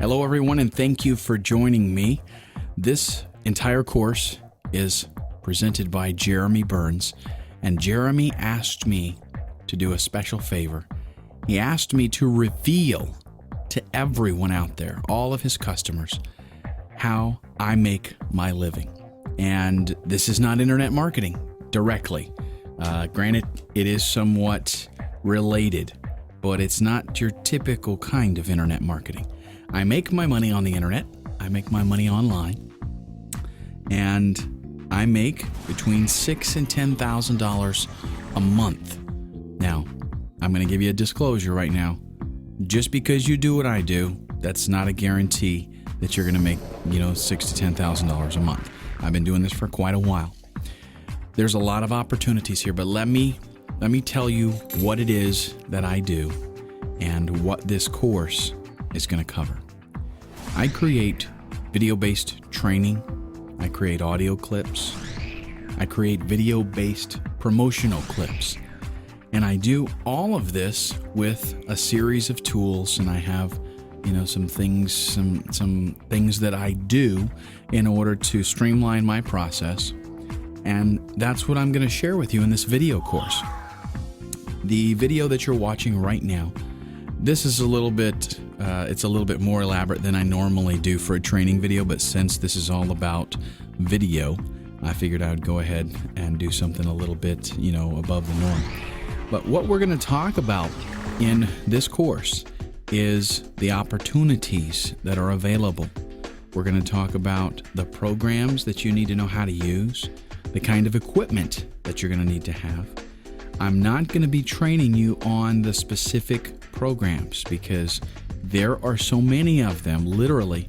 Hello, everyone, and thank you for joining me. This entire course is presented by Jeremy Burns, and Jeremy asked me to do a special favor. He asked me to reveal to everyone out there, all of his customers, how I make my living. And this is not internet marketing directly. Granted, it is somewhat related, but it's not your typical kind of internet marketing. I make my money on the internet. I make my money online, and I make between $6,000 and $10,000 a month. Now, I'm going to give you a disclosure right now. Just because you do what I do, that's not a guarantee that you're going to make, $6,000 to $10,000 a month. I've been doing this for quite a while. There's a lot of opportunities here, but let me tell you what it is that I do and what this course is going to cover. I create video-based training. I create audio clips. I create video-based promotional clips. And I do all of this with a series of tools, and I have some things that I do in order to streamline my process. And that's what I'm going to share with you in this video course. The video that you're watching right now, this is a little bit more elaborate than I normally do for a training video, but since this is all about video, I figured I would go ahead and do something a little bit, above the norm. But what we're going to talk about in this course is the opportunities that are available. We're going to talk about the programs that you need to know how to use, the kind of equipment that you're going to need to have. I'm not going to be training you on the specific programs because there are so many of them. Literally,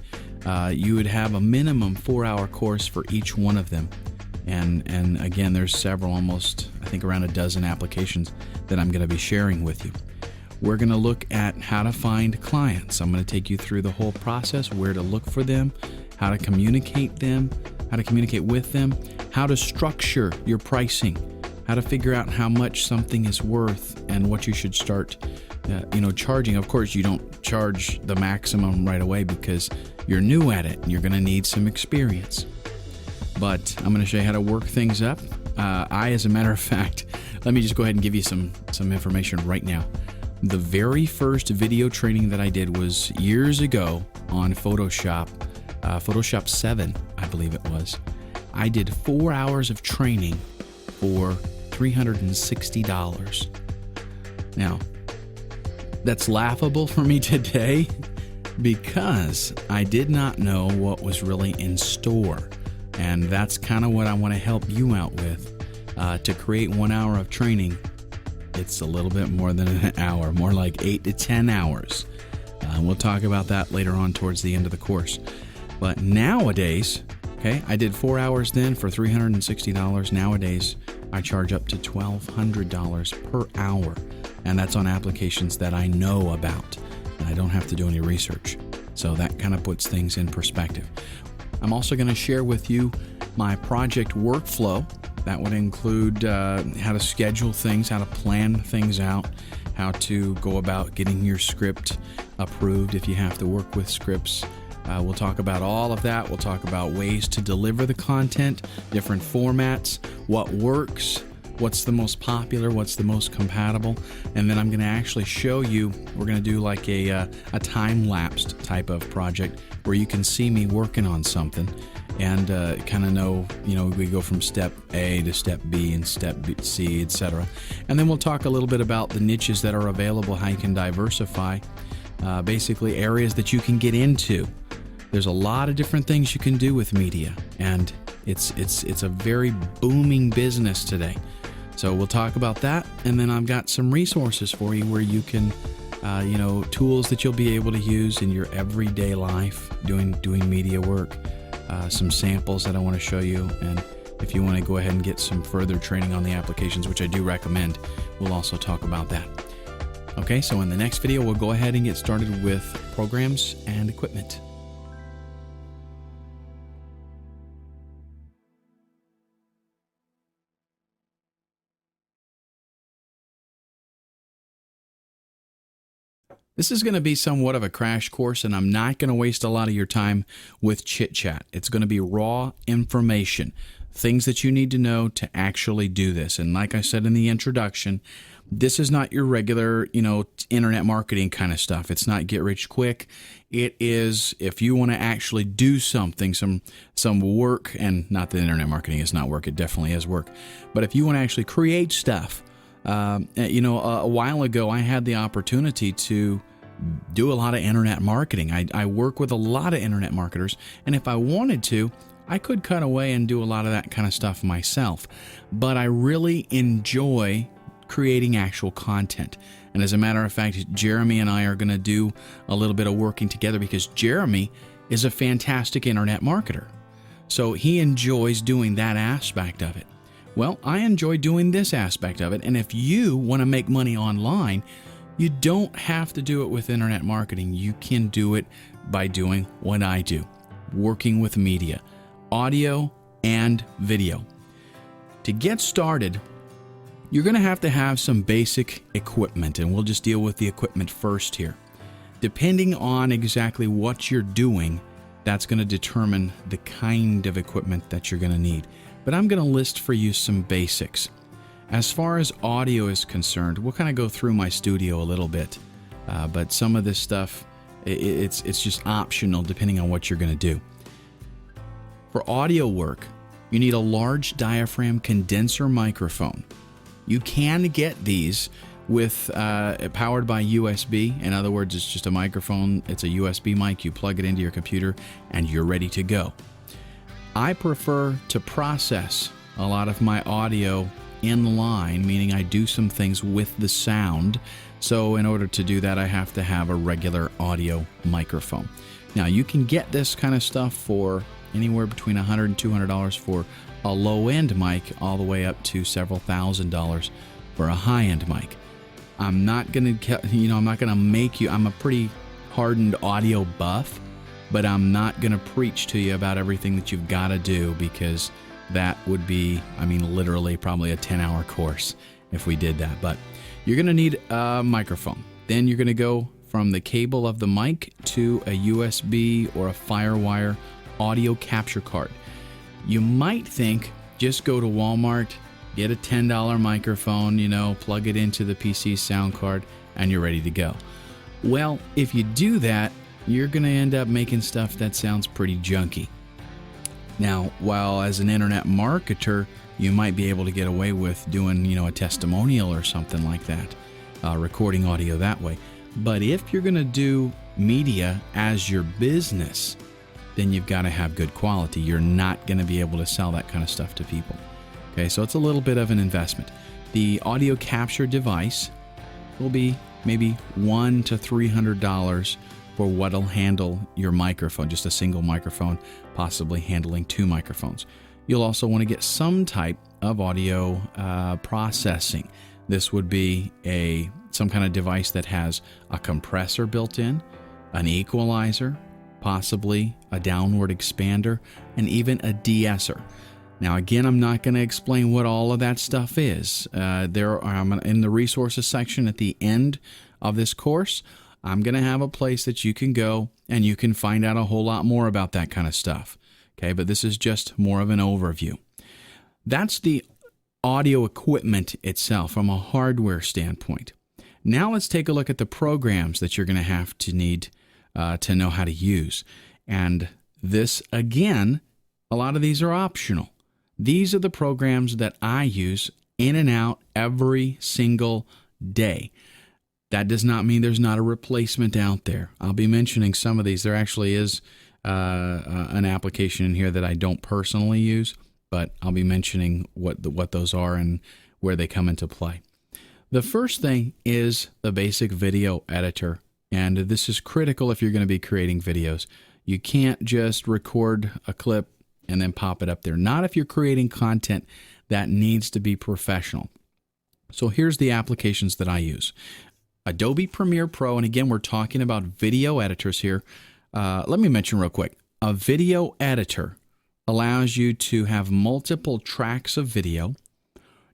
you would have a minimum 4-hour course for each one of them. And again, there's several, almost, I think around a dozen applications that I'm going to be sharing with you. We're going to look at how to find clients. I'm going to take you through the whole process, where to look for them, how to communicate with them, how to structure your pricing, how to figure out how much something is worth and what you should start charging. Of course, you don't charge the maximum right away because you're new at it and you're going to need some experience. But I'm going to show you how to work things up. As a matter of fact, let me just go ahead and give you some information right now. The very first video training that I did was years ago on Photoshop 7, I believe it was. I did 4 hours of training for $360. Now, that's laughable for me today because I did not know what was really in store. And that's kind of what I want to help you out with. To create 1 hour of training, it's a little bit more than an hour, more like 8 to 10 hours. We'll talk about that later on towards the end of the course. But nowadays, I did 4 hours then for $360. Nowadays, I charge up to $1,200 per hour. And that's on applications that I know about. And I don't have to do any research. So that kind of puts things in perspective. I'm also going to share with you my project workflow. That would include how to schedule things, how to plan things out, how to go about getting your script approved if you have to work with scripts. We'll talk about all of that. We'll talk about ways to deliver the content, different formats, what works, what's the most popular, what's the most compatible. And then I'm going to actually show you, we're going to do like a time-lapsed type of project where you can see me working on something and kind of know, we go from step A to step B and step C, etc. And then we'll talk a little bit about the niches that are available, how you can diversify, basically areas that you can get into. There's a lot of different things you can do with media, and it's a very booming business today. So we'll talk about that, and then I've got some resources for you where you can, tools that you'll be able to use in your everyday life doing media work. Some samples that I want to show you, and if you want to go ahead and get some further training on the applications, which I do recommend, we'll also talk about that. Okay, so in the next video, we'll go ahead and get started with programs and equipment. This is going to be somewhat of a crash course, and I'm not going to waste a lot of your time with chit-chat. It's going to be raw information, things that you need to know to actually do this. And like I said in the introduction, this is not your regular, internet marketing kind of stuff. It's not get rich quick. It is if you want to actually do something, some work, and not that internet marketing is not work. It definitely is work. But if you want to actually create stuff, a while ago, I had the opportunity to do a lot of internet marketing. I work with a lot of internet marketers, and if I wanted to, I could cut away and do a lot of that kind of stuff myself. But I really enjoy creating actual content. And as a matter of fact, Jeremy and I are going to do a little bit of working together because Jeremy is a fantastic internet marketer. So he enjoys doing that aspect of it. Well, I enjoy doing this aspect of it, and if you want to make money online, you don't have to do it with internet marketing. You can do it by doing what I do, working with media, audio and video. To get started, you're going to have some basic equipment, and we'll just deal with the equipment first here. Depending on exactly what you're doing, that's going to determine the kind of equipment that you're going to need. But I'm going to list for you some basics. As far as audio is concerned, we'll kind of go through my studio a little bit. But some of this stuff, it's just optional depending on what you're going to do. For audio work, you need a large diaphragm condenser microphone. You can get these with powered by USB. In other words, it's just a microphone. It's a USB mic. You plug it into your computer and you're ready to go. I prefer to process a lot of my audio in line, meaning I do some things with the sound. So in order to do that, I have to have a regular audio microphone. Now, you can get this kind of stuff for anywhere between $100 and $200 for a low-end mic, all the way up to several $1,000s for a high-end mic. I'm not going to make you, I'm a pretty hardened audio buff, but I'm not going to preach to you about everything that you've got to do, because that would be, literally probably a 10-hour course if we did that. But you're going to need a microphone. Then you're going to go from the cable of the mic to a USB or a FireWire audio capture card. You might think, just go to Walmart, get a $10 microphone, plug it into the PC sound card, and you're ready to go. Well, if you do that, you're going to end up making stuff that sounds pretty junky. Now, while as an internet marketer, you might be able to get away with doing, a testimonial or something like that, recording audio that way. But if you're going to do media as your business, then you've got to have good quality. You're not going to be able to sell that kind of stuff to people. Okay, so it's a little bit of an investment. The audio capture device will be maybe $100 to $300 for what'll handle your microphone, just a single microphone, possibly handling two microphones. You'll also want to get some type of audio processing. This would be some kind of device that has a compressor built in, an equalizer, possibly a downward expander, and even a de-esser. Now, again, I'm not going to explain what all of that stuff is. In the resources section at the end of this course, I'm going to have a place that you can go and you can find out a whole lot more about that kind of stuff. Okay, but this is just more of an overview. That's the audio equipment itself from a hardware standpoint. Now let's take a look at the programs that you're going to have to need to know how to use. And this, again, a lot of these are optional. These are the programs that I use in and out every single day. That does not mean there's not a replacement out there. I'll be mentioning some of these. There actually is an application in here that I don't personally use, but I'll be mentioning what those are and where they come into play. The first thing is the basic video editor, and this is critical if you're going to be creating videos. You can't just record a clip and then pop it up there. Not if you're creating content that needs to be professional. So here's the applications that I use. Adobe Premiere Pro, and again, we're talking about video editors here. Let me mention real quick. A video editor allows you to have multiple tracks of video.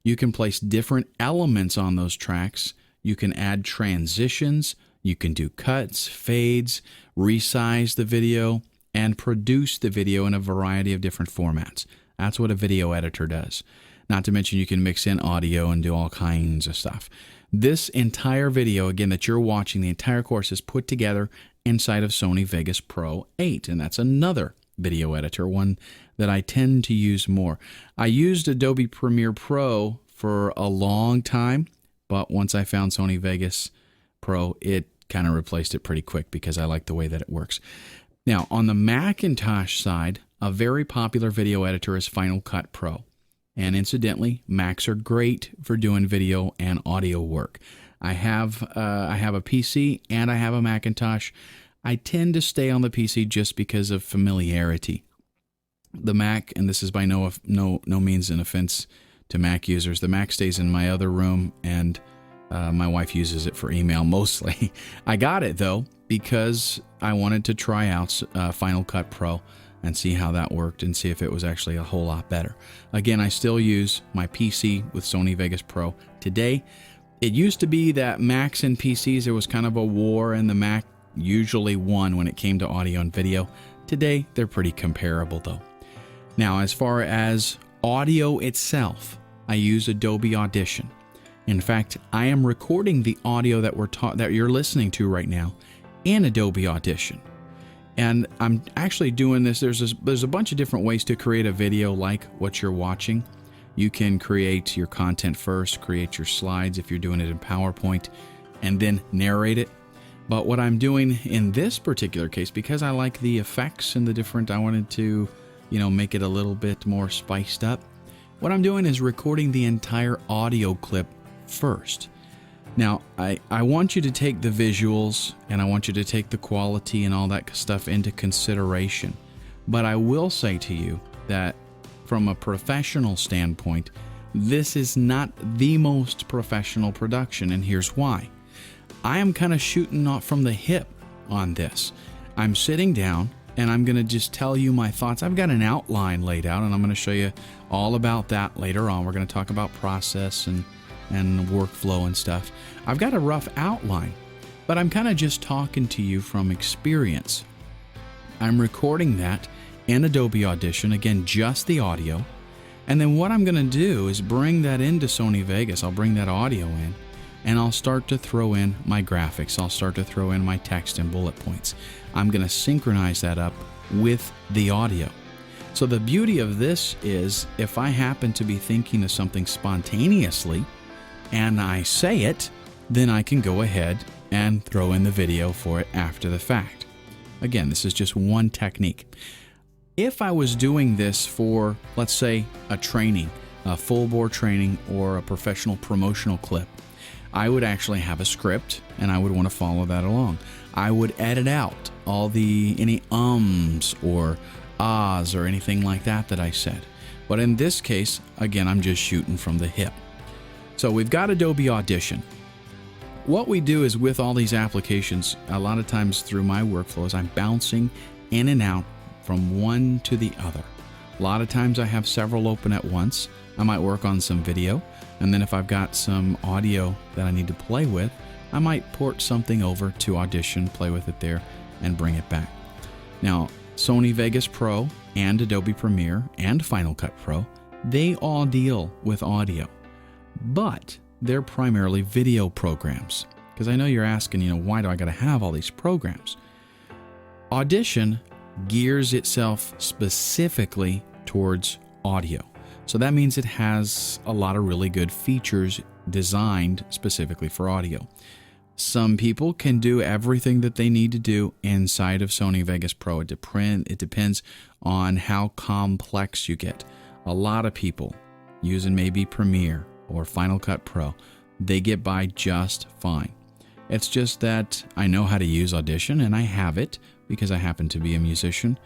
You can place different elements on those tracks. You can add transitions. You can do cuts, fades, resize the video, and produce the video in a variety of different formats. That's what a video editor does. Not to mention you can mix in audio and do all kinds of stuff. This entire video, again, that you're watching, the entire course is put together inside of Sony Vegas Pro 8, and that's another video editor, one that I tend to use more. I used Adobe Premiere Pro for a long time, but once I found Sony Vegas Pro, it kind of replaced it pretty quick because I like the way that it works. Now, on the Macintosh side, a very popular video editor is Final Cut Pro. And incidentally, Macs are great for doing video and audio work. I have a PC and I have a Macintosh. I tend to stay on the PC just because of familiarity. The Mac, and this is by no means an offense to Mac users, the Mac stays in my other room, and my wife uses it for email mostly. I got it though because I wanted to try out Final Cut Pro and see how that worked and see if it was actually a whole lot better. Again, I still use my PC with Sony Vegas Pro today. It used to be that Macs and PCs, there was kind of a war, and the Mac usually won when it came to audio and video. Today, they're pretty comparable though. Now, as far as audio itself, I use Adobe Audition. In fact, I am recording the audio that you're listening to right now in Adobe Audition. And I'm actually doing this. There's a bunch of different ways to create a video like what you're watching. You can create your content first, create your slides if you're doing it in PowerPoint, and then narrate it. But what I'm doing in this particular case, because I like the effects and the different, I wanted to, make it a little bit more spiced up. What I'm doing is recording the entire audio clip first. Now, I want you to take the visuals and I want you to take the quality and all that stuff into consideration. But I will say to you that from a professional standpoint, this is not the most professional production, and here's why. I am kind of shooting off from the hip on this. I'm sitting down and I'm going to just tell you my thoughts. I've got an outline laid out and I'm going to show you all about that later on. We're going to talk about process and workflow and stuff. I've got a rough outline, but I'm kind of just talking to you from experience. I'm recording that in Adobe Audition, again, just the audio. And then what I'm going to do is bring that into Sony Vegas. I'll bring that audio in and I'll start to throw in my graphics. I'll start to throw in my text and bullet points. I'm going to synchronize that up with the audio. So the beauty of this is if I happen to be thinking of something spontaneously and I say it, then I can go ahead and throw in the video for it after the fact. Again, this is just one technique. If I was doing this for, let's say, a training, a full bore training or a professional promotional clip, I would actually have a script and I would want to follow that along. I would edit out any ums or ahs or anything like that I said. But in this case, again, I'm just shooting from the hip. So we've got Adobe Audition. What we do is with all these applications, a lot of times through my workflows, I'm bouncing in and out from one to the other. A lot of times I have several open at once. I might work on some video, and then if I've got some audio that I need to play with, I might port something over to Audition, play with it there, and bring it back. Now, Sony Vegas Pro and Adobe Premiere and Final Cut Pro, they all deal with audio, but they're primarily video programs. Because I know you're asking, why do I got to have all these programs? Audition gears itself specifically towards audio. So that means it has a lot of really good features designed specifically for audio. Some people can do everything that they need to do inside of Sony Vegas Pro. It depends on how complex you get. A lot of people using maybe Premiere or Final Cut Pro, they get by just fine. It's just that I know how to use Audition, and I have it because I happen to be a musician,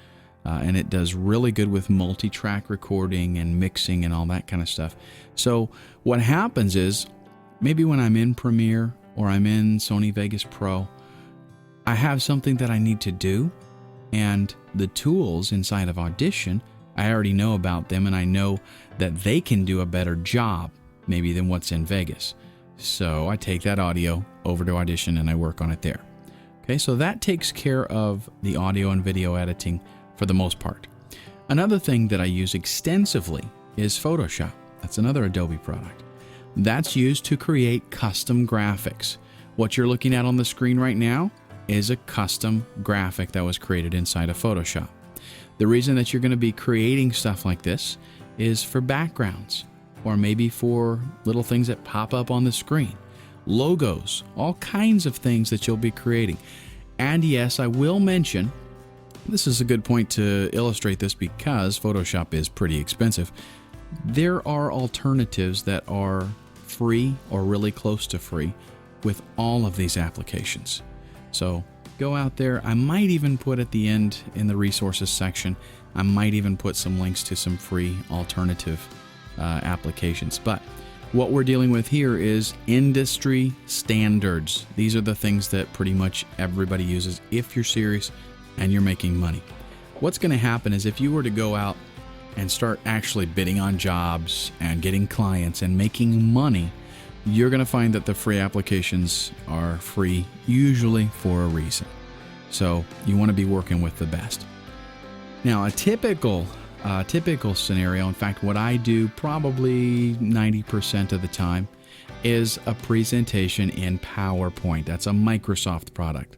and it does really good with multi-track recording and mixing and all that kind of stuff. So what happens is maybe when I'm in Premiere or I'm in Sony Vegas Pro, I have something that I need to do, and the tools inside of Audition, I already know about them, and I know that they can do a better job maybe than what's in Vegas. So I take that audio over to Audition and I work on it there. Okay, so that takes care of the audio and video editing for the most part. Another thing that I use extensively is Photoshop. That's another Adobe product. That's used to create custom graphics. What you're looking at on the screen right now is a custom graphic that was created inside of Photoshop. The reason that you're going to be creating stuff like this is for backgrounds, or maybe for little things that pop up on the screen, logos, all kinds of things that you'll be creating. And yes, I will mention, this is a good point to illustrate this because Photoshop is pretty expensive. There are alternatives that are free or really close to free with all of these applications. So go out there. I might even put at the end in the resources section, I might even put some links to some free alternative applications. But what we're dealing with here is industry standards. These are the things that pretty much everybody uses if you're serious and you're making money. What's going to happen is if you were to go out and start actually bidding on jobs and getting clients and making money, you're going to find that the free applications are free, usually for a reason. So you want to be working with the best. Now, a typical scenario, in fact, what I do probably 90% of the time, is a presentation in PowerPoint. That's a Microsoft product.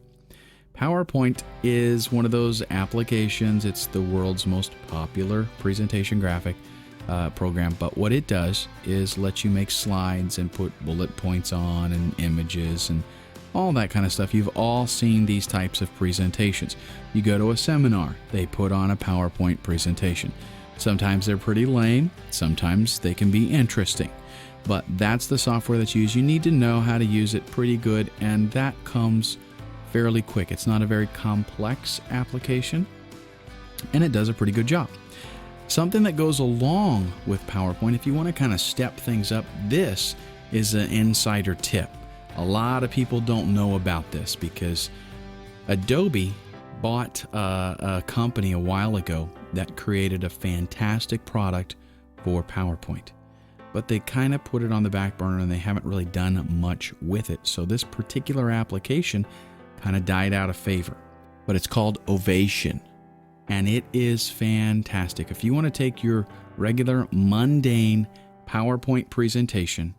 PowerPoint is one of those applications. It's the world's most popular presentation graphic program, but what it does is let you make slides and put bullet points on and images and all that kind of stuff. You've all seen these types of presentations. You go to a seminar, they put on a PowerPoint presentation. Sometimes they're pretty lame, sometimes they can be interesting, but that's the software that's used. You need to know how to use it pretty good, and that comes fairly quick. It's not a very complex application, and it does a pretty good job. Something that goes along with PowerPoint, if you want to kind of step things up, this is an insider tip. A lot of people don't know about this because Adobe bought a company a while ago that created a fantastic product for PowerPoint. But they kind of put it on the back burner and they haven't really done much with it. So this particular application kind of died out of favor. But it's called Ovation. And it is fantastic. If you want to take your regular mundane PowerPoint presentation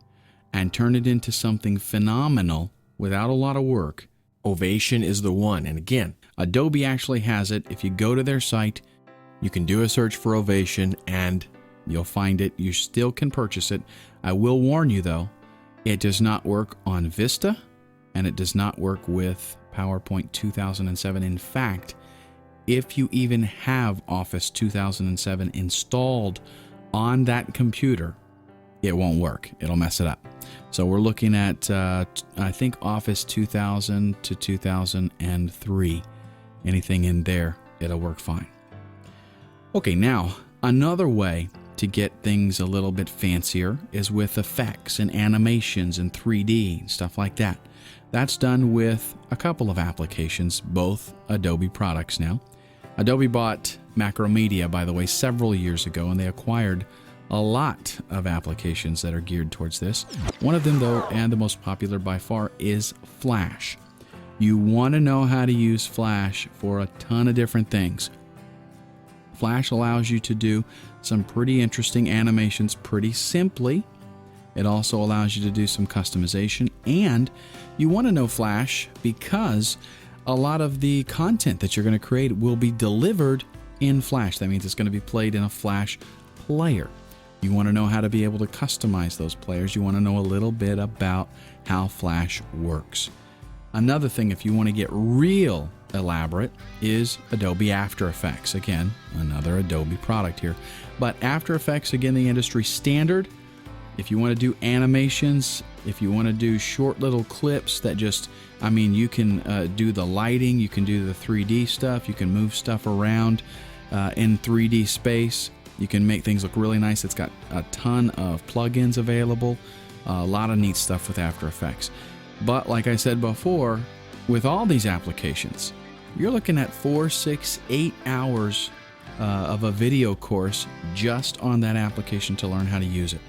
and turn it into something phenomenal without a lot of work, Ovation is the one. And again, Adobe actually has it. If you go to their site, you can do a search for Ovation and you'll find it. You still can purchase it. I will warn you though, it does not work on Vista and it does not work with PowerPoint 2007. In fact, if you even have Office 2007 installed on that computer, it won't work. It'll mess it up. So we're looking at, I think, Office 2000 to 2003. Anything in there, it'll work fine. Okay, now, another way to get things a little bit fancier is with effects and animations and 3D and stuff like that. That's done with a couple of applications, both Adobe products now. Adobe bought Macromedia, by the way, several years ago, and they acquired a lot of applications that are geared towards this. One of them, though, and the most popular by far, is Flash. You want to know how to use Flash for a ton of different things. Flash allows you to do some pretty interesting animations pretty simply. It also allows you to do some customization, and you want to know Flash because a lot of the content that you're going to create will be delivered in Flash. That means it's going to be played in a Flash player. You want to know how to be able to customize those players. You want to know a little bit about how Flash works. Another thing, if you want to get real elaborate, is Adobe After Effects. Again, another Adobe product here. But After Effects, again, the industry standard. If you want to do animations, if you want to do short little clips that just, I mean, you can do the lighting, you can do the 3D stuff, you can move stuff around in 3D space. You can make things look really nice. It's got a ton of plugins available, a lot of neat stuff with After Effects. But like I said before, with all these applications, you're looking at 4, 6, 8 hours of a video course just on that application to learn how to use it.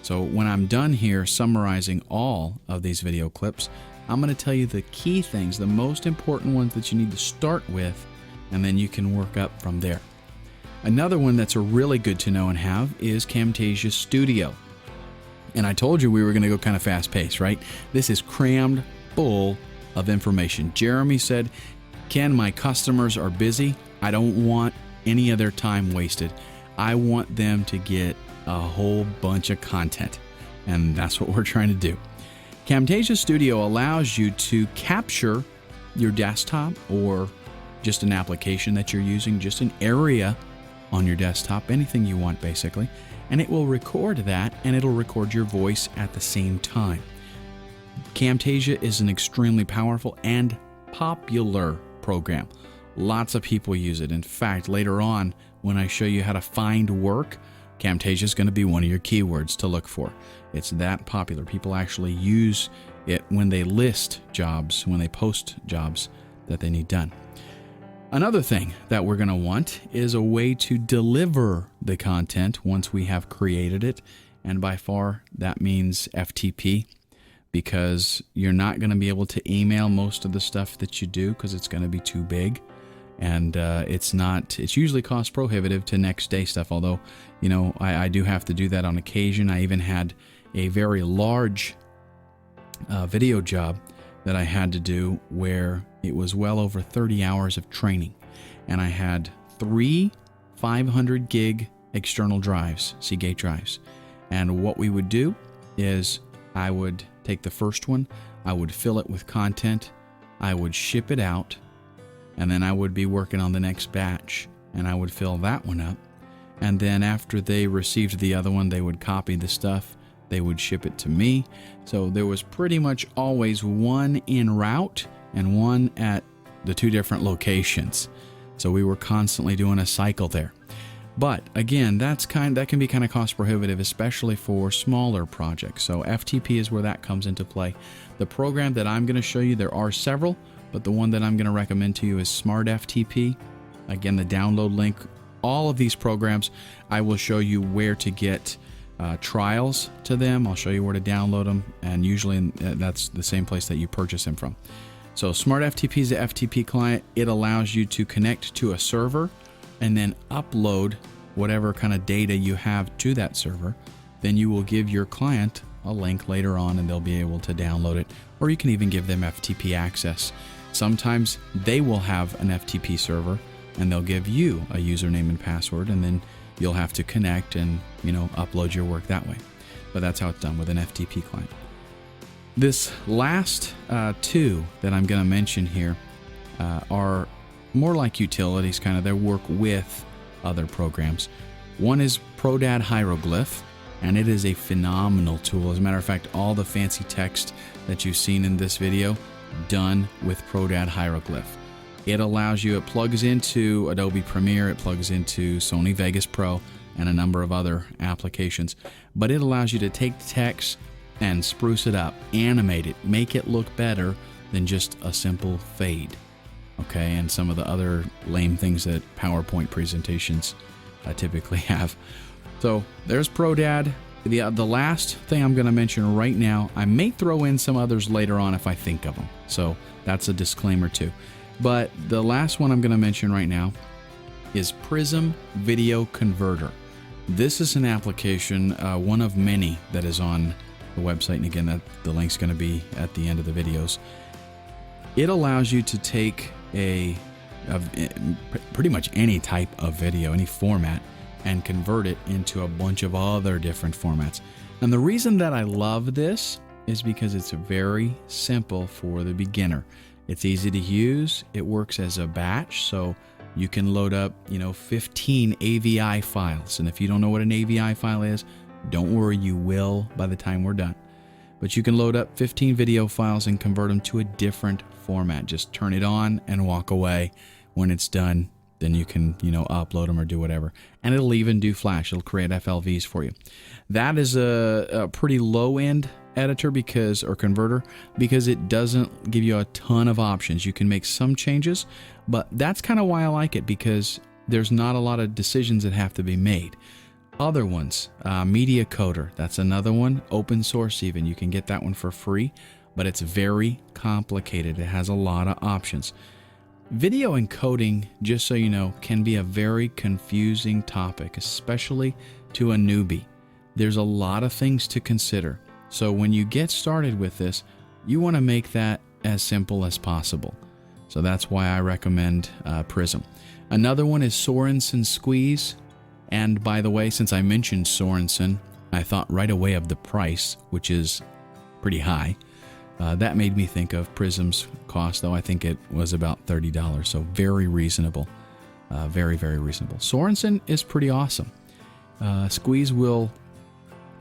So when I'm done here summarizing all of these video clips, I'm going to tell you the key things, the most important ones that you need to start with, and then you can work up from there. Another one that's a really good to know and have is Camtasia Studio. And I told you we were going to go kind of fast paced, right? This is crammed full of information. Jeremy said, Ken, my customers are busy. I don't want any of their time wasted. I want them to get a whole bunch of content. And that's what we're trying to do. Camtasia Studio allows you to capture your desktop or just an application that you're using, just an area on your desktop, anything you want basically, and it will record that and it'll record your voice at the same time. Camtasia is an extremely powerful and popular program. Lots of people use it. In fact, later on, when I show you how to find work, Camtasia is going to be one of your keywords to look for. It's that popular. People actually use it when they list jobs, when they post jobs that they need done. Another thing that we're going to want is a way to deliver the content once we have created it. And by far, that means FTP, because you're not going to be able to email most of the stuff that you do because it's going to be too big. And it's usually cost prohibitive to next day stuff. Although, you know, I do have to do that on occasion. I even had a very large video job that I had to do where it was well over 30 hours of training. And I had 3 500 gig external drives, Seagate drives. And what we would do is I would take the first one, I would fill it with content, I would ship it out, and then I would be working on the next batch, and I would fill that one up. And then after they received the other one, they would copy the stuff, they would ship it to me. So there was pretty much always one en route and one at the 2 different locations. So we were constantly doing a cycle there. But again, that can be kind of cost prohibitive, especially for smaller projects. So FTP is where that comes into play. The program that I'm going to show you, there are several, but the one that I'm going to recommend to you is Smart FTP. Again, the download link, all of these programs, I will show you where to get trials to them. I'll show you where to download them, and usually that's the same place that you purchase them from. So Smart FTP is the FTP client. It allows you to connect to a server and then upload whatever kind of data you have to that server. Then you will give your client a link later on and they'll be able to download it, or you can even give them FTP access. Sometimes they will have an FTP server and they'll give you a username and password, and then you'll have to connect and, you know, upload your work that way. But that's how it's done with an FTP client. This last 2 that I'm going to mention here are more like utilities, kind of. They work with other programs. One is ProDad Hieroglyph, and it is a phenomenal tool. As a matter of fact, all the fancy text that you've seen in this video, done with ProDad Hieroglyph. It allows you, it plugs into Adobe Premiere, it plugs into Sony Vegas Pro, and a number of other applications. But it allows you to take the text and spruce it up, animate it, make it look better than just a simple fade. Okay, and some of the other lame things that PowerPoint presentations typically have. So there's ProDad. The last thing I'm going to mention right now, I may throw in some others later on if I think of them. So that's a disclaimer too. But the last one I'm going to mention right now is Prism Video Converter. This is an application, one of many that is on the website. And again, the link's going to be at the end of the videos. It allows you to take pretty much any type of video, any format, and convert it into a bunch of other different formats. And the reason that I love this is because it's very simple for the beginner. It's easy to use. It works as a batch, so you can load up, 15 AVI files. And if you don't know what an AVI file is, don't worry, you will by the time we're done. But you can load up 15 video files and convert them to a different format. Just turn it on and walk away. When it's done, then you can, upload them or do whatever. And it'll even do Flash. It'll create FLVs for you. That is a pretty low-end editor or converter because it doesn't give you a ton of options. You can make some changes, but that's kind of why I like it, because there's not a lot of decisions that have to be made. Other ones, Media Coder, that's another one, open source even. You can get that one for free, but it's very complicated. It has a lot of options. Video encoding, just so you know, can be a very confusing topic, especially to a newbie. There's a lot of things to consider. So when you get started with this, you want to make that as simple as possible. So that's why I recommend Prism. Another one is Sorensen Squeeze. And by the way, since I mentioned Sorensen, I thought right away of the price, which is pretty high. That made me think of Prism's cost, though I think it was about $30, so very reasonable. Very, very reasonable. Sorensen is pretty awesome. Squeeze will...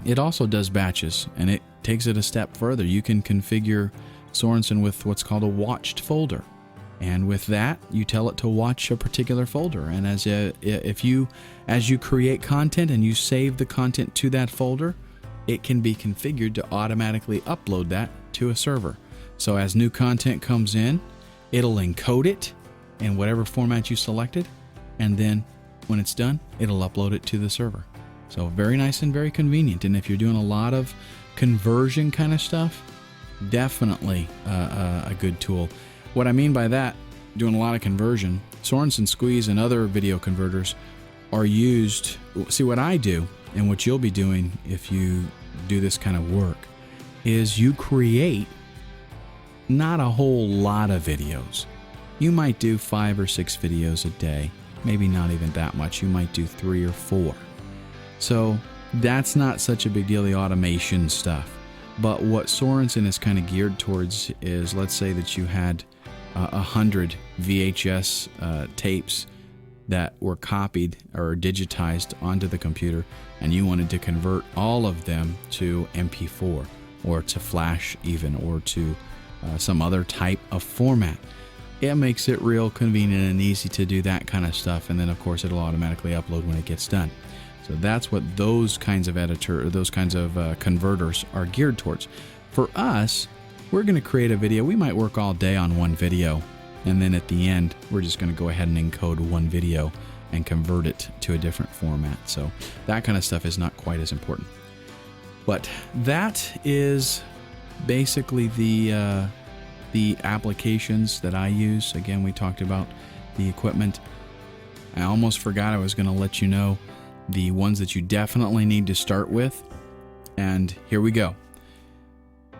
It also does batches, and it takes it a step further. You can configure Sorensen with what's called a watched folder. And with that, you tell it to watch a particular folder. And as you create content and you save the content to that folder, it can be configured to automatically upload that to a server. So as new content comes in, it'll encode it in whatever format you selected, and then when it's done, it'll upload it to the server. So very nice and very convenient. And if you're doing a lot of conversion kind of stuff, definitely a good tool. What I mean by that, doing a lot of conversion, Sorensen Squeeze and other video converters are used. See, what I do and what you'll be doing if you do this kind of work is you create not a whole lot of videos. You might do 5 or 6 videos a day, maybe not even that much. You might do 3 or 4. So that's not such a big deal, the automation stuff. But what Sorensen is kind of geared towards is, let's say that you had 100 VHS tapes that were copied or digitized onto the computer, and you wanted to convert all of them to MP4 or to Flash even, or to some other type of format. It makes it real convenient and easy to do that kind of stuff, and then of course it'll automatically upload when it gets done. So that's what those kinds of converters are geared towards. For us, we're going to create a video. We might work all day on one video, and then at the end, we're just going to go ahead and encode one video and convert it to a different format. So that kind of stuff is not quite as important. But that is basically the applications that I use. Again, we talked about the equipment. I almost forgot I was going to let you know the ones that you definitely need to start with. And here we go.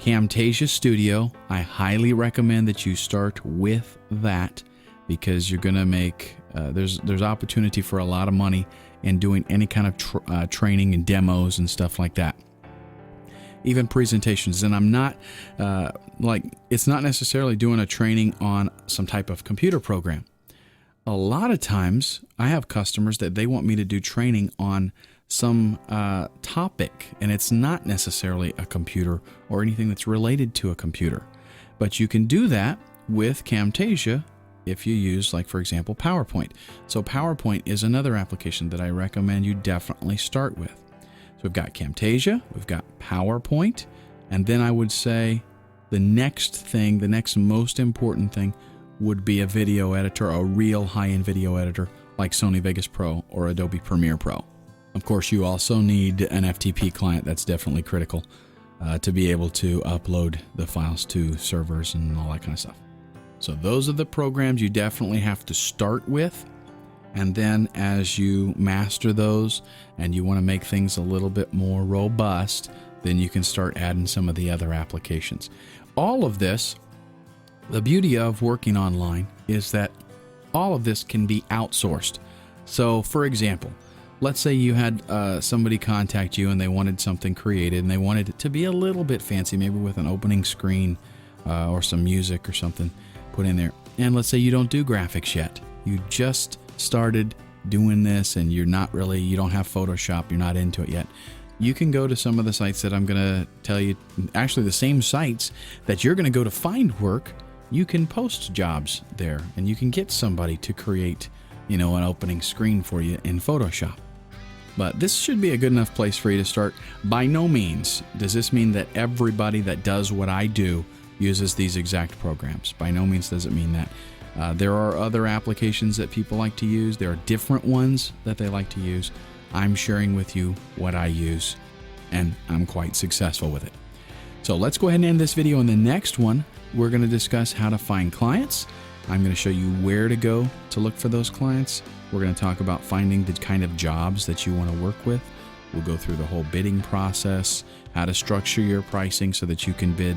Camtasia Studio, I highly recommend that you start with that, because you're going to make, there's opportunity for a lot of money in doing any kind of training and demos and stuff like that. Even presentations. And I'm not, it's not necessarily doing a training on some type of computer program. A lot of times I have customers that they want me to do training on some topic, and it's not necessarily a computer or anything that's related to a computer. But you can do that with Camtasia if you use, like, for example, PowerPoint. So PowerPoint is another application that I recommend you definitely start with. So we've got Camtasia, we've got PowerPoint, and then I would say the next thing, the next most important thing would be a video editor, a real high-end video editor like Sony Vegas Pro or Adobe Premiere Pro. Of course, you also need an FTP client. That's definitely critical to be able to upload the files to servers and all that kind of stuff. So those are the programs you definitely have to start with. And then as you master those and you want to make things a little bit more robust, then you can start adding some of the other applications. All of this, the beauty of working online is that all of this can be outsourced. So for example, let's say you had somebody contact you and they wanted something created and they wanted it to be a little bit fancy, maybe with an opening screen or some music or something put in there. And let's say you don't do graphics yet. You just started doing this and you don't have Photoshop, you're not into it yet. You can go to some of the sites that I'm going to tell you, actually the same sites that you're going to go to find work. You can post jobs there and you can get somebody to create, an opening screen for you in Photoshop. But this should be a good enough place for you to start. By no means does this mean that everybody that does what I do uses these exact programs. By no means does it mean that. There are other applications that people like to use. There are different ones that they like to use. I'm sharing with you what I use, and I'm quite successful with it. So let's go ahead and end this video. In the next one, we're going to discuss how to find clients. I'm going to show you where to go to look for those clients. We're going to talk about finding the kind of jobs that you want to work with. We'll go through the whole bidding process, how to structure your pricing so that you can bid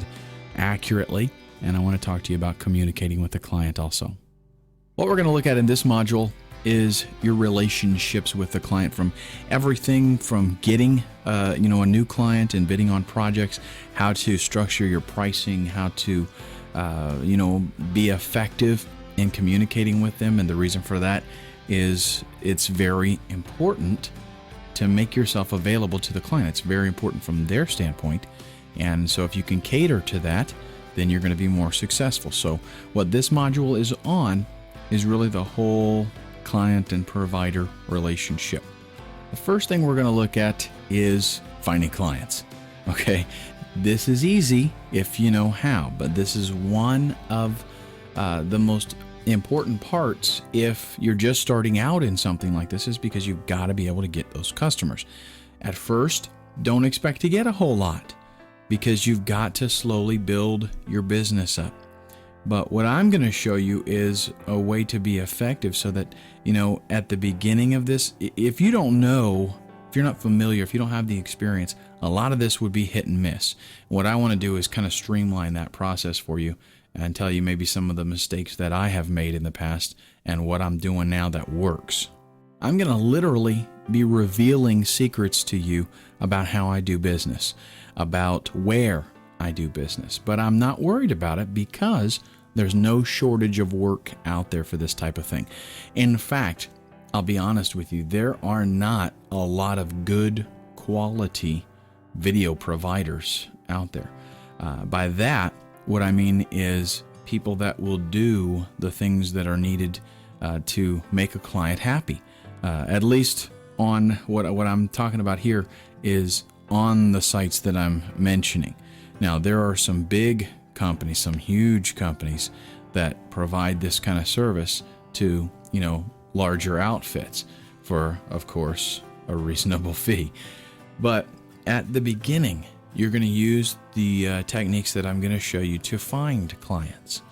accurately. And I want to talk to you about communicating with the client also. What we're going to look at in this module is your relationships with the client, from everything from getting a new client and bidding on projects, how to structure your pricing, how to be effective in communicating with them. And the reason for that is it's very important to make yourself available to the client. It's very important from their standpoint. And so if you can cater to that, then you're going to be more successful. So what this module is on is really the whole client and provider relationship. The first thing we're going to look at is finding clients. Okay, this is easy if you know how, but this is one of the most important parts if you're just starting out in something like this, is because you've got to be able to get those customers. At first, don't expect to get a whole lot, because you've got to slowly build your business up. But what I'm going to show you is a way to be effective so that, at the beginning of this, if you don't know, if you're not familiar, if you don't have the experience, a lot of this would be hit and miss. What I want to do is kind of streamline that process for you and tell you maybe some of the mistakes that I have made in the past and what I'm doing now that works. I'm going to literally be revealing secrets to you about how I do business, about where I do business. But I'm not worried about it because there's no shortage of work out there for this type of thing. In fact, I'll be honest with you, there are not a lot of good quality video providers out there. By that, what I mean is people that will do the things that are needed to make a client happy. At least on what I'm talking about here is on the sites that I'm mentioning. Now, there are some big companies, some huge companies that provide this kind of service to, larger outfits for, of course, a reasonable fee. But at the beginning, you're going to use the techniques that I'm going to show you to find clients.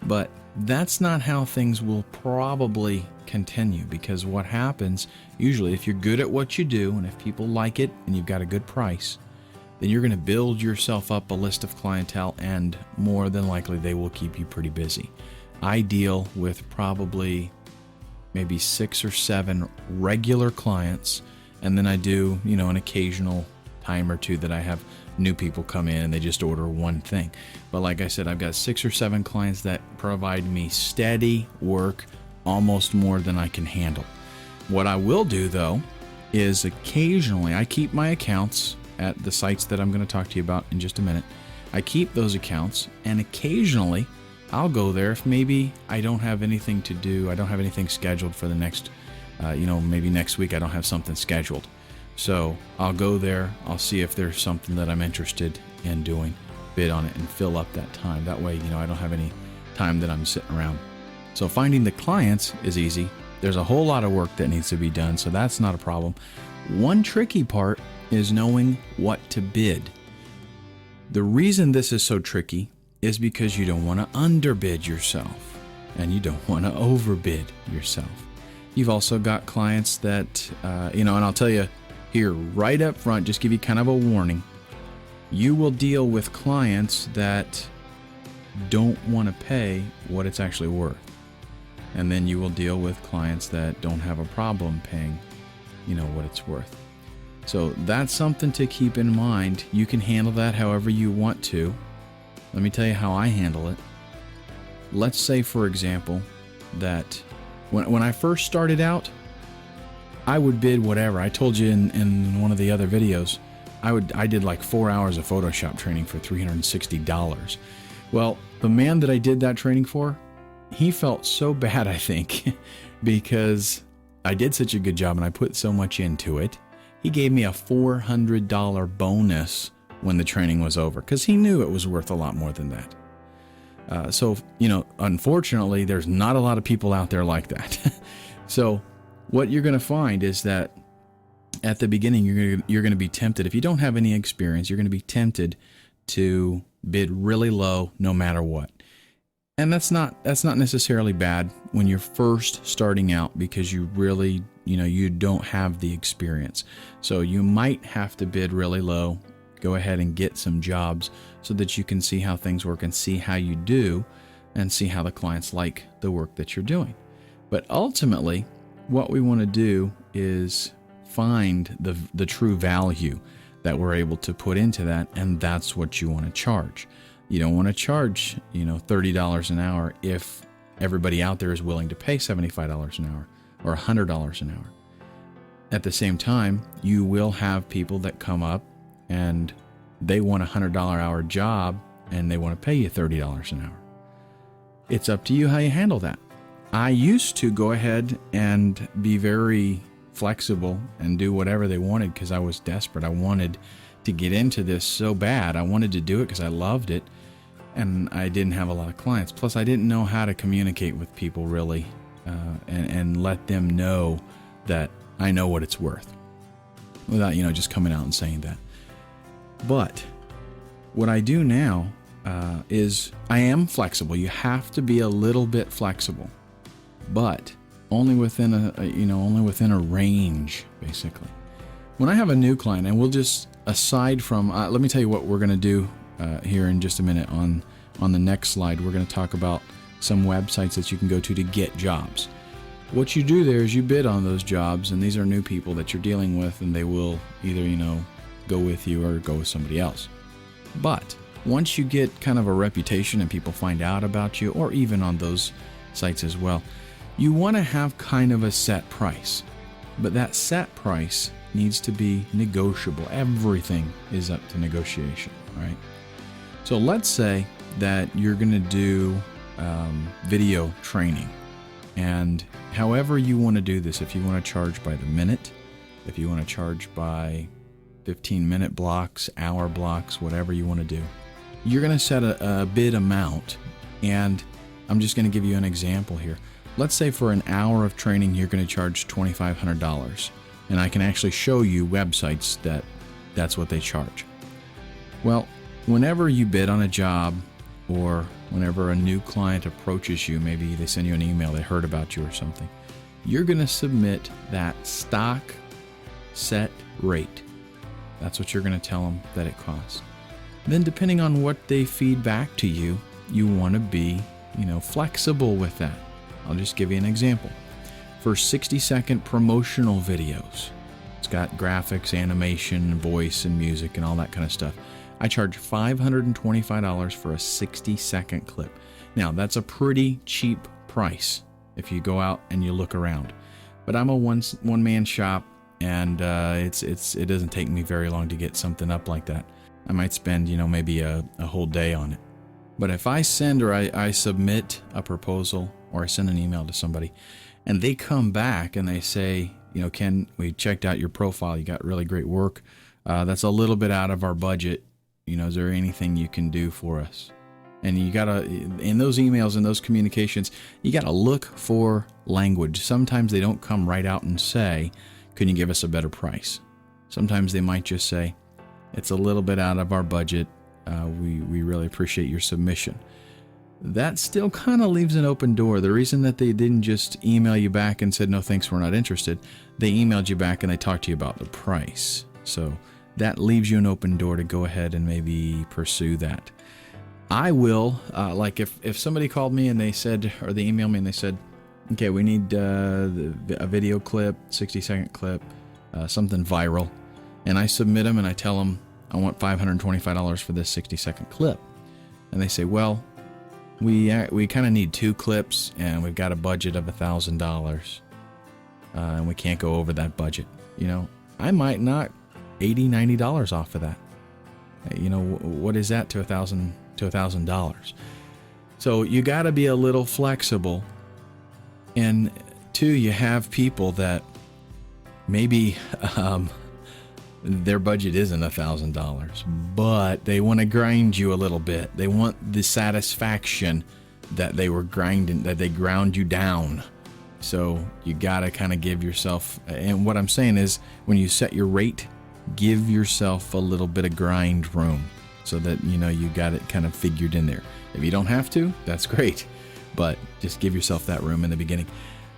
But that's not how things will probably continue, because what happens usually, if you're good at what you do and if people like it and you've got a good price, then you're going to build yourself up a list of clientele, and more than likely they will keep you pretty busy. I deal with probably maybe 6 or 7 regular clients, and then I do, an occasional time or two that I have new people come in and they just order one thing. But like I said, I've got 6 or 7 clients that provide me steady work, almost more than I can handle. What I will do though is occasionally I keep my accounts at the sites that I'm going to talk to you about in just a minute. I keep those accounts, and occasionally I'll go there if maybe I don't have anything to do. I don't have anything scheduled for the next, maybe next week I don't have something scheduled. So I'll go there, I'll see if there's something that I'm interested in doing, bid on it, and fill up that time. That way, I don't have any time that I'm sitting around. So finding the clients is easy. There's a whole lot of work that needs to be done, so that's not a problem. One tricky part is knowing what to bid. The reason this is so tricky is because you don't want to underbid yourself, and you don't want to overbid yourself. You've also got clients that, and I'll tell you here right up front, just give you kind of a warning. You will deal with clients that don't want to pay what it's actually worth. And then you will deal with clients that don't have a problem paying, what it's worth. So that's something to keep in mind. You can handle that however you want to. Let me tell you how I handle it. Let's say, for example, that when I first started out, I would bid whatever. I told you in one of the other videos, I did like 4 hours of Photoshop training for $360. Well, the man that I did that training for, he felt so bad, I think, because I did such a good job and I put so much into it. He gave me a $400 bonus when the training was over, because he knew it was worth a lot more than that. So, unfortunately, there's not a lot of people out there like that. So what you're going to find is that at the beginning, you're going to be tempted. If you don't have any experience, you're going to be tempted to bid really low no matter what. And that's not necessarily bad when you're first starting out, because you really, you don't have the experience. So you might have to bid really low, go ahead and get some jobs so that you can see how things work and see how you do and see how the clients like the work that you're doing. But ultimately, what we want to do is find the true value that we're able to put into that, and that's what you want to charge. You don't want to charge, $30 an hour if everybody out there is willing to pay $75 an hour or $100 an hour. At the same time, you will have people that come up and they want a $100 hour job and they want to pay you $30 an hour. It's up to you how you handle that. I used to go ahead and be very flexible and do whatever they wanted because I was desperate. I wanted to get into this so bad. I wanted to do it because I loved it, and I didn't have a lot of clients. Plus, I didn't know how to communicate with people really and let them know that I know what it's worth without, just coming out and saying that. But what I do now is I am flexible. You have to be a little bit flexible, but only within a range, basically. When I have a new client, and we'll just, aside from, let me tell you what we're going to do here in just a minute. On the next slide, we're going to talk about some websites that you can go to get jobs. What you do there is you bid on those jobs, and these are new people that you're dealing with, and they will either, go with you or go with somebody else. But once you get kind of a reputation and people find out about you, or even on those sites as well, you want to have kind of a set price. But that set price needs to be negotiable. Everything is up to negotiation, right? So let's say that you're going to do video training, and however you want to do this, if you want to charge by the minute, if you want to charge by 15-minute blocks, hour blocks, whatever you want to do, you're going to set a bid amount. And I'm just going to give you an example here. Let's say for an hour of training, you're going to charge $2,500. And I can actually show you websites that's what they charge. Well, whenever you bid on a job, or whenever a new client approaches you, maybe they send you an email, they heard about you or something, you're going to submit that stock set rate. That's what you're going to tell them that it costs. Then depending on what they feed back to you, you want to be, flexible with that. I'll just give you an example. For 60-second promotional videos, it's got graphics, animation, voice, and music, and all that kind of stuff. I charge $525 for a 60-second clip. Now, that's a pretty cheap price if you go out and you look around. But I'm a one-man shop, and it doesn't take me very long to get something up like that. I might spend, maybe a whole day on it. But if I send or I submit a proposal, or I send an email to somebody, and they come back and they say, Ken, we checked out your profile. You got really great work. That's a little bit out of our budget. Is there anything you can do for us? And you gotta, in those emails and those communications, you gotta look for language. Sometimes they don't come right out and say, can you give us a better price? Sometimes they might just say, it's a little bit out of our budget. We really appreciate your submission. That still kind of leaves an open door. The reason that they didn't just email you back and said, no, thanks, we're not interested, they emailed you back and they talked to you about the price. So that leaves you an open door to go ahead and maybe pursue that. I will, like if somebody called me and they said, or they emailed me and they said, okay, we need a video clip, 60-second clip, something viral, and I submit them and I tell them I want $525 for this 60-second clip. And they say, well, we kind of need 2 clips and we've got a budget of $1,000 and we can't go over that budget. I might knock $80, $90 off of that. What is that to $1,000? So you got to be a little flexible. And 2, you have people that maybe their budget isn't $1,000, but they want to grind you a little bit. They want the satisfaction that they ground you down So you got to kind of give yourself, and what I'm saying is when you set your rate, give yourself a little bit of grind room so that, you got it kind of figured in there. If you don't have to, that's great, but just give yourself that room in the beginning.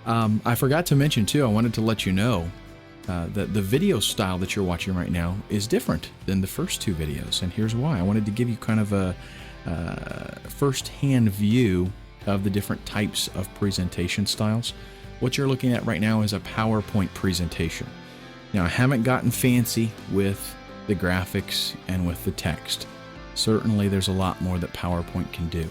I forgot to mention too, I wanted to let you know that the video style that you're watching right now is different than the first two videos. And here's why. I wanted to give you kind of a first-hand view of the different types of presentation styles. What you're looking at right now is a PowerPoint presentation. Now, I haven't gotten fancy with the graphics and with the text. Certainly, there's a lot more that PowerPoint can do.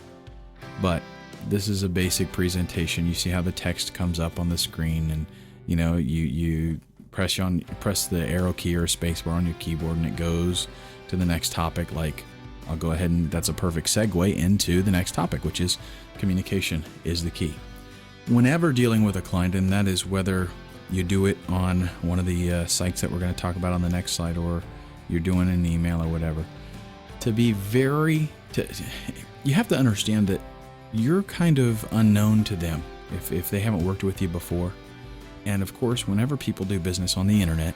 But this is a basic presentation. You see how the text comes up on the screen, and you press the arrow key or spacebar on your keyboard, and it goes to the next topic. Like, I'll go ahead and that's a perfect segue into the next topic, which is communication is the key. Whenever dealing with a client, and that is whether you do it on one of the sites that we're going to talk about on the next slide, or you're doing an email or whatever, you have to understand that you're kind of unknown to them if they haven't worked with you before. And of course, whenever people do business on the internet,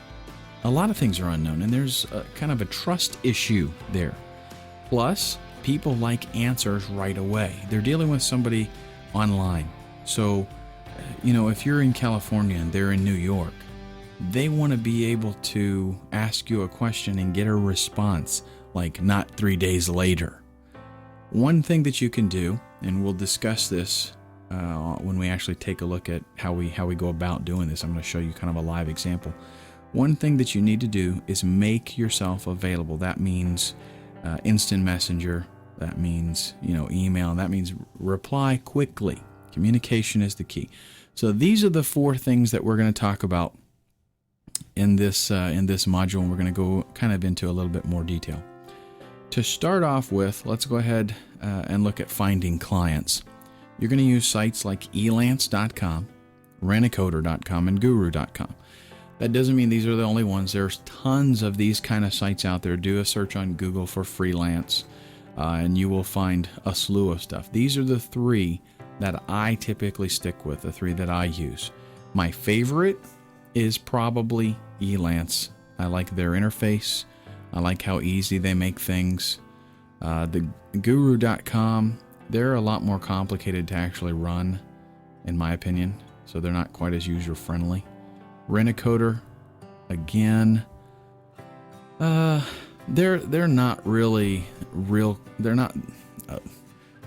a lot of things are unknown, and there's kind of a trust issue there. Plus, people like answers right away. They're dealing with somebody online. So, if you're in California and they're in New York, they want to be able to ask you a question and get a response, like not 3 days later. One thing that you can do, and we'll discuss this when we actually take a look at how we go about doing this. I'm going to show you kind of a live example. One thing that you need to do is make yourself available. That means instant messenger. That means, email. That means reply quickly. Communication is the key. So these are the 4 things that we're going to talk about in this module, and we're going to go kind of into a little bit more detail. To start off with, let's go ahead and look at finding clients. You're going to use sites like elance.com, rentacoder.com, and guru.com. That doesn't mean these are the only ones. There's tons of these kind of sites out there. Do a search on Google for freelance, and you will find a slew of stuff. These are the 3 that I typically stick with, the 3 that I use. My favorite is probably Elance. I like their interface. I like how easy they make things. The guru.com, they're a lot more complicated to actually run, in my opinion, so they're not quite as user-friendly. Rentacoder, again, they're not really real. They're not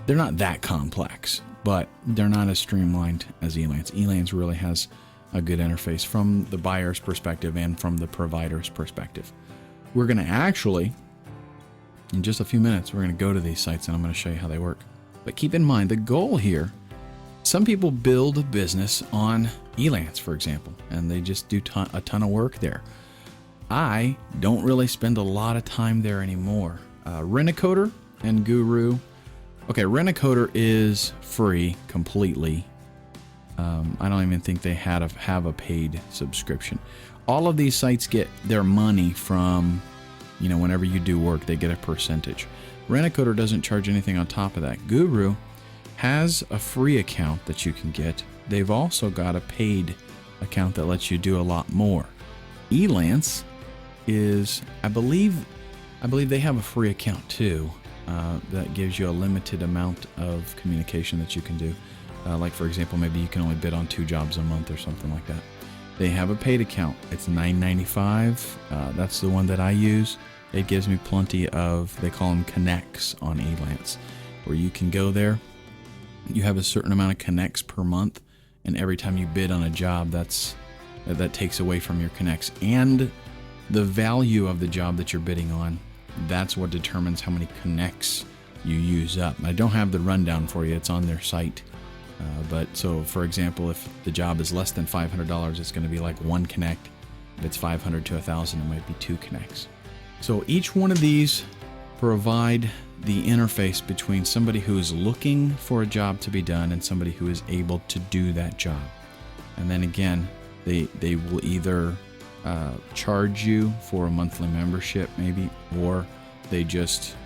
that complex, but they're not as streamlined as Elance. Elance really has a good interface from the buyer's perspective and from the provider's perspective. We're going to actually, in just a few minutes, we're going to go to these sites and I'm going to show you how they work. But keep in mind, the goal here, some people build a business on Elance, for example, and they just do a ton of work there. I don't really spend a lot of time there anymore. Rentacoder and Guru. Okay, Rentacoder is free completely. I don't even think they have a paid subscription. All of these sites get their money from, whenever you do work, they get a percentage. Rentacoder doesn't charge anything on top of that. Guru has a free account that you can get. They've also got a paid account that lets you do a lot more. Elance is, I believe they have a free account too. That gives you a limited amount of communication that you can do. Like, for example, maybe you can only bid on 2 jobs a month or something like that. They have a paid account. It's $9.95. That's the one that I use. It gives me plenty of, they call them connects on Elance, where you can go there. You have a certain amount of connects per month, and every time you bid on a job, that takes away from your connects. And the value of the job that you're bidding on, that's what determines how many connects you use up. I don't have the rundown for you. It's on their site. But so, for example, if the job is less than $500, it's going to be like 1 connect. If it's $500 to $1,000, it might be 2 connects. So each one of these provide the interface between somebody who is looking for a job to be done and somebody who is able to do that job. And then again, they will either charge you for a monthly membership maybe, or they just,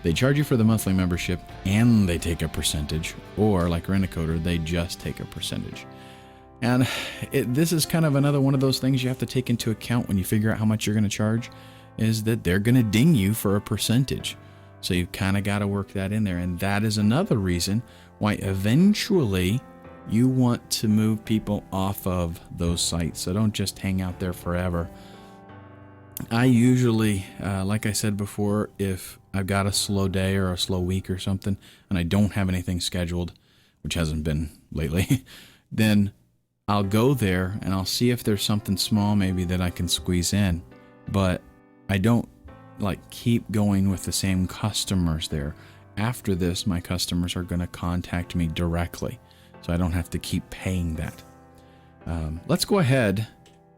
they charge you for the monthly membership and they take a percentage, or like Rentacoder, they just take a percentage. And this is kind of another one of those things you have to take into account when you figure out how much you're going to charge, is that they're going to ding you for a percentage. So you kind of got to work that in there. And that is another reason why eventually you want to move people off of those sites. So don't just hang out there forever. I usually, like I said before, if I've got a slow day or a slow week or something, and I don't have anything scheduled, which hasn't been lately, then I'll go there and I'll see if there's something small maybe that I can squeeze in. But I don't like keep going with the same customers there. After this, my customers are going to contact me directly, so I don't have to keep paying that. Let's go ahead.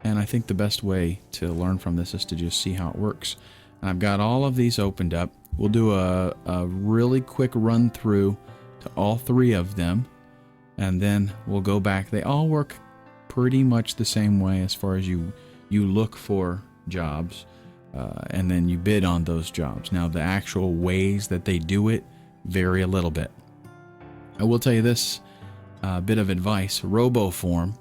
And I think the best way to learn from this is to just see how it works. And I've got all of these opened up. We'll do a really quick run through to all three of them. And then we'll go back. They all work pretty much the same way as far as you look for jobs. And then you bid on those jobs. Now, the actual ways that they do it vary a little bit. I will tell you this bit of advice. RoboForm.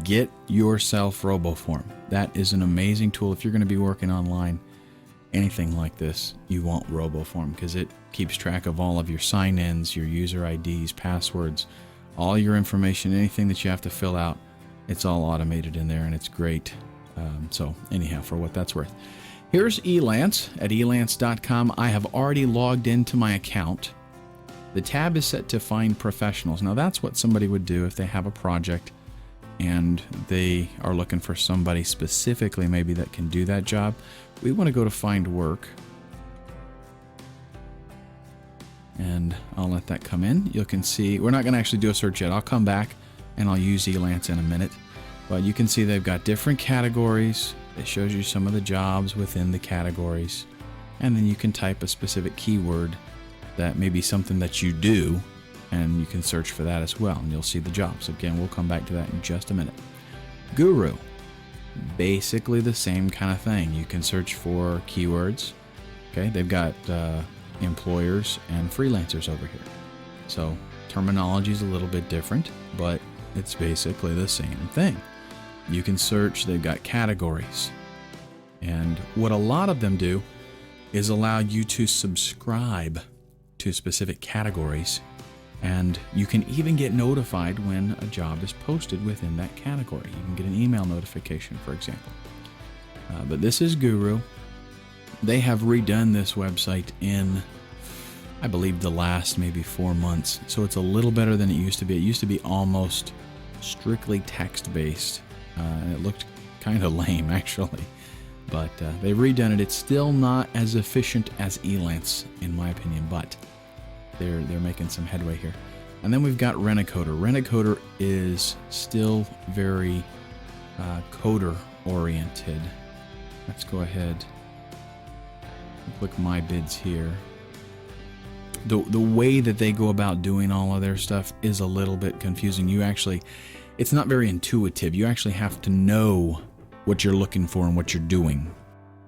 Get yourself RoboForm. That is an amazing tool. If you're going to be working online, anything like this, you want RoboForm because it keeps track of all of your sign-ins, your user IDs, passwords, all your information, anything that you have to fill out. It's all automated in there, and it's great. So anyhow, for what that's worth. Here's Elance at elance.com. I have already logged into my account. The tab is set to Find Professionals. Now, that's what somebody would do if they have a project and they are looking for somebody specifically maybe that can do that job. We want to go to Find Work. And I'll let that come in. You can see, we're not going to actually do a search yet. I'll come back and I'll use Elance in a minute. But you can see they've got different categories. It shows you some of the jobs within the categories. And then you can type a specific keyword that may be something that you do, and you can search for that as well, and you'll see the jobs. Again, we'll come back to that in just a minute. Guru, basically the same kind of thing. You can search for keywords. Okay, they've got employers and freelancers over here. So terminology is a little bit different, but it's basically the same thing. You can search, they've got categories. And what a lot of them do is allow you to subscribe to specific categories. And you can even get notified when a job is posted within that category. You can get an email notification, for example. But this is Guru. They have redone this website in, I believe, the last maybe 4 months. So it's a little better than it used to be. It used to be almost strictly text-based. And it looked kind of lame, actually. But they've redone it. It's still not as efficient as Elance, in my opinion, but they're making some headway here. And then we've got Rent-A-Coder. Rent-A-Coder is still very coder-oriented. Let's go ahead and click My Bids here. The way that they go about doing all of their stuff is a little bit confusing. It's not very intuitive. You actually have to know what you're looking for and what you're doing.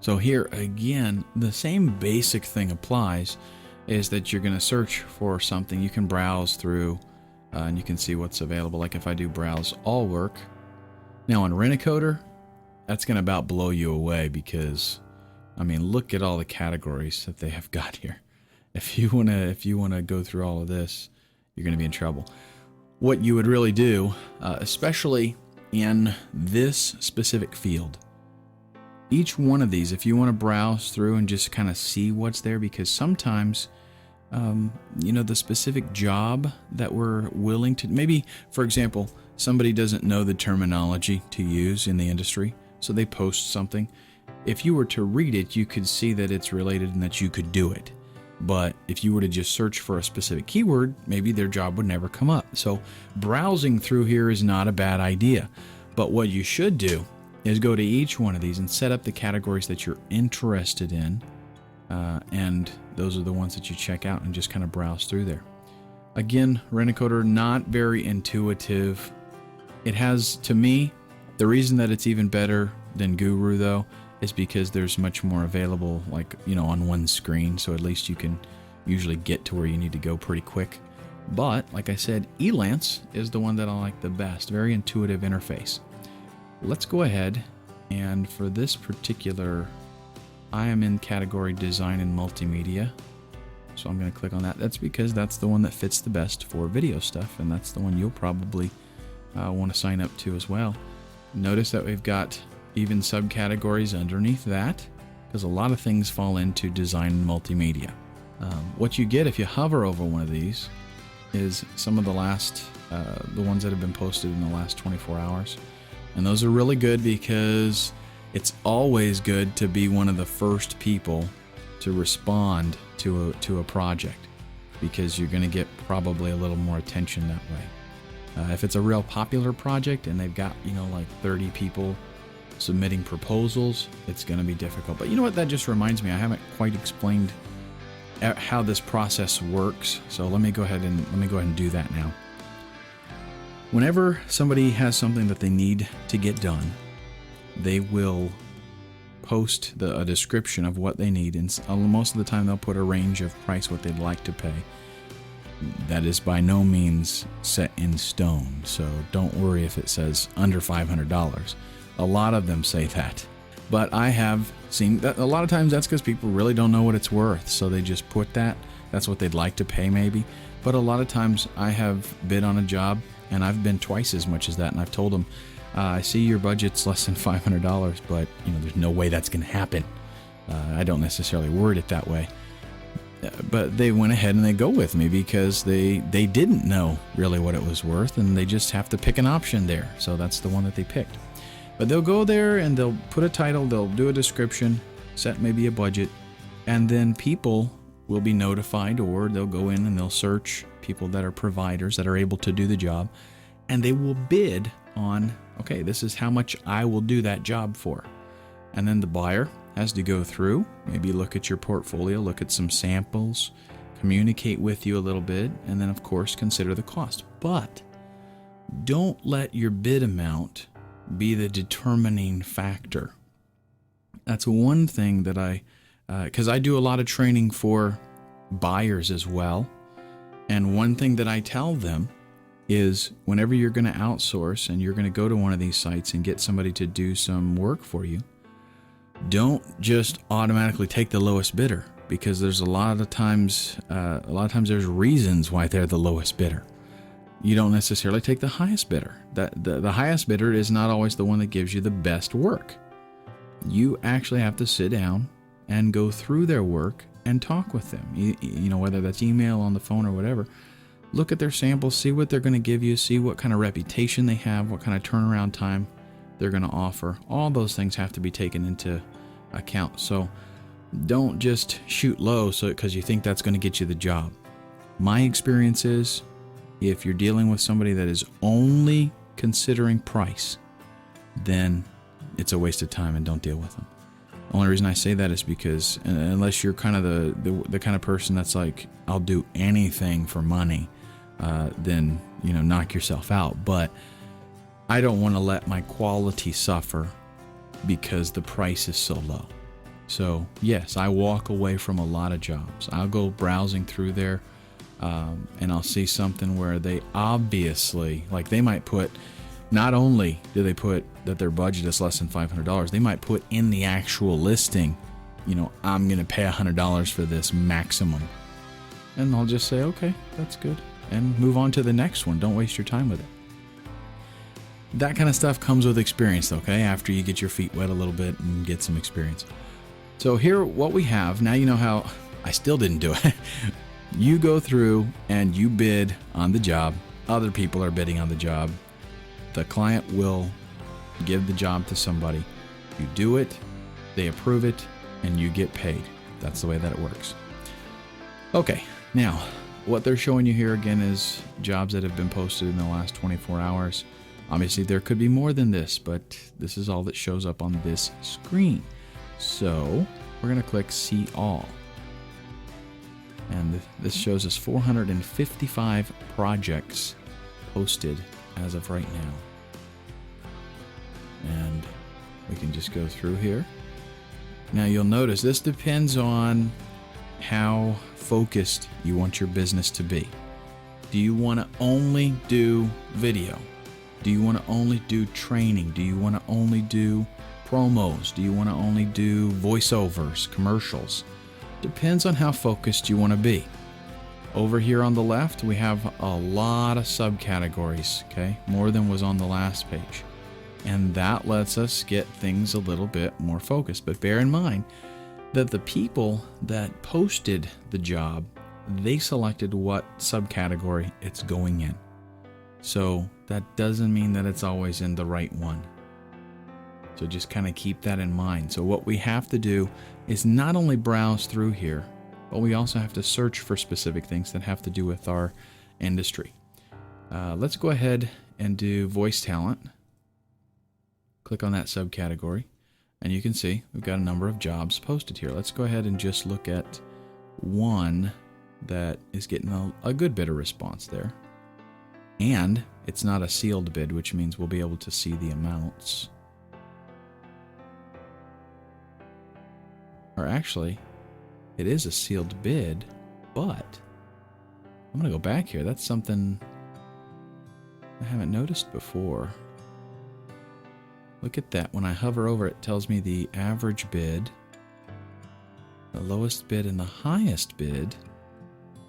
So here, again, the same basic thing applies, is that you're going to search for something. You can browse through and you can see what's available. Like if I do browse all work. Now on Rent-A-Coder, that's going to about blow you away because, I mean, look at all the categories that they have got here. If you want to go through all of this, you're going to be in trouble. What you would really do, especially in this specific field, each one of these, if you want to browse through and just kind of see what's there, because sometimes, the specific job that we're willing to, maybe, for example, somebody doesn't know the terminology to use in the industry, so they post something. If you were to read it, you could see that it's related and that you could do it. But if you were to just search for a specific keyword, maybe their job would never come up. So browsing through here is not a bad idea. But what you should do is go to each one of these and set up the categories that you're interested in. And those are the ones that you check out and just kind of browse through there. Again, Rent-A-Coder, not very intuitive. It has, to me, the reason that it's even better than Guru, though, is because there's much more available, like, on one screen. So at least you can usually get to where you need to go pretty quick. But like I said, Elance is the one that I like the best. Very intuitive interface. Let's go ahead, and for this particular, I am in category design and multimedia. So I'm going to click on that. That's because that's the one that fits the best for video stuff, and that's the one you'll probably want to sign up to as well. Notice that we've got even subcategories underneath that, because a lot of things fall into design and multimedia. What you get if you hover over one of these is some of the ones that have been posted in the last 24 hours. And those are really good because it's always good to be one of the first people to respond to a project, because you're going to get probably a little more attention that way. If it's a real popular project and they've got, like 30 people submitting proposals, it's going to be difficult. But you know what? That just reminds me, I haven't quite explained how this process works. So let me go ahead and do that now. Whenever somebody has something that they need to get done, they will post a description of what they need, and most of the time they'll put a range of price what they'd like to pay. That is by no means set in stone, so don't worry if it says under $500. A lot of them say that, but I have seen that a lot of times that's because people really don't know what it's worth, so they just put that's what they'd like to pay maybe. But a lot of times I have bid on a job and I've been twice as much as that, and I've told them, I see your budget's less than $500, but there's no way that's going to happen. I don't necessarily word it that way, but they went ahead and they go with me because they didn't know really what it was worth, and they just have to pick an option there. So that's the one that they picked. But they'll go there and they'll put a title, they'll do a description, set maybe a budget, and then people will be notified, or they'll go in and they'll search people that are providers that are able to do the job, and they will bid on, okay, this is how much I will do that job for. And then the buyer has to go through, maybe look at your portfolio, look at some samples, communicate with you a little bit, and then of course consider the cost. But don't let your bid amount be the determining factor. That's one thing that because I do a lot of training for buyers as well, and one thing that I tell them is whenever you're going to outsource and you're going to go to one of these sites and get somebody to do some work for you, don't just automatically take the lowest bidder, because there's a lot of times there's reasons why they're the lowest bidder. You don't necessarily take the highest bidder. The highest bidder is not always the one that gives you the best work. You actually have to sit down and go through their work and talk with them. Whether that's email, on the phone, or whatever. Look at their samples, see what they're going to give you, see what kind of reputation they have, what kind of turnaround time they're going to offer. All those things have to be taken into account. So don't just shoot low because you think that's going to get you the job. My experience is, if you're dealing with somebody that is only considering price, then it's a waste of time, and don't deal with them. The only reason I say that is because unless you're kind of the kind of person that's like, I'll do anything for money, then knock yourself out. But I don't want to let my quality suffer because the price is so low. So yes, I walk away from a lot of jobs. I'll go browsing through there, and I'll see something where they obviously, like, they might put, not only do they put that their budget is less than $500, they might put in the actual listing, I'm going to pay $100 for this maximum. And I'll just say, okay, that's good, and move on to the next one. Don't waste your time with it. That kind of stuff comes with experience, okay? After you get your feet wet a little bit and get some experience. So here, what we have, now you know how I still didn't do it. You go through and you bid on the job. Other people are bidding on the job. The client will give the job to somebody. You do it, they approve it, and you get paid. That's the way that it works. Okay, now, what they're showing you here again is jobs that have been posted in the last 24 hours. Obviously, there could be more than this, but this is all that shows up on this screen. So we're going to click See All. And this shows us 455 projects posted as of right now. And we can just go through here. Now you'll notice this depends on how focused you want your business to be. Do you want to only do video? Do you want to only do training? Do you want to only do promos? Do you want to only do voiceovers, commercials? Depends on how focused you want to be. Over here on the left, we have a lot of subcategories, okay? More than was on the last page. And that lets us get things a little bit more focused. But bear in mind that the people that posted the job, they selected what subcategory it's going in. So that doesn't mean that it's always in the right one. So just kind of keep that in mind. So what we have to do is not only browse through here, but we also have to search for specific things that have to do with our industry. Let's go ahead and do voice talent. Click on that subcategory, and you can see we've got a number of jobs posted here. Let's go ahead and just look at one that is getting a good bit of response there. And it's not a sealed bid, which means we'll be able to see the amounts. Or actually, it is a sealed bid, but I'm going to go back here. That's something I haven't noticed before. Look at that. When I hover over it, it tells me the average bid, the lowest bid, and the highest bid.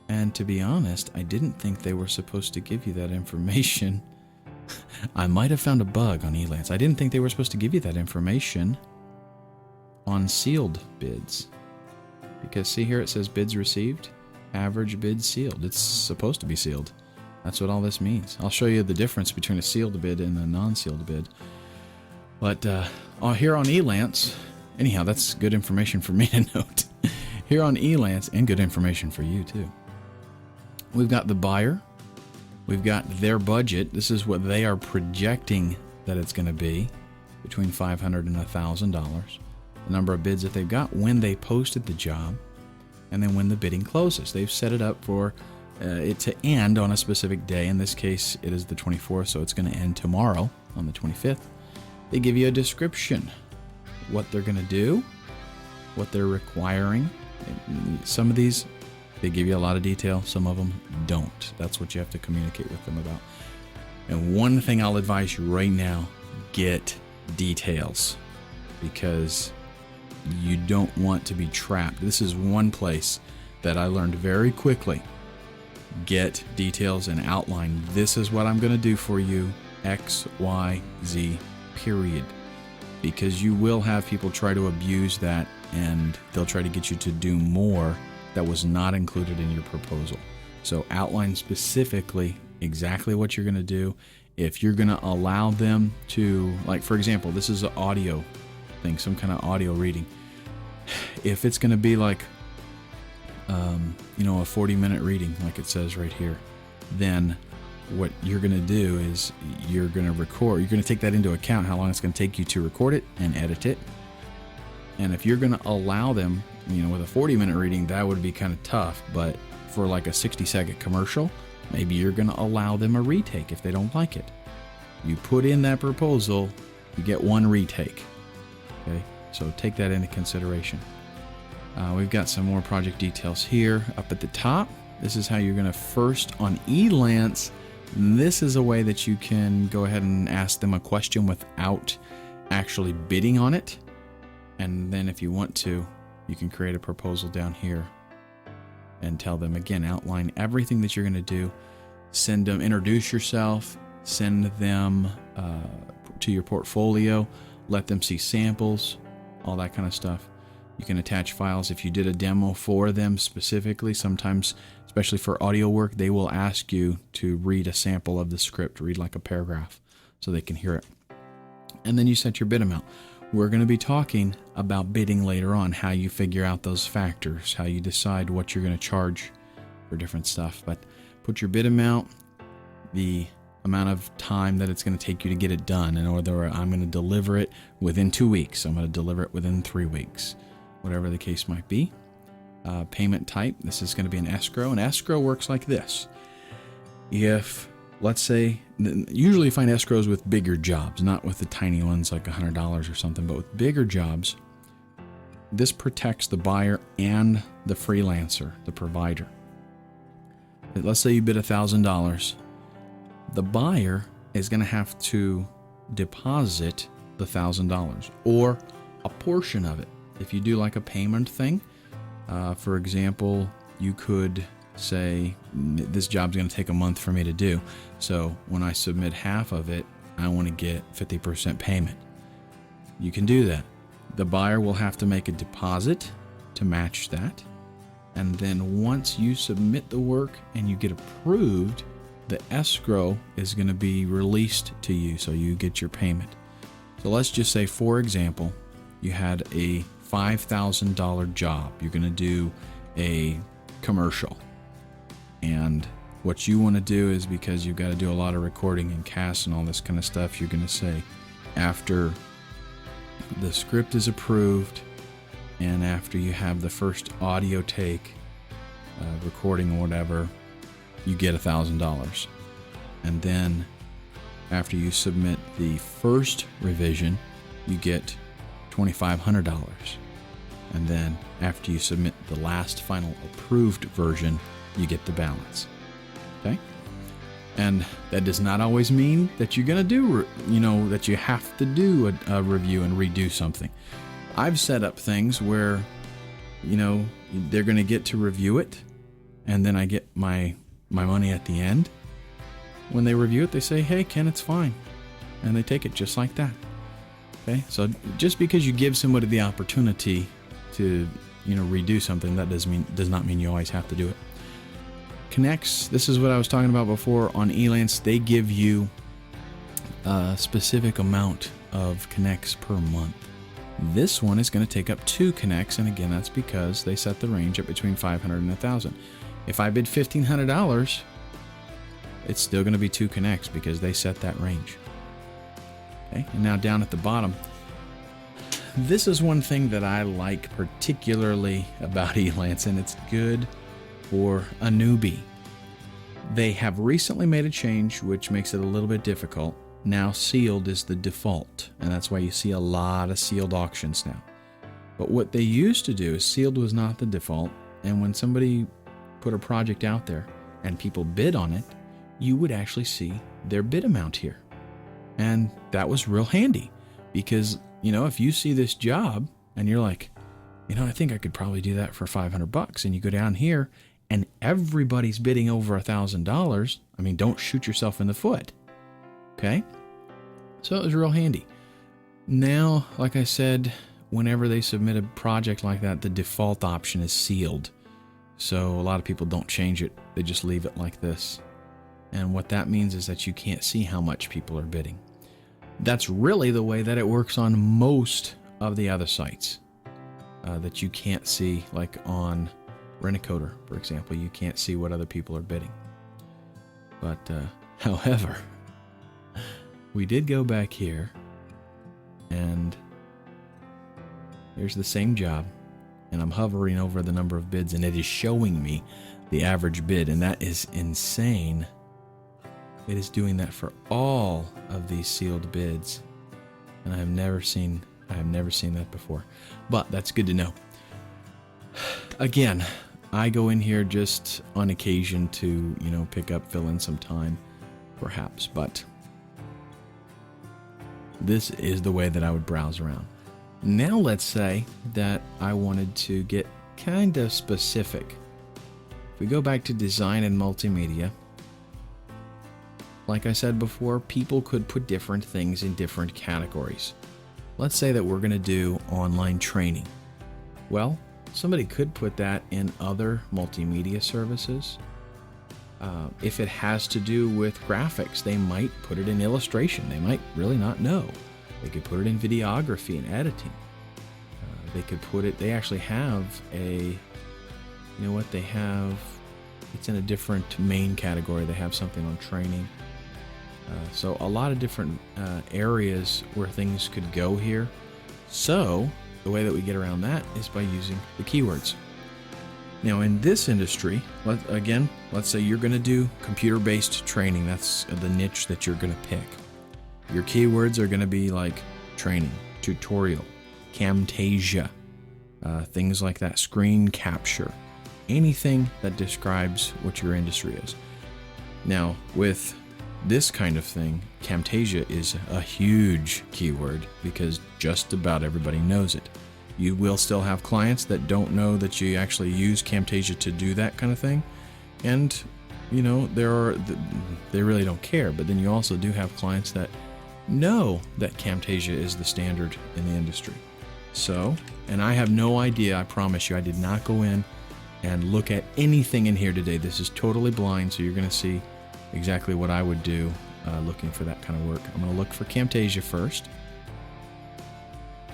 And to be honest, I didn't think they were supposed to give you that information. I might have found a bug on Elance. I didn't think they were supposed to give you that information on sealed bids. Because see here, it says bids received, average bid sealed. It's supposed to be sealed. That's what all this means. I'll show you the difference between a sealed bid and a non-sealed bid. But here on Elance, anyhow, that's good information for me to note. Here on Elance, and good information for you too. We've got the buyer. We've got their budget. This is what they are projecting that it's going to be, between $500 and $1,000. The number of bids that they've got, when they posted the job, and then when the bidding closes. They've set it up for it to end on a specific day. In this case, it is the 24th, so it's going to end tomorrow on the 25th. They give you a description, what they're going to do, what they're requiring. Some of these, they give you a lot of detail. Some of them don't. That's what you have to communicate with them about. And one thing I'll advise you right now, get details, because you don't want to be trapped. This is one place that I learned very quickly. Get details and outline. This is what I'm going to do for you, X, Y, Z, period. Because you will have people try to abuse that, and they'll try to get you to do more that was not included in your proposal. So outline specifically exactly what you're going to do. If you're going to allow them to, like for example, this is an audio thing, some kind of audio reading. If it's going to be like, a 40-minute reading, like it says right here, then what you're going to do is you're going to record. You're going to take that into account, how long it's going to take you to record it and edit it. And if you're going to allow them, with a 40-minute reading, that would be kind of tough. But for like a 60-second commercial, maybe you're going to allow them a retake if they don't like it. You put in that proposal, you get one retake. Okay, so take that into consideration. We've got some more project details here up at the top. This is how you're going to first on Elance. This is a way that you can go ahead and ask them a question without actually bidding on it. And then if you want to, you can create a proposal down here and tell them, again, outline everything that you're going to do. Send them, introduce yourself, send them to your portfolio, let them see samples, all that kind of stuff. You can attach files if you did a demo for them specifically. Sometimes, especially for audio work, they will ask you to read a sample of the script, read like a paragraph so they can hear it. And then you set your bid amount. We're going to be talking about bidding later on, how you figure out those factors, how you decide what you're going to charge for different stuff. But put your bid amount, the amount of time that it's going to take you to get it done, and whether I'm going to deliver it within 2 weeks, I'm going to deliver it within 3 weeks, whatever the case might be. Payment type, this is going to be an escrow, and escrow works like this. If, let's say, usually you find escrows with bigger jobs, not with the tiny ones like $100 or something, but with bigger jobs, this protects the buyer and the freelancer, the provider. let's say you bid $1,000. The buyer is going to have to deposit the $1,000 or a portion of it. If you do like a payment thing, for example, you could say, this job's going to take a month for me to do. So when I submit half of it, I want to get 50% payment. You can do that. The buyer will have to make a deposit to match that. And then once you submit the work and you get approved, the escrow is going to be released to you, so you get your payment. So let's just say, for example, you had a $5,000 job. You're going to do a commercial. And what you want to do is, because you've got to do a lot of recording and casts and all this kind of stuff, you're going to say, after the script is approved and after you have the first audio take, recording or whatever, you get $1,000. And then after you submit the first revision, you get $2,500. And then after you submit the last final approved version, you get the balance. Okay? And that does not always mean that you're going to do, that you have to do a review and redo something. I've set up things where, they're going to get to review it, and then I get my money at the end. When they review it, they say, hey, Ken, it's fine. And they take it just like that. Okay? So just because you give somebody the opportunity to, redo something, that does not mean you always have to do it. Connects, this is what I was talking about before on Elance. They give you a specific amount of connects per month. This one is going to take up 2 connects, and again, that's because they set the range at between $500 and $1,000. If I bid $1,500, it's still going to be 2 connects because they set that range. Okay, and now down at the bottom, this is one thing that I like particularly about Elance, and it's good for a newbie. They have recently made a change which makes it a little bit difficult. Now sealed is the default, and that's why you see a lot of sealed auctions now. But what they used to do is sealed was not the default, and when somebody put a project out there and people bid on it, you would actually see their bid amount here. And that was real handy because, if you see this job and you're like, I think I could probably do that for $500, and you go down here and everybody's bidding over $1,000, don't shoot yourself in the foot. Okay? So it was real handy. Now, like I said, whenever they submit a project like that, the default option is sealed. So a lot of people don't change it. They just leave it like this. And what that means is that you can't see how much people are bidding. That's really the way that it works on most of the other sites that you can't see, like on Rent-A-Coder, for example. You can't see what other people are bidding. But, however, we did go back here, and here's the same job, and I'm hovering over the number of bids, and it is showing me the average bid, and that is insane. It is doing that for all of these sealed bids, and I have never seen that before. But that's good to know. Again, I go in here just on occasion to, fill in some time, perhaps, but this is the way that I would browse around. Now let's say that I wanted to get kind of specific. If we go back to design and multimedia, like I said before, people could put different things in different categories. Let's say that we're going to do online training. Well, somebody could put that in other multimedia services. If it has to do with graphics, they might put it in illustration. They might really not know. They could put it in videography and editing. They could put it, they actually have they have, it's in a different main category. They have something on training. So a lot of different areas where things could go here. So the way that we get around that is by using the keywords. Now in this industry, let's say you're going to do computer-based training. That's the niche that you're going to pick. Your keywords are going to be like training, tutorial, Camtasia, things like that, screen capture, anything that describes what your industry is. Now, with this kind of thing, Camtasia is a huge keyword because just about everybody knows it. You will still have clients that don't know that you actually use Camtasia to do that kind of thing. And, you know, they really don't care. But then you also do have clients that know that Camtasia is the standard in the industry. So, and I have no idea, I promise you, I did not go in and look at anything in here today. This is totally blind, so you're going to see exactly what I would do looking for that kind of work. I'm going to look for Camtasia first,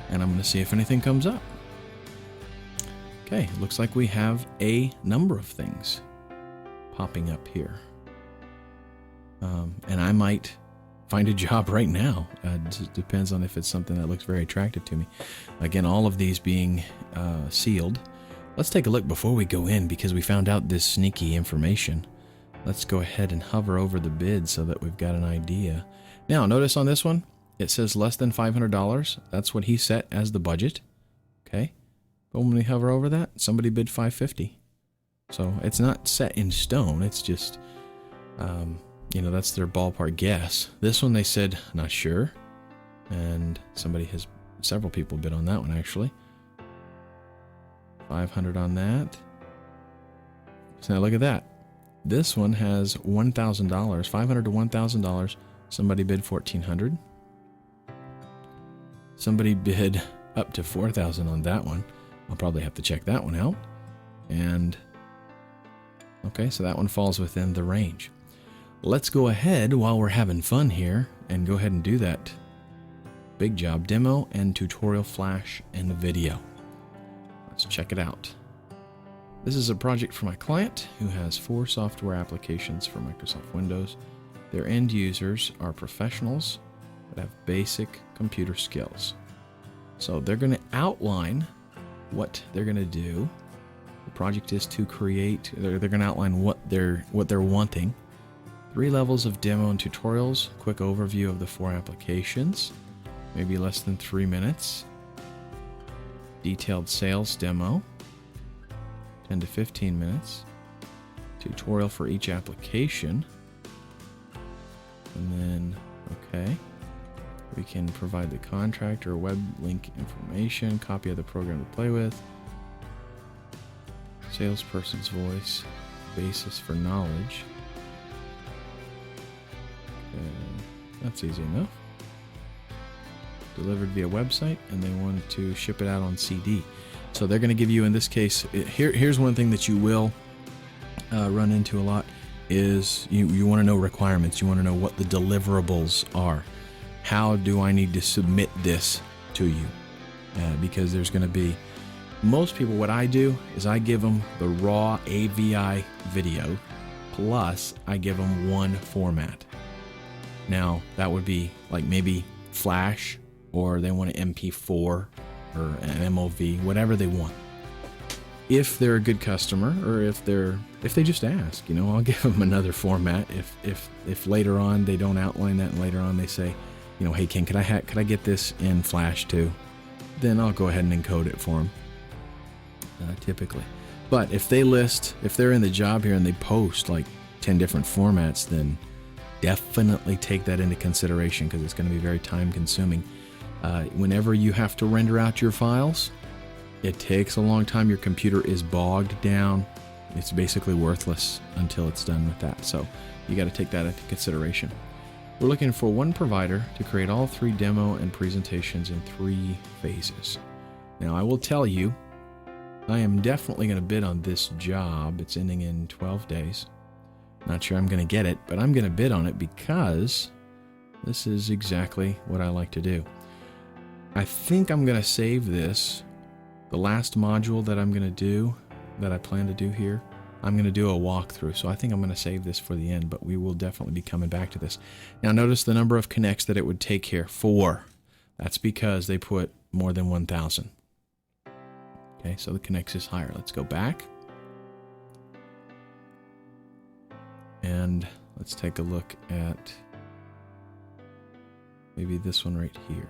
and I'm going to see if anything comes up. Okay, looks like we have a number of things popping up here. And I might find a job right now. It just depends on if it's something that looks very attractive to me. Again, all of these being sealed. Let's take a look before we go in because we found out this sneaky information. Let's go ahead and hover over the bid so that we've got an idea. Now, notice on this one, it says less than $500. That's what he set as the budget. Okay. But when we hover over that, somebody bid $550. So it's not set in stone. It's just, you know, that's their ballpark guess. This one they said, not sure. And several people bid on that one actually. 500 on that. So now look at that. This one has $1,000, $500 to $1,000. Somebody bid $1,400. Somebody bid up to $4,000 on that one. I'll probably have to check that one out. And okay, so that one falls within the range. Let's go ahead while we're having fun here and go ahead and do that big job demo and tutorial flash and video. Let's check it out. This is a project for my client who has 4 software applications for Microsoft Windows. Their end users are professionals that have basic computer skills. So they're going to outline what they're going to do. The project is to create, they're going to outline what they're wanting. 3 levels of demo and tutorials, quick overview of the 4 applications, maybe less than 3 minutes. Detailed sales demo, 10 to 15 minutes. Tutorial for each application. And then, okay, we can provide the contract or web link information, copy of the program to play with, salesperson's voice, basis for knowledge. Okay, that's easy enough. Delivered via website, and they want to ship it out on CD. So they're going to give you, in this case, here's one thing that you will run into a lot is you want to know requirements. You want to know what the deliverables are. How do I need to submit this to you? Because there's going to be, most people, what I do is I give them the raw AVI video, plus I give them one format. Now, that would be like maybe Flash, or they want an MP4 or an MOV, whatever they want. If they're a good customer, or if they just ask, you know, I'll give them another format. If later on they don't outline that, and later on they say, you know, hey Ken, could I get this in Flash too? Then I'll go ahead and encode it for them. Typically, but if they're in the job here and they post like 10 different formats, then definitely take that into consideration because it's going to be very time consuming. Whenever you have to render out your files, it takes a long time. Your computer is bogged down. It's basically worthless until it's done with that. So you got to take that into consideration. We're looking for one provider to create all 3 demo and presentations in 3 phases. Now I will tell you, I am definitely going to bid on this job. It's ending in 12 days. Not sure I'm going to get it, but I'm going to bid on it because this is exactly what I like to do. I think I'm going to save this. The last module that I'm going to do, that I plan to do here, I'm going to do a walkthrough. So I think I'm going to save this for the end, but we will definitely be coming back to this. Now notice the number of connects that it would take here, 4. That's because they put more than 1,000. Okay, so the connects is higher. Let's go back. And let's take a look at maybe this one right here.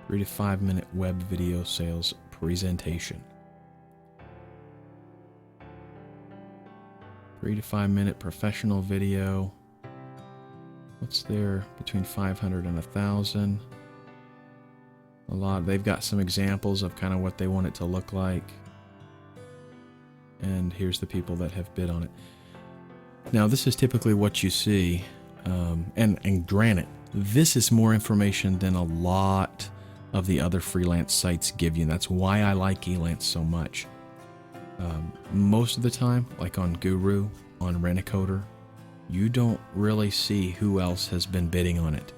3 to 5 minute web video sales presentation. 3 to 5 minute professional video. What's there? Between 500 and 1,000. A lot. They've got some examples of kind of what they want it to look like. And here's the people that have bid on it. Now, this is typically what you see. And granted, this is more information than a lot of the other freelance sites give you. That's why I like Elance so much. Most of the time, like on Guru, on Rent-A-Coder, you don't really see who else has been bidding on it.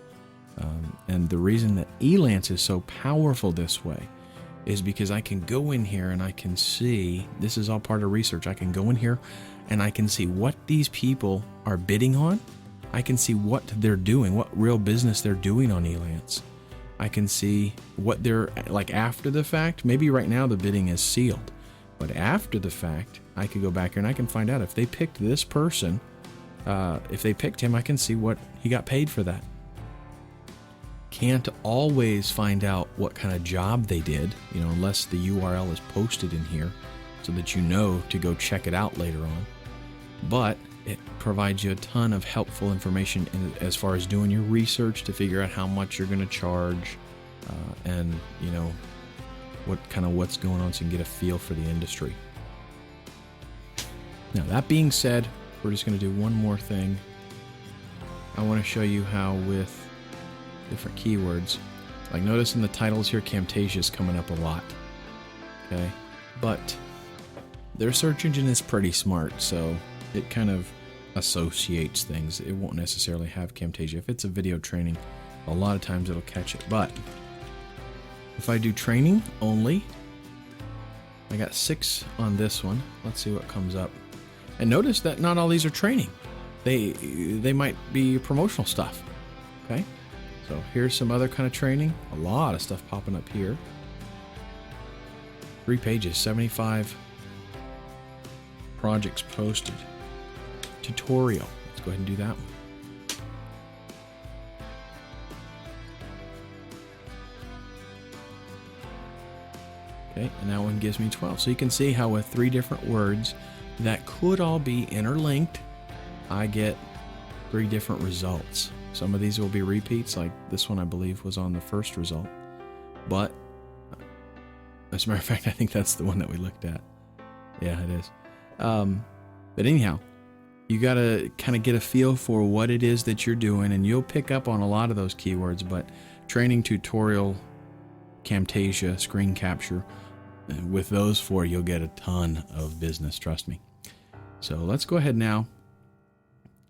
And the reason that Elance is so powerful this way is because I can go in here and I can see, this is all part of research, I can go in here and I can see what these people are bidding on. I can see what they're doing, what real business they're doing on Elance. I can see what they're, like after the fact, maybe right now the bidding is sealed, but after the fact, I could go back here and I can find out if they picked this person, if they picked him, I can see what he got paid for that. Can't always find out what kind of job they did, unless the URL is posted in here so that you know to go check it out later on. But it provides you a ton of helpful information as far as doing your research to figure out how much you're going to charge, and what's going on, so you can get a feel for the industry. Now, that being said, we're just going to do one more thing. I want to show you how with different keywords, like notice in the titles here, Camtasia is coming up a lot. Okay, but their search engine is pretty smart, so it kind of associates things. It won't necessarily have Camtasia. If it's a video training, a lot of times it'll catch it. But if I do training only, I got 6 on this one. Let's see what comes up. And notice that not all these are training. They might be promotional stuff. Okay, so here's some other kind of training. A lot of stuff popping up here. 3 pages, 75 projects posted. Tutorial. Let's go ahead and do that one. Okay, and that one gives me 12. So you can see how with 3 different words that could all be interlinked, I get 3 different results. Some of these will be repeats, like this one I believe was on the first result. But as a matter of fact, I think that's the one that we looked at. Yeah, it is. But anyhow, you got to kind of get a feel for what it is that you're doing, and you'll pick up on a lot of those keywords. But training, tutorial, Camtasia, screen capture, with those 4, you'll get a ton of business, trust me. So let's go ahead now.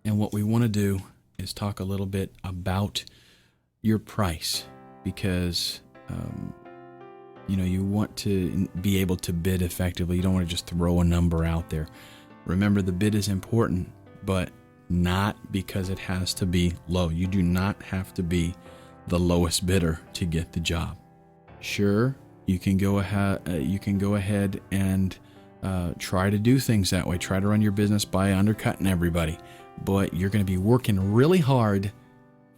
And what we want to do is talk a little bit about your price, because you want to be able to bid effectively. You don't want to just throw a number out there. Remember, the bid is important, but not because it has to be low. You do not have to be the lowest bidder to get the job. Sure, you can go ahead and try to do things that way. Try to run your business by undercutting everybody, but you're going to be working really hard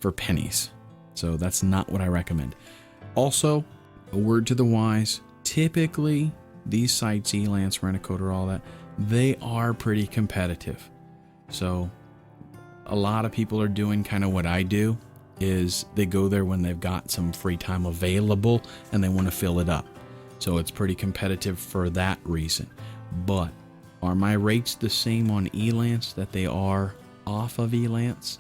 for pennies. So that's not what I recommend. Also, a word to the wise, typically these sites, Elance, Rent-A-Coder, all that, they are pretty competitive. So a lot of people are doing kind of what I do, is they go there when they've got some free time available and they want to fill it up. So it's pretty competitive for that reason. But are my rates the same on Elance that they are off of Elance?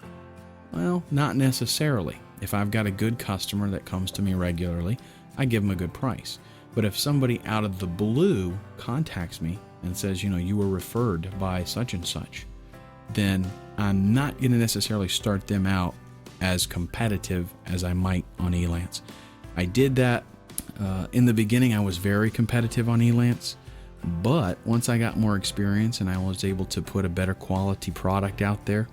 Well, not necessarily. If I've got a good customer that comes to me regularly, I give them a good price. But if somebody out of the blue contacts me and says, you were referred by such and such, then I'm not going to necessarily start them out as competitive as I might on Elance. I did that in the beginning. I was very competitive on Elance, but once I got more experience and I was able to put a better quality product out there,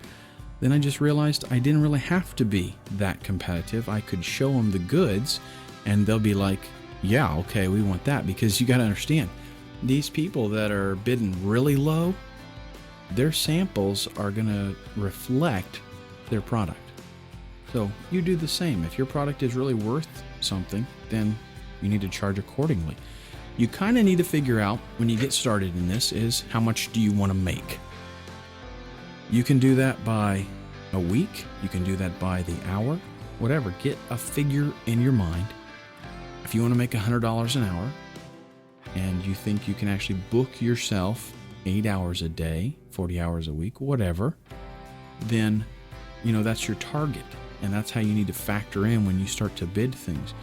then I just realized I didn't really have to be that competitive. I could show them the goods and they'll be like, yeah, okay, we want that. Because you got to understand, these people that are bidding really low, their samples are going to reflect their product. So you do the same. If your product is really worth something, then you need to charge accordingly. You kind of need to figure out when you get started in this is how much do you want to make? You can do that by a week. You can do that by the hour, whatever. Get a figure in your mind. If you want to make $100 an hour and you think you can actually book yourself 8 hours a day, 40 hours a week, whatever, then, that's your target. And that's how you need to factor in when you start to bid things.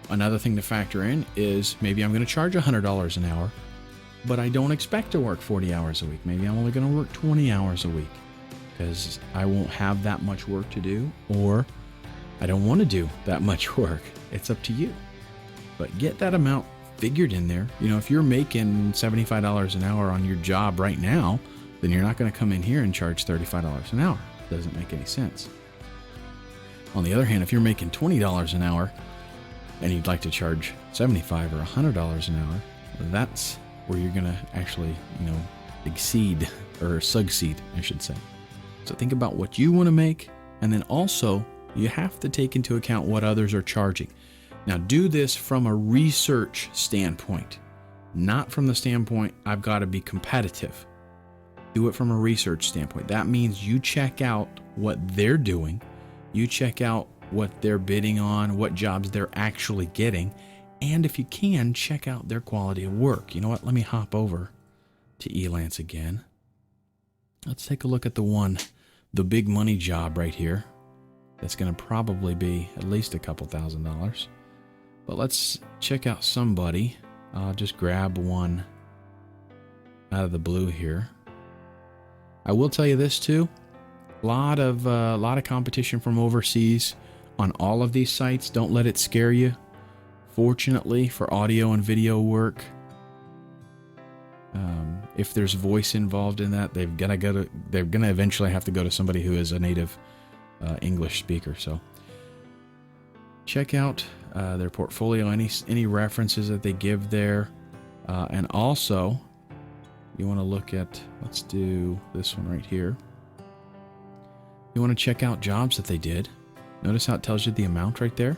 Another thing to factor in is maybe I'm going to charge $100 an hour, but I don't expect to work 40 hours a week. Maybe I'm only going to work 20 hours a week because I won't have that much work to do, or I don't want to do that much work. It's up to you. But get that amount figured in there. If you're making $75 an hour on your job right now, then you're not going to come in here and charge $35 an hour. It doesn't make any sense. On the other hand, if you're making $20 an hour and you'd like to charge $75 or $100 an hour, that's where you're going to actually, exceed or succeed, I should say. So think about what you want to make, and then also you have to take into account what others are charging. Now, do this from a research standpoint, not from the standpoint I've got to be competitive. Do it from a research standpoint. That means you check out what they're doing, you check out what they're bidding on, what jobs they're actually getting, and if you can, check out their quality of work. You know what? Let me hop over to Elance again. Let's take a look at the big money job right here. That's going to probably be at least a couple $1,000s. But let's check out somebody. I'll just grab one out of the blue here. I will tell you this too. A lot of competition from overseas on all of these sites. Don't let it scare you. Fortunately, for audio and video work, if there's voice involved in that, they're gonna eventually have to go to somebody who is a native English speaker. So check out their portfolio, any references that they give there, and also you want to look at, let's do this one right here. You want to check out jobs that they did. Notice how it tells you the amount right there.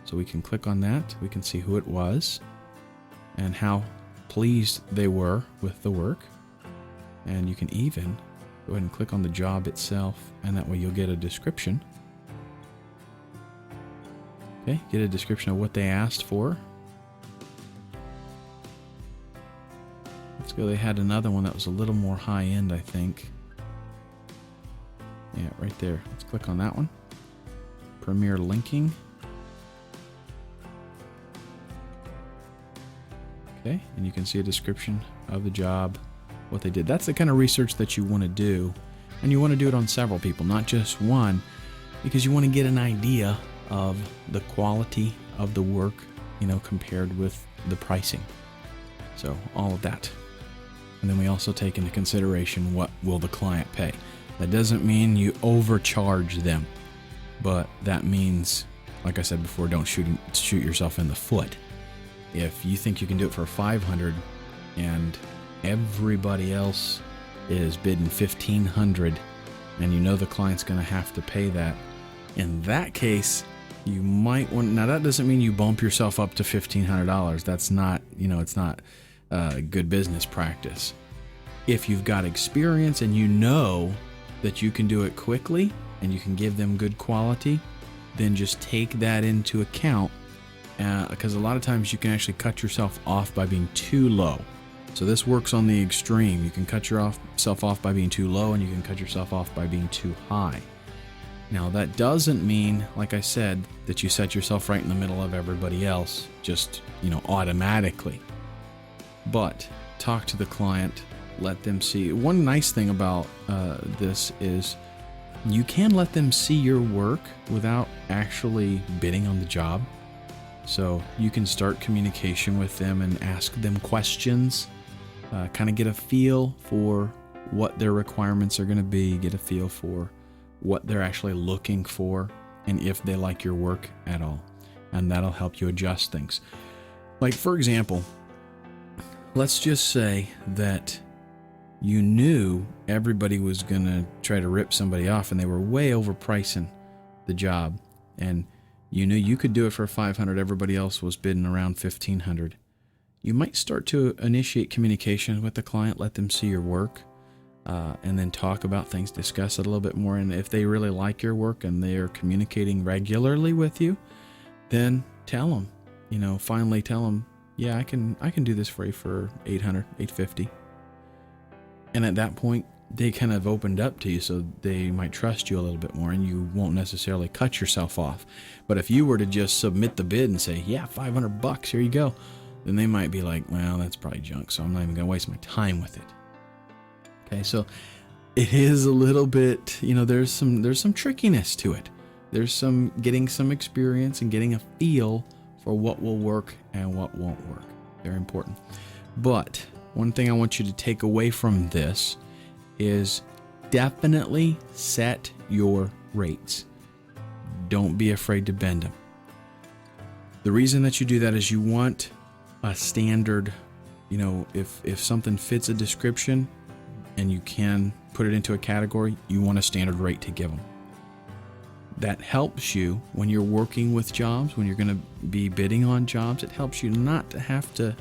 So we can click on that. We can see who it was and how pleased they were with the work. And you can even go ahead and click on the job itself, and that way you'll get a description. Okay, get a description of what they asked for. Let's go, they had another one that was a little more high end, I think. Yeah, right there. Let's click on that one. Premier linking. Okay, and you can see a description of the job, what they did. That's the kind of research that you want to do, and you want to do it on several people, not just one, because you want to get an idea of the quality of the work, compared with the pricing. So all of that. And then we also take into consideration what will the client pay. That doesn't mean you overcharge them, but that means, like I said before, don't shoot yourself in the foot. If you think you can do it for $500 and everybody else is bidding $1,500 and the client's going to have to pay that, in that case, you might want. Now that doesn't mean you bump yourself up to $1,500. That's not, it's not good business practice. If you've got experience and that you can do it quickly and you can give them good quality, then just take that into account, because a lot of times you can actually cut yourself off by being too low. So this works on the extreme. You can cut yourself off by being too low, and you can cut yourself off by being too high. Now that doesn't mean, like I said, that you set yourself right in the middle of everybody else, just, automatically. But talk to the client, let them see. One nice thing about this is you can let them see your work without actually bidding on the job. So you can start communication with them and ask them questions, kind of get a feel for what their requirements are going to be, get a feel for what they're actually looking for, and if they like your work at all. And that'll help you adjust things. Like, for example, let's just say that you knew everybody was going to try to rip somebody off and they were way overpricing the job, and you knew you could do it for $500, everybody else was bidding around $1,500. You might start to initiate communication with the client, let them see your work, and then talk about things, discuss it a little bit more. And if they really like your work and they're communicating regularly with you, then tell them, finally tell them, yeah, I can do this for you for $800, $850. And at that point, they kind of opened up to you, so they might trust you a little bit more, and you won't necessarily cut yourself off. But if you were to just submit the bid and say, yeah, $500, here you go, then they might be like, well, that's probably junk, so I'm not even going to waste my time with it. Okay, so it is a little bit, there's some trickiness to it. There's some getting some experience and getting a feel for what will work and what won't work. Very important. But one thing I want you to take away from this is definitely set your rates. Don't be afraid to bend them. The reason that you do that is you want a standard, if something fits a description and you can put it into a category, you want a standard rate to give them. That helps you when you're working with jobs, when you're going to be bidding on jobs. It helps you not to have to,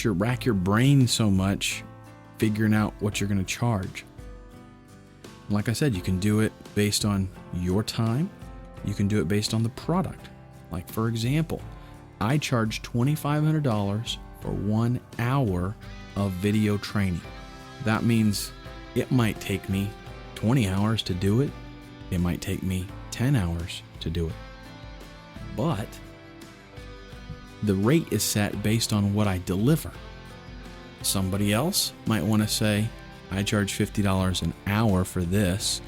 rack your brain so much figuring out what you're going to charge. Like I said, you can do it based on your time. You can do it based on the product. Like, for example, I charge $2,500 for 1 hour of video training. That means it might take me 20 hours to do it. It might take me 10 hours to do it. But the rate is set based on what I deliver. Somebody else might want to say, I charge $50 an hour for this,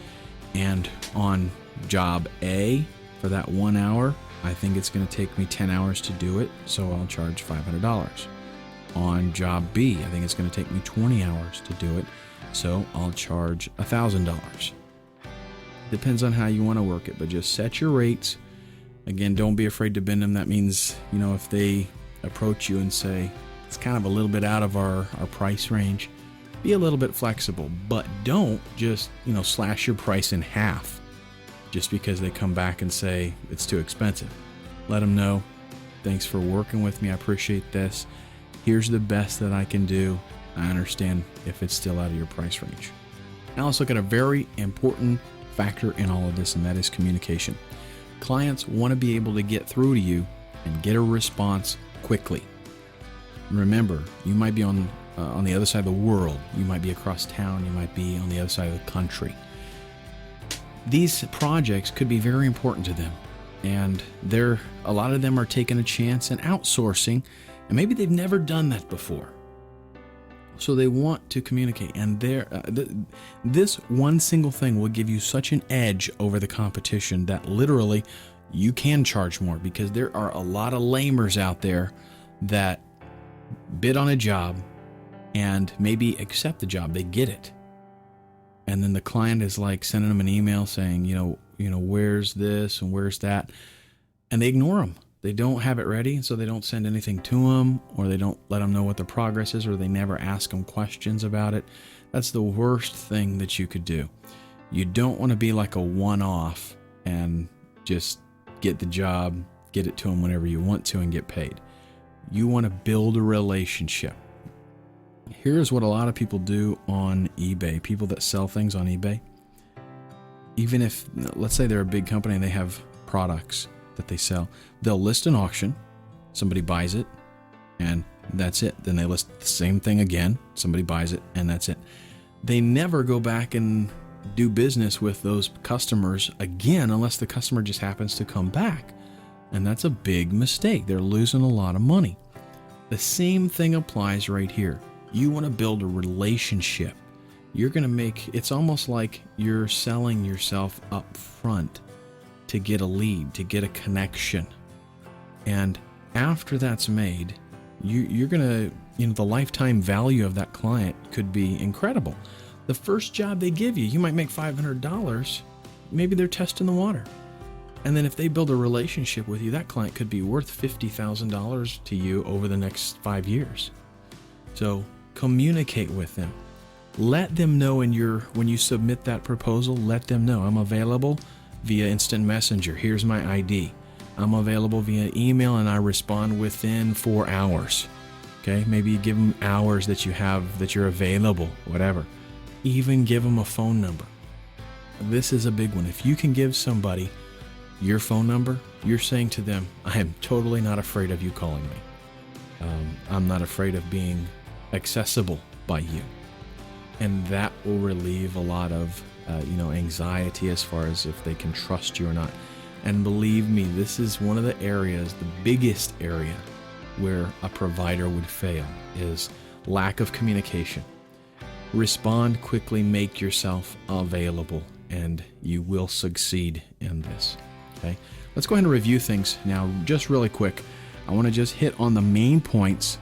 and on job A, for that 1 hour, I think it's going to take me 10 hours to do it, so I'll charge $500. On job B, I think it's going to take me 20 hours to do it, so I'll charge $1,000. Depends on how you want to work it, but just set your rates. Again, don't be afraid to bend them. That means, if they approach you and say, it's kind of a little bit out of our price range, be a little bit flexible, but don't just, slash your price in half just because they come back and say it's too expensive. Let them know, thanks for working with me. I appreciate this. Here's the best that I can do. I understand if it's still out of your price range. Now let's look at a very important factor in all of this, and that is communication. Clients want to be able to get through to you and get a response quickly. Remember, you might be on the other side of the world. You might be across town. You might be on the other side of the country. These projects could be very important to them, and a lot of them are taking a chance and outsourcing, and maybe they've never done that before. So they want to communicate, and this one single thing will give you such an edge over the competition that literally you can charge more, because there are a lot of lamers out there that bid on a job and maybe accept the job. They get it, and then the client is like sending them an email saying, where's this and where's that, and they ignore them. They don't have it ready, so they don't send anything to them, or they don't let them know what the progress is, or they never ask them questions about it. That's the worst thing that you could do. You don't want to be like a one-off and just get the job, get it to them whenever you want to, and get paid. You want to build a relationship. Here's what a lot of people do on eBay. People that sell things on eBay. Even if, let's say they're a big company and they have products that they sell, they'll list an auction, somebody buys it, and that's it. Then they list the same thing again, somebody buys it, and that's it. They never go back and do business with those customers again unless the customer just happens to come back. And that's a big mistake. They're losing a lot of money. The same thing applies right here. You want to build a relationship. You're going to it's almost like you're selling yourself up front to get a lead, to get a connection. And after that's made, you're going to, the lifetime value of that client could be incredible. The first job they give you might make $500. Maybe they're testing the water. And then if they build a relationship with you, that client could be worth $50,000 to you over the next 5 years. So communicate with them. Let them know when you submit that proposal, let them know I'm available via instant messenger. Here's my ID. I'm available via email, and I respond within 4 hours. Okay, maybe you give them hours that you have, that you're available, whatever. Even give them a phone number. This is a big one. If you can give somebody your phone number, you're saying to them, I am totally not afraid of you calling me. I'm not afraid of being accessible by you. And that will relieve a lot of anxiety as far as if they can trust you or not. And believe me, this is one of the areas, the biggest area where a provider would fail, is lack of communication. Respond quickly, make yourself available, and you will succeed in this. Okay, let's go ahead and review things now just really quick. I want to just hit on the main points.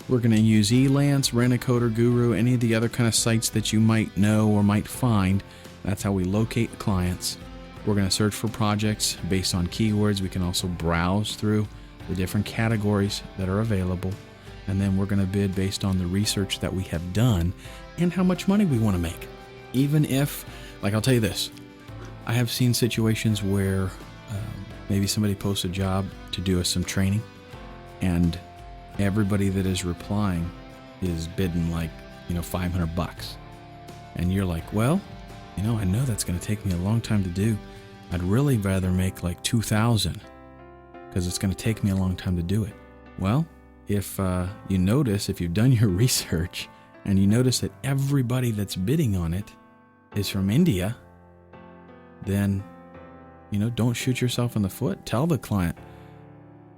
We're going to use Elance, Rent-A-Coder, Guru, any of the other kind of sites that you might know or might find. That's how we locate clients. We're going to search for projects based on keywords. We can also browse through the different categories that are available. And then we're going to bid based on the research that we have done and how much money we want to make. Even if, like, I'll tell you this, I have seen situations where maybe somebody posts a job to do us some training, and everybody that is replying is bidding like, $500. And you're like, well, I know that's going to take me a long time to do. I'd really rather make like 2,000 because it's going to take me a long time to do it. Well, if you notice, if you've done your research and you notice that everybody that's bidding on it is from India, then, don't shoot yourself in the foot. Tell the client,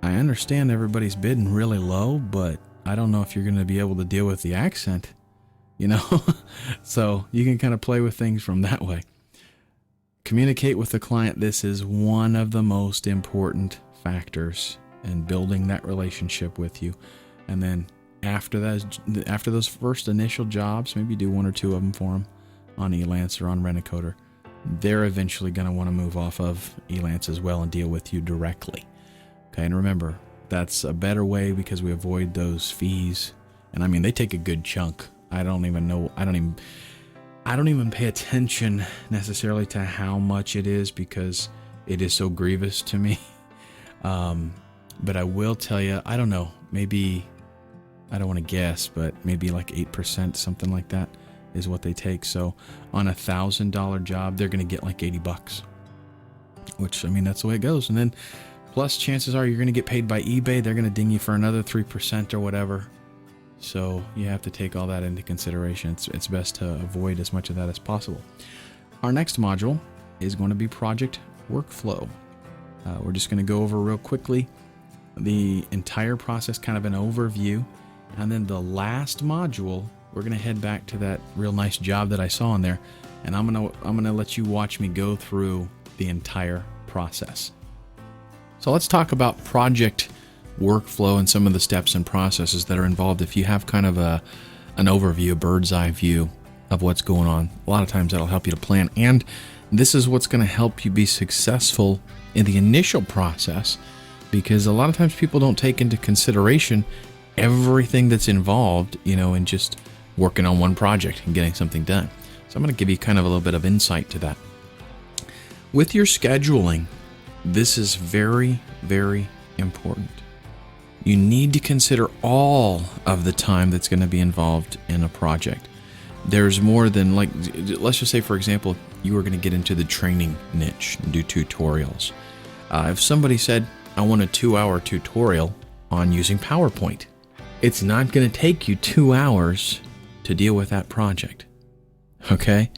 I understand everybody's bidding really low, but I don't know if you're going to be able to deal with the accent, So you can kind of play with things from that way. Communicate with the client. This is one of the most important factors in building that relationship with you. And then after those first initial jobs, maybe do one or two of them for them on Elance or on Rent-A-Coder. They're eventually going to want to move off of Elance as well and deal with you directly. Okay, and remember, that's a better way because we avoid those fees. And I mean, they take a good chunk. I don't even pay attention necessarily to how much it is because it is so grievous to me. But I will tell you, I don't know, maybe, I don't want to guess, but maybe like 8%, something like that is what they take. So on $1,000 job, they're going to get like $80, which, I mean, that's the way it goes. And then plus chances are you're going to get paid by eBay. They're going to ding you for another 3% or whatever. So you have to take all that into consideration. It's best to avoid as much of that as possible. Our next module is going to be project workflow. We're just going to go over real quickly the entire process, kind of an overview. And then the last module, we're going to head back to that real nice job that I saw in there. And I'm going to let you watch me go through the entire process. So let's talk about project workflow and some of the steps and processes that are involved. If you have kind of an overview, a bird's eye view of what's going on, a lot of times that'll help you to plan. And this is what's going to help you be successful in the initial process, because a lot of times people don't take into consideration everything that's involved, in just working on one project and getting something done. So I'm going to give you kind of a little bit of insight to that. With your scheduling, this is very, very important. You need to consider all of the time that's going to be involved in a project. There's more than, like, let's just say, for example, you were going to get into the training niche and do tutorials. If somebody said, I want a 2-hour tutorial on using PowerPoint, it's not going to take you 2 hours to deal with that project. Okay?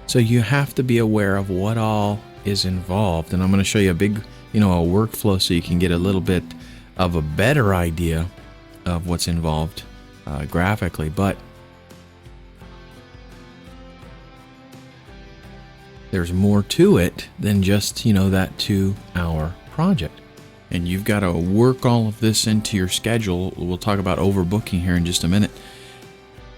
So you have to be aware of what all is involved. And I'm going to show you a big, a workflow so you can get a little bit of a better idea of what's involved graphically. But there's more to it than just, that 2-hour project. And you've got to work all of this into your schedule. We'll talk about overbooking here in just a minute.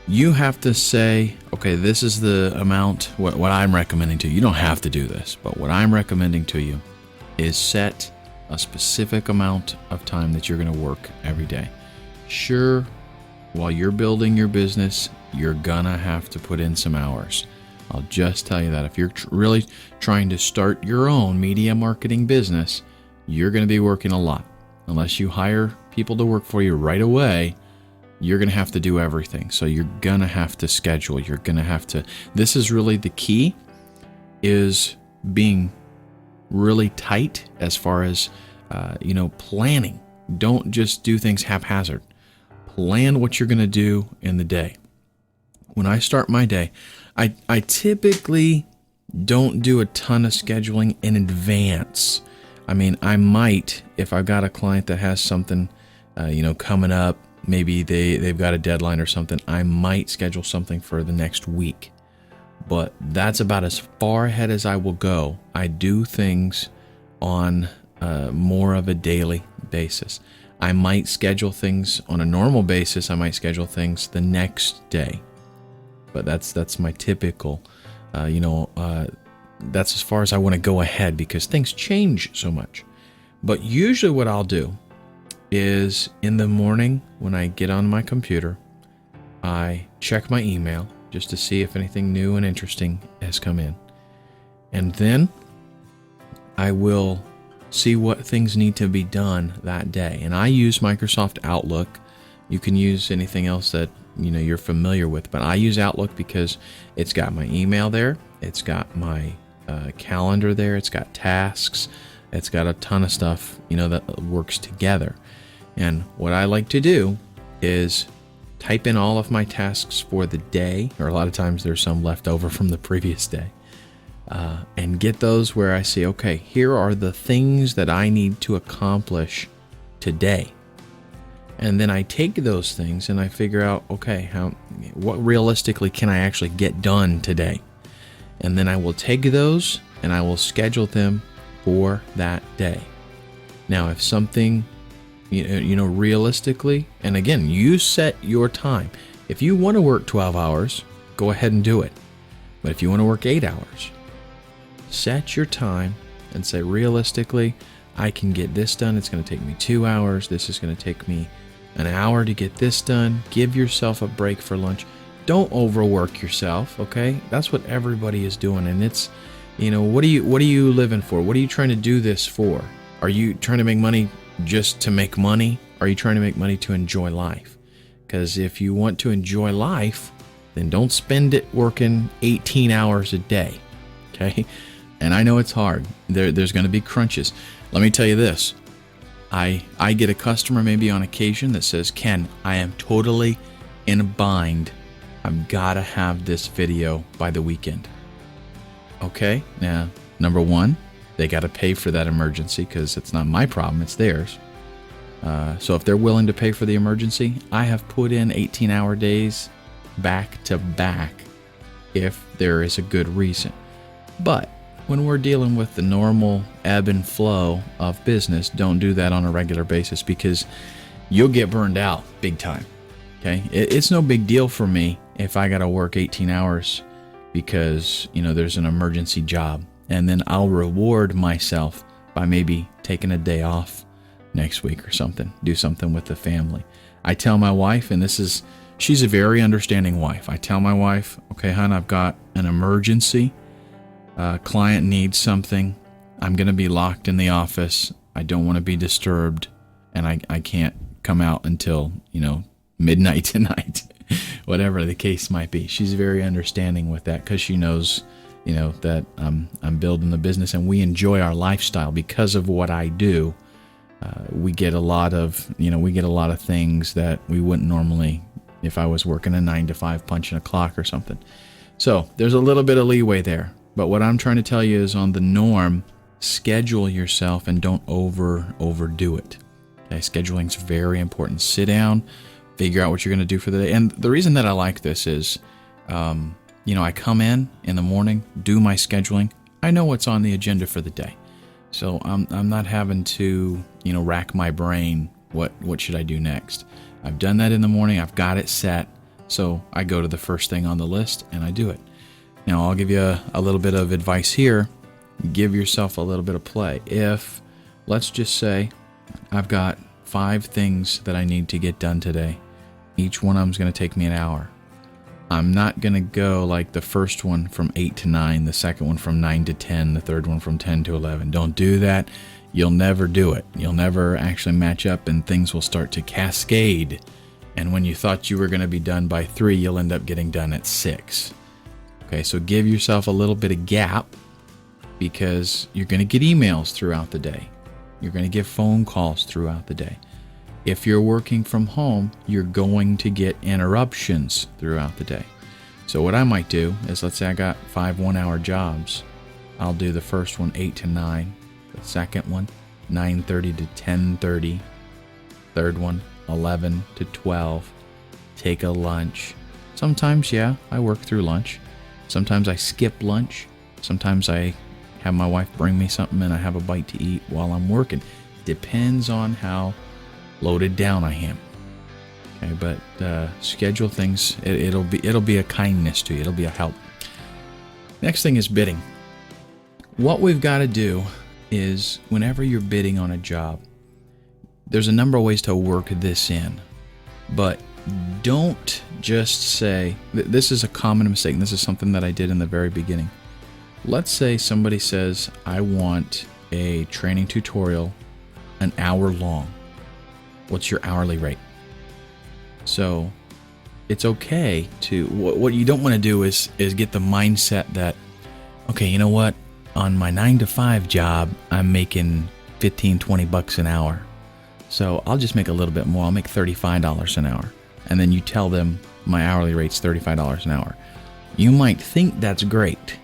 You have to say, okay, this is the amount, what I'm recommending to you. You don't have to do this, but what I'm recommending to you is set a specific amount of time that you're going to work every day. Sure, while you're building your business, you're gonna have to put in some hours. I'll just tell you that if you're really trying to start your own media marketing business, you're going to be working a lot. Unless you hire people to work for you right away, you're going to have to do everything. So you're going to have to schedule. You're going to have to, this is really the key, is being really tight as far as, planning. Don't just do things haphazard. Plan what you're going to do in the day. When I start my day, I typically don't do a ton of scheduling in advance. I mean, I might, if I've got a client that has something, coming up, maybe they've got a deadline or something, I might schedule something for the next week. But that's about as far ahead as I will go. I do things on more of a daily basis. I might schedule things on a normal basis. I might schedule things the next day. But that's my typical, that's as far as I want to go ahead because things change so much. But usually what I'll do is in the morning when I get on my computer, I check my email just to see if anything new and interesting has come in. And then I will see what things need to be done that day. And I use Microsoft Outlook. You can use anything else that you're familiar with, but I use Outlook because it's got my email there, it's got my calendar there, it's got tasks, it's got a ton of stuff that works together. And what I like to do is type in all of my tasks for the day, or a lot of times there's some left over from the previous day, and get those where I see, okay, here are the things that I need to accomplish today. And then I take those things and I figure out, okay, what realistically can I actually get done today? And then I will take those and I will schedule them for that day. Now, if something, realistically, and again, you set your time. If you want to work 12 hours, go ahead and do it. But if you want to work 8 hours, set your time and say, realistically, I can get this done. It's going to take me 2 hours. This is going to take me an hour to get this done. Give yourself a break for lunch. Don't overwork yourself, okay? That's what everybody is doing. And it's, what are you living for? What are you trying to do this for? Are you trying to make money just to make money? Are you trying to make money to enjoy life? Because if you want to enjoy life, then don't spend it working 18 hours a day, okay? And I know it's hard. There's going to be crunches. Let me tell you this. I get a customer maybe on occasion that says, Ken, I am totally in a bind. I've got to have this video by the weekend. Okay, now, number one, they got to pay for that emergency because it's not my problem, it's theirs. So if they're willing to pay for the emergency, I have put in 18-hour days back to back if there is a good reason. But when we're dealing with the normal ebb and flow of business, don't do that on a regular basis because you'll get burned out big time. Okay, it's no big deal for me if I got to work 18 hours because there's an emergency job, and then I'll reward myself by maybe taking a day off next week or something, do something with the family. I tell my wife, and she's a very understanding wife. I tell my wife, okay, hon, I've got an emergency. Client needs something. I'm going to be locked in the office. I don't want to be disturbed, and I can't come out until, midnight tonight, whatever the case might be. She's very understanding with that because she knows, that I'm building the business and we enjoy our lifestyle because of what I do. We get a lot of things that we wouldn't normally if I was working a 9 to 5 punching a clock or something. So there's a little bit of leeway there. But what I'm trying to tell you is on the norm, schedule yourself and don't overdo it. Okay, scheduling's very important. Sit down, figure out what you're going to do for the day. And the reason that I like this is, I come in the morning, do my scheduling. I know what's on the agenda for the day. So I'm not having to, rack my brain. What should I do next? I've done that in the morning. I've got it set. So I go to the first thing on the list and I do it. Now, I'll give you a little bit of advice here. Give yourself a little bit of play. If, let's just say, I've got 5 things that I need to get done today. Each one of them is going to take me an hour. I'm not going to go like the first one from 8 to 9, the second one from 9 to 10, the third one from 10 to 11. Don't do that. You'll never do it. You'll never actually match up and things will start to cascade And when you thought you were going to be done by 3, you'll end up getting done at 6. Okay, so give yourself a little bit of gap, because you're going to get emails throughout the day. You're going to get phone calls throughout the day. If you're working from home, you're going to get interruptions throughout the day. So what I might do is, let's say I got 5 one-hour jobs. I'll do the first one 8 to 9, the second one 9:30 to 10:30, third one 11 to 12, take a lunch. Sometimes, yeah, I work through lunch. Sometimes I skip lunch. Sometimes I have my wife bring me something and I have a bite to eat while I'm working. Depends on how loaded down I am. Okay, but schedule things. It'll be a kindness to you. It'll be a help. Next thing is bidding. What we've got to do is, whenever you're bidding on a job, there's a number of ways to work this in, but don't just say, this is a common mistake, and this is something that I did in the very beginning. Let's say somebody says, I want a training tutorial an hour long. What's your hourly rate? So it's okay to, what you don't want to do is get the mindset that, okay, you know what? On my 9 to 5 job, I'm making 15, 20 bucks an hour. So I'll just make a little bit more. I'll make $35 an hour. And then you tell them my hourly rate's $35 an hour. You might think that's great,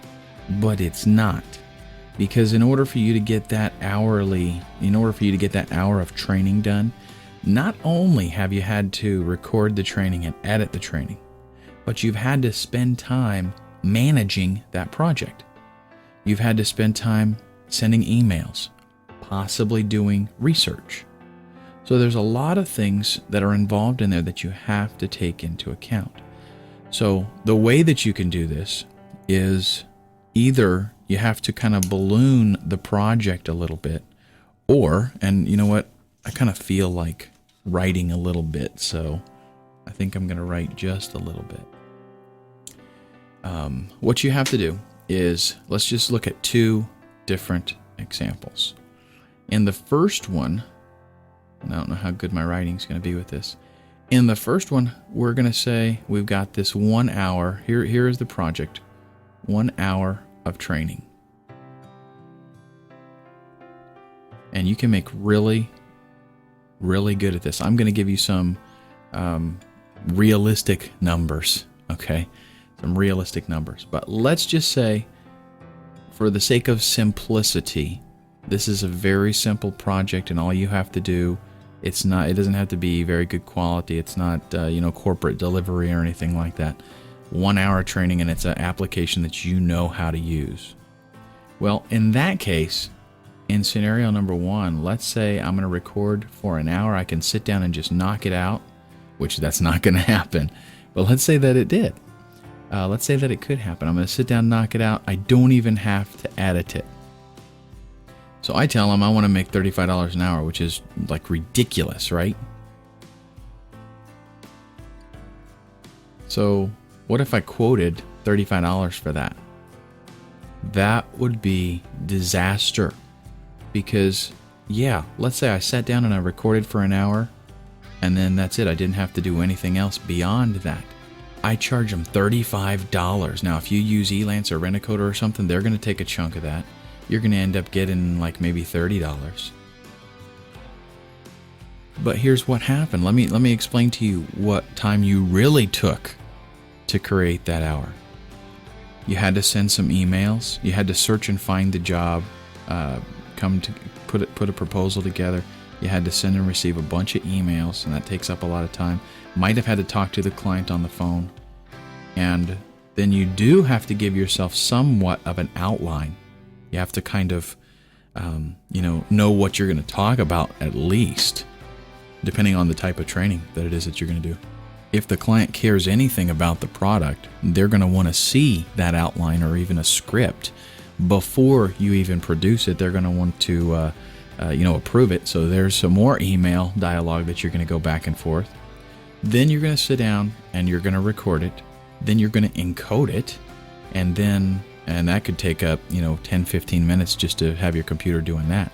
but it's not. Because in order for you to get that hour of training done, not only have you had to record the training and edit the training, but you've had to spend time managing that project. You've had to spend time sending emails, possibly doing research. So there's a lot of things that are involved in there that you have to take into account. So the way that you can do this is, either you have to kind of balloon the project a little bit, or, and you know what, I kind of feel like writing a little bit, so I think I'm going to write just a little bit. What you have to do is, let's just look at 2 different examples. In the first one, and I don't know how good my writing's going to be with this. In the first one, we're going to say we've got this 1 hour. Here is the project. 1 hour of training. And you can make really, really good at this. I'm going to give you some realistic numbers, okay? Some realistic numbers. But let's just say, for the sake of simplicity, this is a very simple project, and all you have to do, it doesn't have to be very good quality. It's not, corporate delivery or anything like that. 1 hour training, and it's an application that you know how to use. Well, in that case, in scenario number 1, let's say I'm going to record for an hour. I can sit down and just knock it out, which that's not going to happen. But let's say that it did. Let's say that it could happen. I'm going to sit down and knock it out. I don't even have to edit it. So I tell them I want to make $35 an hour, which is like ridiculous, right? So what if I quoted $35 for that? That would be disaster. Because, yeah, let's say I sat down and I recorded for an hour, and then that's it. I didn't have to do anything else beyond that. I charge them $35. Now, if you use Elance or Rent-A-Coder or something, they're going to take a chunk of that. You're going to end up getting like maybe $30. But here's what happened. Let me explain to you what time you really took to create that hour. You had to send some emails. You had to search and find the job. Come to put a proposal together. You had to send and receive a bunch of emails, and that takes up a lot of time. Might have had to talk to the client on the phone. And then you do have to give yourself somewhat of an outline. You have to kind of, know what you're going to talk about, at least, depending on the type of training that it is that you're going to do. If the client cares anything about the product, they're going to want to see that outline or even a script before you even produce it. They're going to want to, approve it. So there's some more email dialogue that you're going to go back and forth. Then you're going to sit down and you're going to record it. Then you're going to encode it, and that could take up 10, 15 minutes just to have your computer doing that.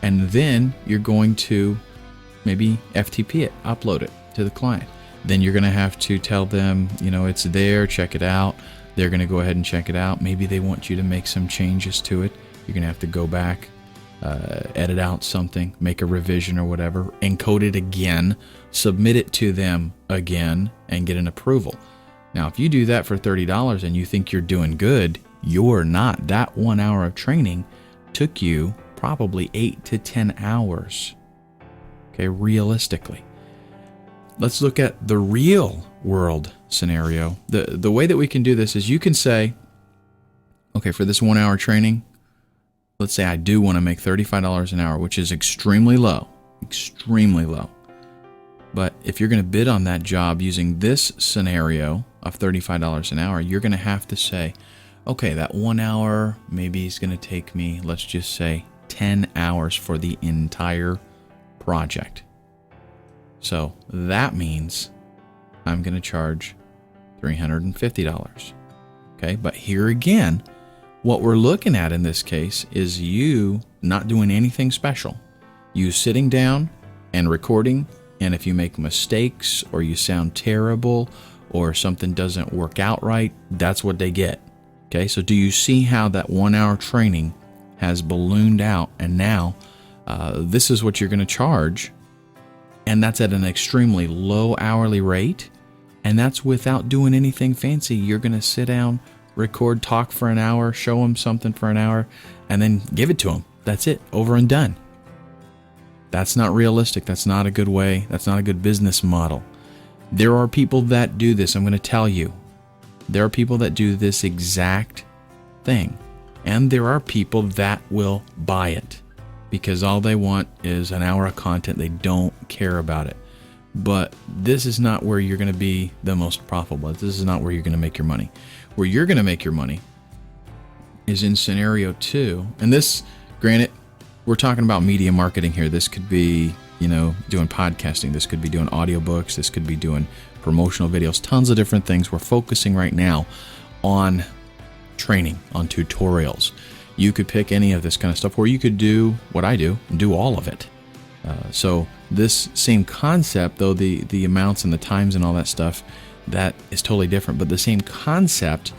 And then you're going to maybe FTP it, upload it to the client. then you're going to have to tell them, it's there, check it out. They're going to go ahead and check it out. Maybe they want you to make some changes to it. You're going to have to go back, edit out something, make a revision or whatever, encode it again, submit it to them again, and get an approval. Now, if you do that for $30 and you think you're doing good, you're not. That 1 hour of training took you probably 8 to 10 hours. Okay, realistically. Let's look at the real world scenario. The way that we can do this is you can say, okay, for this 1 hour training, let's say I do want to make $35 an hour, which is extremely low, extremely low. But if you're going to bid on that job using this scenario of $35 an hour, you're going to have to say, okay, that 1 hour maybe is going to take me, let's just say 10 hours for the entire project. So that means I'm going to charge $350. Okay, but here again, what we're looking at in this case is you not doing anything special. You sitting down and recording, and if you make mistakes or you sound terrible or something doesn't work out right, that's what they get. Okay, so do you see how that 1 hour training has ballooned out, and now this is what you're going to charge, and that's at an extremely low hourly rate, and that's without doing anything fancy. You're going to sit down, record, talk for an hour, show them something for an hour, and then give it to them. That's it, over and done. That's not realistic. That's not a good way. That's not a good business model. There are people that do this. I'm going to tell you. There are people that do this exact thing. And there are people that will buy it because all they want is an hour of content. They don't care about it. But this is not where you're going to be the most profitable. This is not where you're going to make your money. Where you're going to make your money is in scenario 2. And this, granted, we're talking about media marketing here. This could be, doing podcasting. This could be doing audiobooks. This could be doing promotional videos, tons of different things. We're focusing right now on training, on tutorials. You could pick any of this kind of stuff, or you could do what I do and do all of it. So this same concept, though the amounts and the times and all that stuff, that is totally different, but the same concept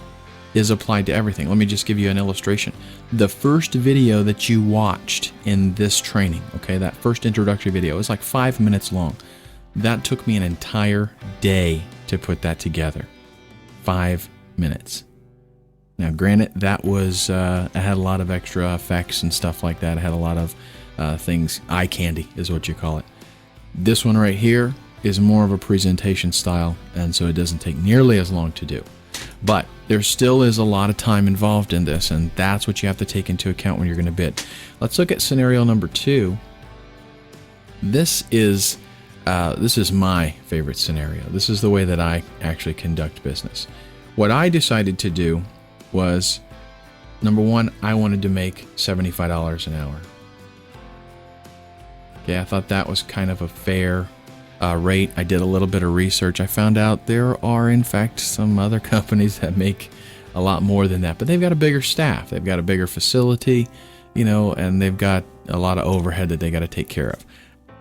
is applied to everything. Let me just give you an illustration. The first video that you watched in this training, okay, that first introductory video is like 5 minutes long. That took me an entire day to put that together. 5 minutes. Now, granted, that was, I had a lot of extra effects and stuff like that. I had a lot of things, eye candy is what you call it. This one right here is more of a presentation style, and so it doesn't take nearly as long to do. But there still is a lot of time involved in this, and that's what you have to take into account when you're going to bid. Let's look at scenario number 2. This is my favorite scenario. This is the way that I actually conduct business. What I decided to do was, number 1, I wanted to make $75 an hour. Okay, I thought that was kind of a fair rate. I did a little bit of research. I found out there are, in fact, some other companies that make a lot more than that, but they've got a bigger staff. They've got a bigger facility, and they've got a lot of overhead that they got to take care of.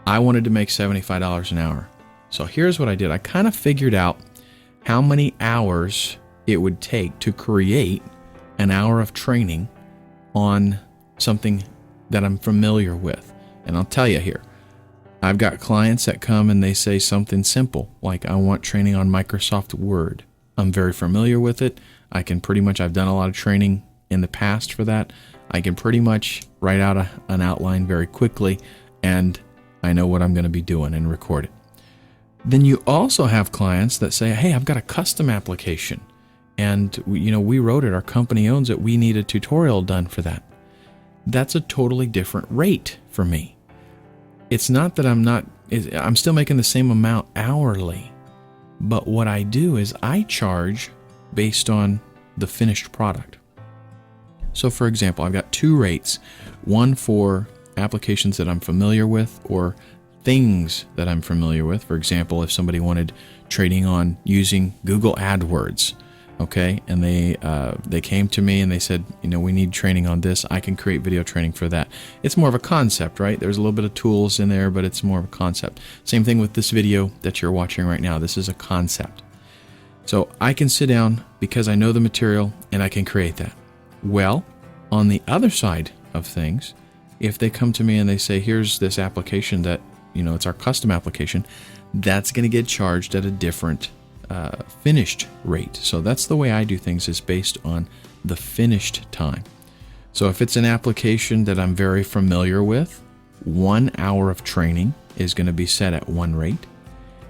I wanted to make $75 an hour. So here's what I did. I kind of figured out how many hours it would take to create an hour of training on something that I'm familiar with. And I'll tell you here, I've got clients that come and they say something simple, like I want training on Microsoft Word. I'm very familiar with it. I've done a lot of training in the past for that. I can pretty much write out an outline very quickly, and I know what I'm going to be doing and record it. Then you also have clients that say, hey, I've got a custom application, and we wrote it, our company owns it, we need a tutorial done for that. That's a totally different rate for me. It's not that I'm still making the same amount hourly, but what I do is I charge based on the finished product. So for example, I've got 2 rates, one for applications that I'm familiar with or things that I'm familiar with. For example, if somebody wanted training on using Google AdWords, Okay, and they came to me and they said, we need training on this. I can create video training for that. It's more of a concept, right? There's a little bit of tools in there, but it's more of a concept. Same thing with this video that you're watching right now. This is a concept. So I can sit down because I know the material and I can create that. Well, on the other side of things, if they come to me and they say, here's this application that, it's our custom application, that's going to get charged at a different finished rate. So that's the way I do things, is based on the finished time. So if it's an application that I'm very familiar with, 1 hour of training is going to be set at one rate.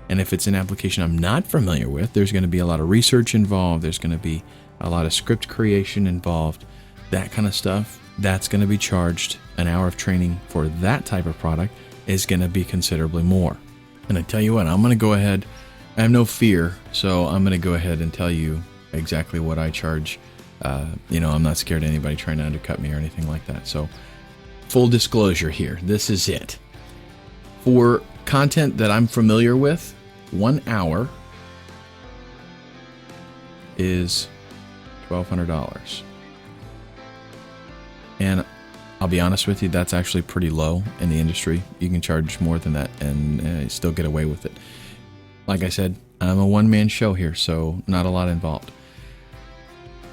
And if it's an application I'm not familiar with, there's going to be a lot of research involved. There's going to be a lot of script creation involved, that kind of stuff. That's going to be charged. An hour of training for that type of product is going to be considerably more. And I tell you what, I'm going to go ahead. I have no fear, so I'm going to go ahead and tell you exactly what I charge. I'm not scared of anybody trying to undercut me or anything like that. So full disclosure here, this is it. For content that I'm familiar with, 1 hour is $1,200. And I'll be honest with you, that's actually pretty low in the industry. You can charge more than that and still get away with it. Like I said, I'm a one-man show here, so not a lot involved.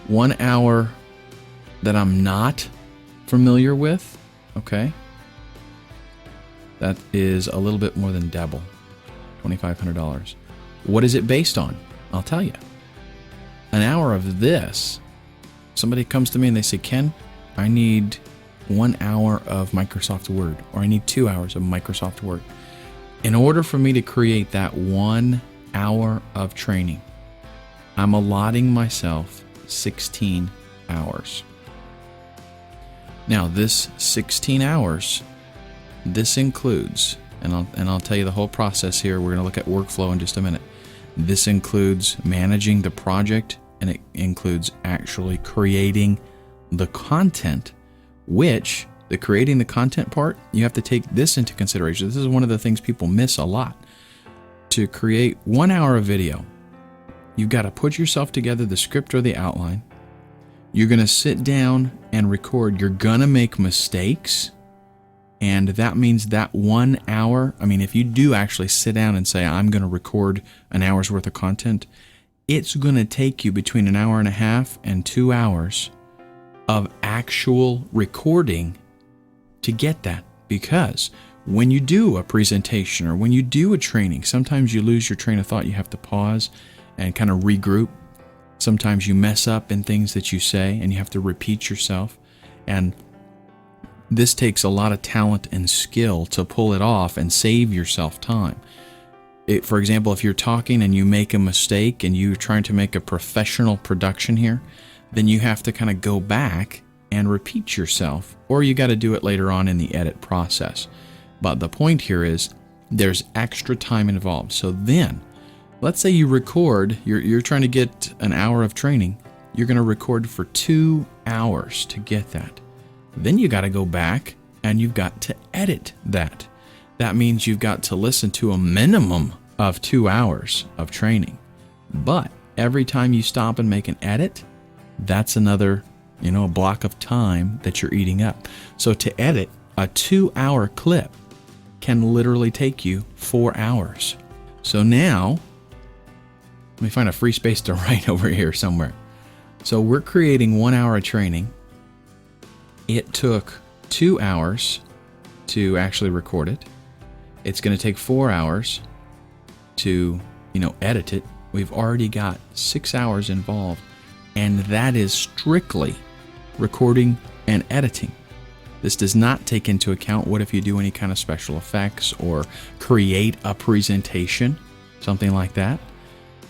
1 hour that I'm not familiar with, okay, that is a little bit more than double, $2,500. What is it based on? I'll tell you. An hour of this, somebody comes to me and they say, Ken, I need 1 hour of Microsoft Word, or I need 2 hours of Microsoft Word. In order for me to create that 1 hour of training, I'm allotting myself 16 hours. Now, this 16 hours, this includes, and I'll tell you the whole process here. We're going to look at workflow in just a minute. This includes managing the project, and it includes actually creating the content, which the creating the content part, you have to take this into consideration. This is one of the things people miss a lot. To create 1 hour of video, you've got to put yourself together, the script or the outline. You're going to sit down and record. You're going to make mistakes. And that means that 1 hour, if you do actually sit down and say, I'm going to record an hour's worth of content, it's going to take you between an hour and a half and 2 hours of actual recording to get that. Because when you do a presentation or when you do a training, sometimes you lose your train of thought. You have to pause and kind of regroup. Sometimes you mess up in things that you say and you have to repeat yourself. And this takes a lot of talent and skill to pull it off and save yourself time. For example, if you're talking and you make a mistake and you're trying to make a professional production here, then you have to kind of go back and repeat yourself, or you got to do it later on in the edit process. But the point here is there's extra time involved. So then, let's say you record, you're trying to get an hour of training, you're going to record for 2 hours to get that. Then you got to go back and you've got to edit that. That means you've got to listen to a minimum of 2 hours of training. But every time you stop and make an edit, that's another, a block of time that you're eating up. So to edit a 2 hour clip can literally take you 4 hours. So now, let me find a free space to write over here somewhere. So we're creating 1 hour of training. It took 2 hours to actually record it. It's going to take 4 hours to, edit it. We've already got 6 hours involved, and that is strictly recording and editing. This does not take into account what if you do any kind of special effects or create a presentation, something like that.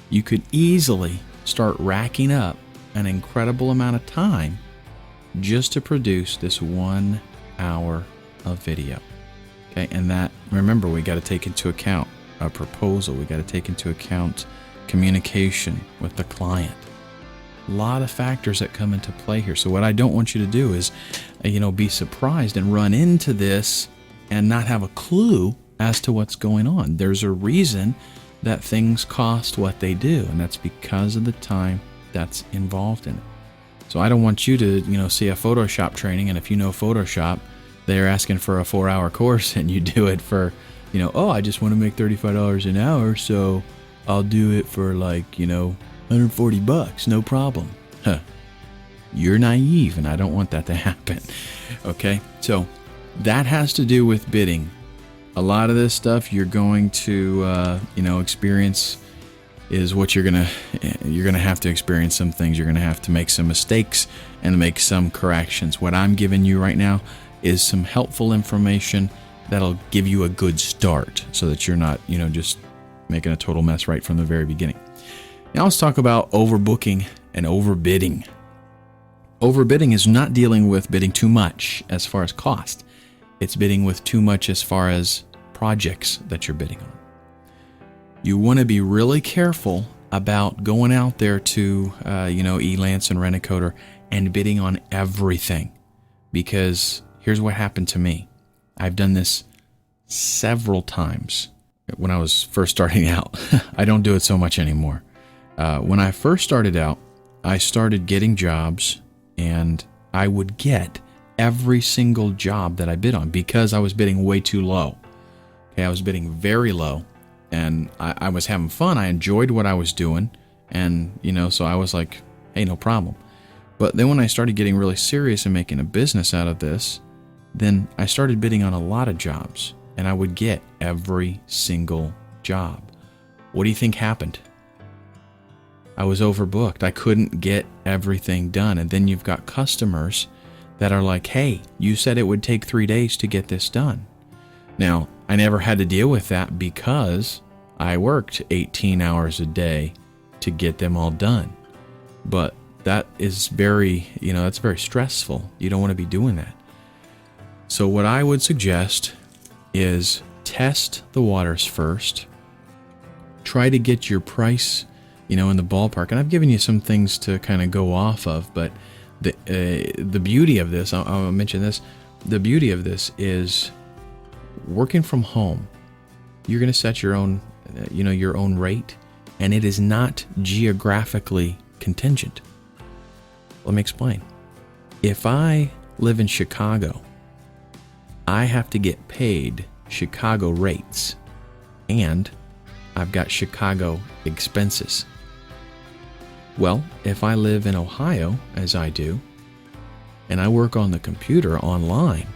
You could easily start racking up an incredible amount of time just to produce this 1 hour of video. Okay, and that, remember, we got to take into account a proposal. We got to take into account communication with the client. A lot of factors that come into play here. So what I don't want you to do is, be surprised and run into this and not have a clue as to what's going on. There's a reason that things cost what they do, and that's because of the time that's involved in it. So I don't want you to, see a Photoshop training, and if you know Photoshop, they're asking for a 4-hour course and you do it for, I just want to make $35 an hour, so I'll do it for $140, no problem. Huh. You're naive, and I don't want that to happen. Okay? So that has to do with bidding. A lot of this stuff you're going to, experience is what you're gonna have to experience some things. You're gonna have to make some mistakes and make some corrections. What I'm giving you right now is some helpful information that'll give you a good start so that you're not, just making a total mess right from the very beginning. Now let's talk about overbooking and overbidding. Overbidding is not dealing with bidding too much as far as cost. It's bidding with too much as far as projects that you're bidding on. You want to be really careful about going out there to, Elance and Rent-A-Coder and bidding on everything. Because here's what happened to me. I've done this several times when I was first starting out. I don't do it so much anymore. When I first started out, I started getting jobs, and I would get every single job that I bid on because I was bidding way too low. Okay, I was bidding very low, and I was having fun. I enjoyed what I was doing, and so I was like, hey, no problem. But then when I started getting really serious and making a business out of this, then I started bidding on a lot of jobs, and I would get every single job. What do you think happened? I was overbooked. I couldn't get everything done. And then you've got customers that are like, hey, you said it would take 3 days to get this done. Now, I never had to deal with that because I worked 18 hours a day to get them all done. But that is very, that's very stressful. You don't want to be doing that. So what I would suggest is test the waters first. Try to get your price, in the ballpark. And I've given you some things to kind of go off of, but the beauty of this, I'll mention this, the beauty of this is working from home. You're going to set your own, your own rate, and it is not geographically contingent. Let me explain. If I live in Chicago, I have to get paid Chicago rates, and I've got Chicago expenses. Well, if I live in Ohio, as I do, and I work on the computer online,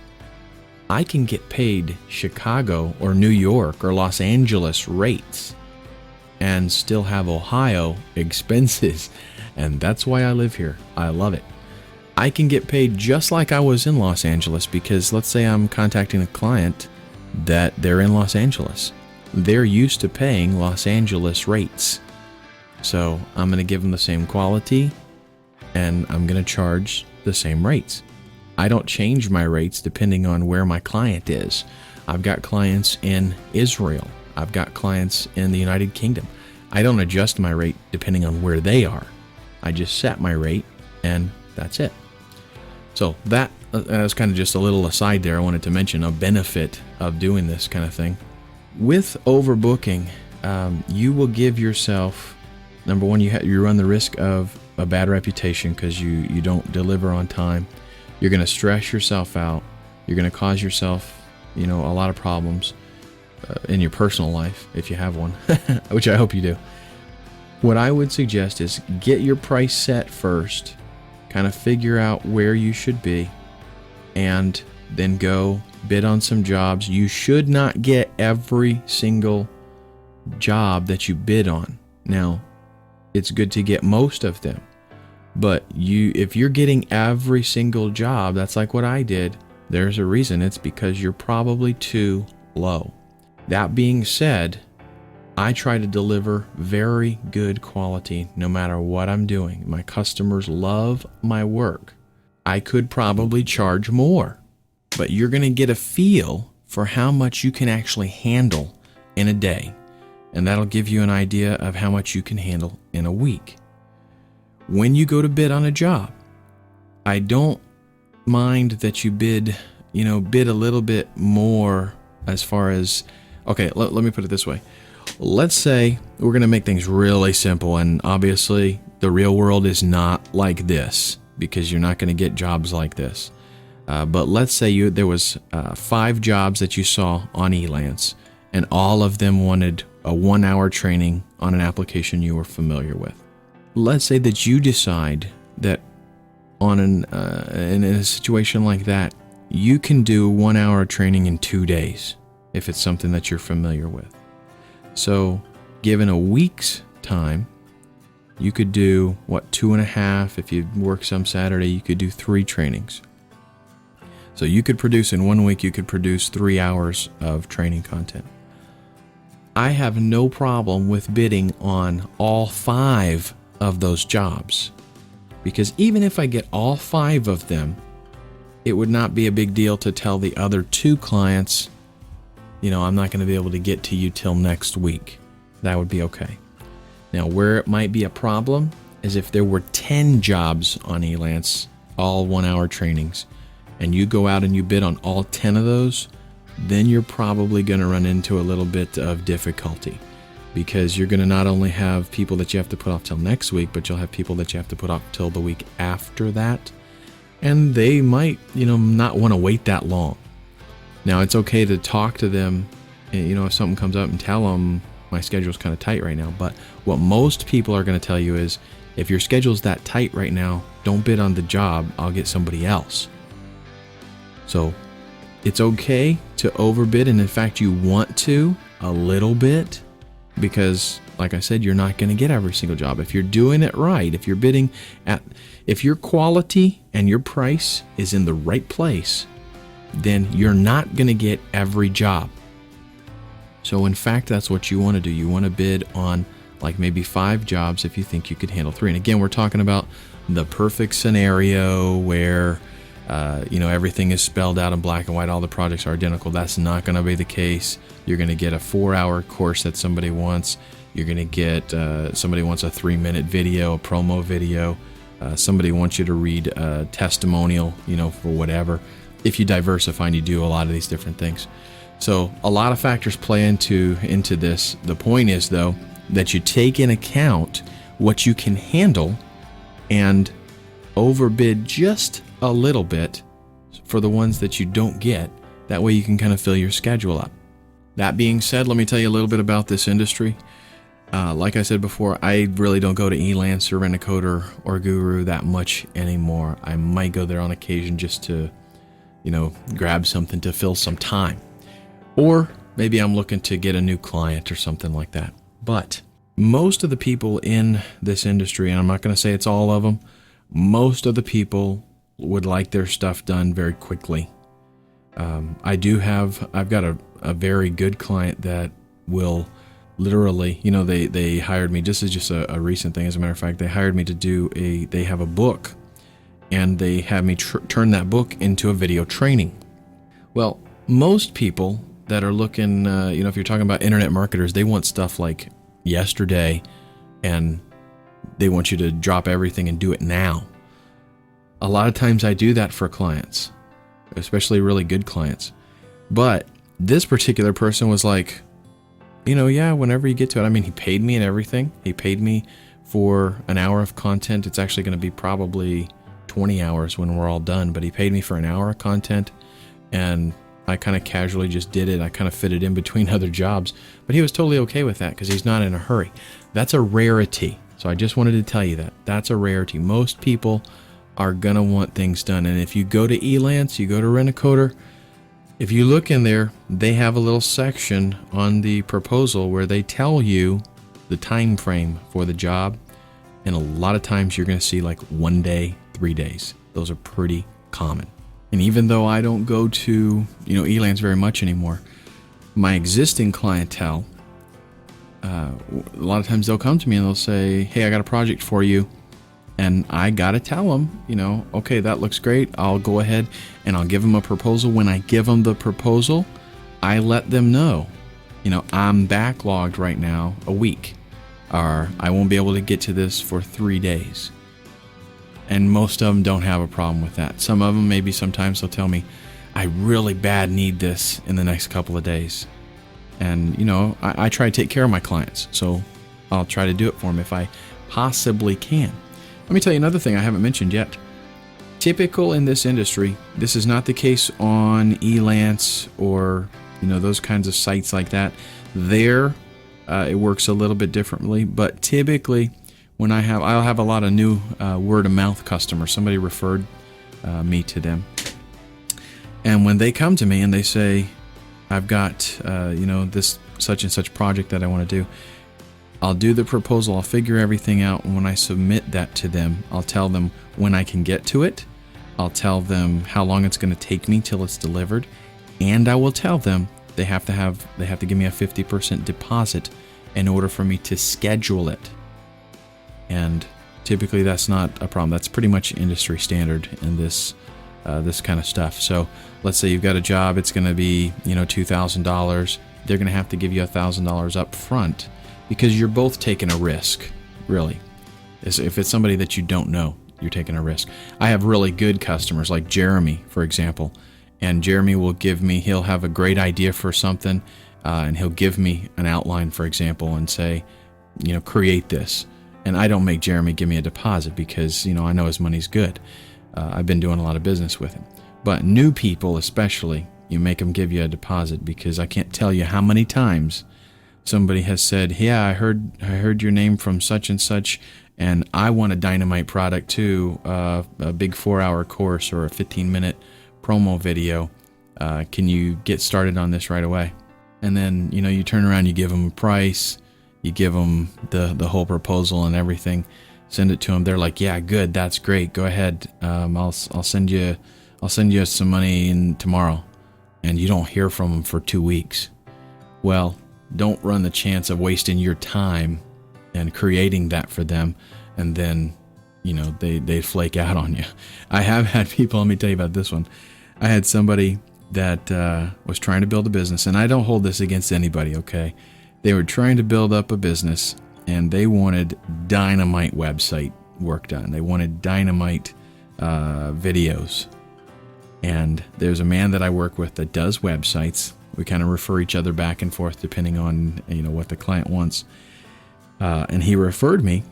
I can get paid Chicago or New York or Los Angeles rates and still have Ohio expenses. And that's why I live here. I love it. I can get paid just like I was in Los Angeles because let's say I'm contacting a client that they're in Los Angeles. They're used to paying Los Angeles rates. So I'm going to give them the same quality and I'm going to charge the same rates. I don't change my rates depending on where my client is. I've got clients in Israel. I've got clients in the United Kingdom. I don't adjust my rate depending on where they are. I just set my rate and that's it. So that was kind of just a little aside there. I wanted to mention a benefit of doing this kind of thing. With overbooking, you will give yourself, number one, you run the risk of a bad reputation because you don't deliver on time. You're going to stress yourself out. You're going to cause yourself, a lot of problems in your personal life if you have one, which I hope you do. What I would suggest is get your price set first, kind of figure out where you should be, and then go bid on some jobs. You should not get every single job that you bid on. Now, it's good to get most of them, but if you're getting every single job, that's like what I did, there's a reason. It's because you're probably too low. That being said, I try to deliver very good quality no matter what I'm doing. My customers love my work. I could probably charge more, but you're going to get a feel for how much you can actually handle in a day, and that'll give you an idea of how much you can handle in a week. When you go to bid on a job, I don't mind that you bid a little bit more as far as, okay, let me put it this way. Let's say we're going to make things really simple, and obviously The real world is not like this, because you're not going to get jobs like this. But let's say there was 5 jobs that you saw on Elance, and all of them wanted a 1-hour training on an application you were familiar with. Let's say that you decide that in a situation like that, you can do 1-hour training in 2 days if it's something that you're familiar with. So given a week's time, you could do 2.5. If you work some Saturday, you could do 3 trainings. So you could produce in 1 week, you could produce 3 hours of training content. I have no problem with bidding on all 5 of those jobs, because even if I get all 5 of them, it would not be a big deal to tell the other 2 clients, I'm not going to be able to get to you till next week. That would be okay. Now, where it might be a problem is if there were 10 jobs on Elance, all 1-hour trainings, and you go out and you bid on all 10 of those, then you're probably going to run into a little bit of difficulty, because you're going to not only have people that you have to put off till next week, but you'll have people that you have to put off till the week after that. And they might, not want to wait that long. Now, it's okay to talk to them, if something comes up, and tell them my schedule's kind of tight right now. But what most people are going to tell you is, if your schedule's that tight right now, don't bid on the job. I'll get somebody else. So it's okay to overbid, and in fact, you want to a little bit, because like I said, you're not going to get every single job. If you're doing it right, if your quality and your price is in the right place, then you're not going to get every job. So in fact, that's what you want to do. You want to bid on like maybe 5 jobs if you think you could handle 3. And again, we're talking about the perfect scenario where everything is spelled out in black and white. All the projects are identical. That's not going to be the case. You're going to get a 4-hour course that somebody wants. You're going to get somebody wants a 3-minute video, a promo video. Somebody wants you to read a testimonial, for whatever. If you diversify and you do a lot of these different things. So a lot of factors play into this. The point is, though, that you take in account what you can handle and overbid just a little bit for the ones that you don't get. That way you can kind of fill your schedule up. That being said, let me tell you a little bit about this industry. Like I said before, I really don't go to Elance or Rent-A-Coder or Guru that much anymore. I might go there on occasion just to, grab something to fill some time. Or maybe I'm looking to get a new client or something like that. But most of the people in this industry, and I'm not going to say it's all of them, most of the people would like their stuff done very quickly. I've got a very good client that will literally, they hired me, just a recent thing. As a matter of fact, they hired me to they have a book, and they have me turn that book into a video training. Well, most people that are looking, if you're talking about internet marketers, they want stuff like yesterday, and they want you to drop everything and do it now. A lot of times I do that for clients, especially really good clients. But this particular person was like, whenever you get to it. I mean, he paid me and everything. He paid me for an hour of content. It's actually going to be probably 20 hours when we're all done, but he paid me for an hour of content, and I kind of casually just did it. I kind of fit it in between other jobs, but he was totally okay with that because he's not in a hurry. That's a rarity. So I just wanted to tell you that. That's a rarity. Most people are going to want things done. And if you go to Elance, you go to Rent-A-Coder, if you look in there, they have a little section on the proposal where they tell you the time frame for the job. And a lot of times you're going to see like 1 day, 3 days. Those are pretty common. And even though I don't go to, Elance very much anymore, my existing clientele, a lot of times they'll come to me and they'll say, hey, I got a project for you. And I got to tell them, okay, that looks great. I'll go ahead and I'll give them a proposal. When I give them the proposal, I let them know, I'm backlogged right now a week, or I won't be able to get to this for 3 days. And most of them don't have a problem with that. Some of them, maybe sometimes they'll tell me, I really bad need this in the next couple of days. And, I try to take care of my clients. So I'll try to do it for them. If I possibly can. Let me tell you another thing I haven't mentioned yet. Typical in this industry, this is not the case on Elance or those kinds of sites like that. There, it works a little bit differently, but typically when I'll have a lot of new word of mouth customers. Somebody referred me to them, and when they come to me and they say, I've got this such and such project that I want to do, I'll do the proposal, I'll figure everything out, and when I submit that to them, I'll tell them when I can get to it, I'll tell them how long it's going to take me till it's delivered, and I will tell them they have to give me a 50% deposit in order for me to schedule it. And typically that's not a problem. That's pretty much industry standard in this kind of stuff. So let's say you've got a job, it's going to be $2,000. They're going to have to give you $1,000 up front because you're both taking a risk, really. If it's somebody that you don't know, you're taking a risk. I have really good customers like Jeremy, for example, and Jeremy will he'll have a great idea for something, and he'll give me an outline, for example, and say, create this. And I don't make Jeremy give me a deposit because, I know his money's good. I've been doing a lot of business with him. But new people especially, you make them give you a deposit because I can't tell you how many times somebody has said, yeah, I heard your name from such and such, and I want a dynamite product too, a big 4-hour course or a 15-minute promo video. Can you get started on this right away? And then, you turn around, you give them a price, you give them the whole proposal and everything, send it to them. They're like, yeah, good, that's great. Go ahead. I'll send you some money in tomorrow. And you don't hear from them for 2 weeks. Well, don't run the chance of wasting your time and creating that for them, and then they flake out on you. I have had people, let me tell you about this one. I had somebody that was trying to build a business, and I don't hold this against anybody, okay? They were trying to build up a business, and they wanted dynamite website work done. They wanted dynamite videos. And there's a man that I work with that does websites. We kind of refer each other back and forth depending on what the client wants. And he referred me.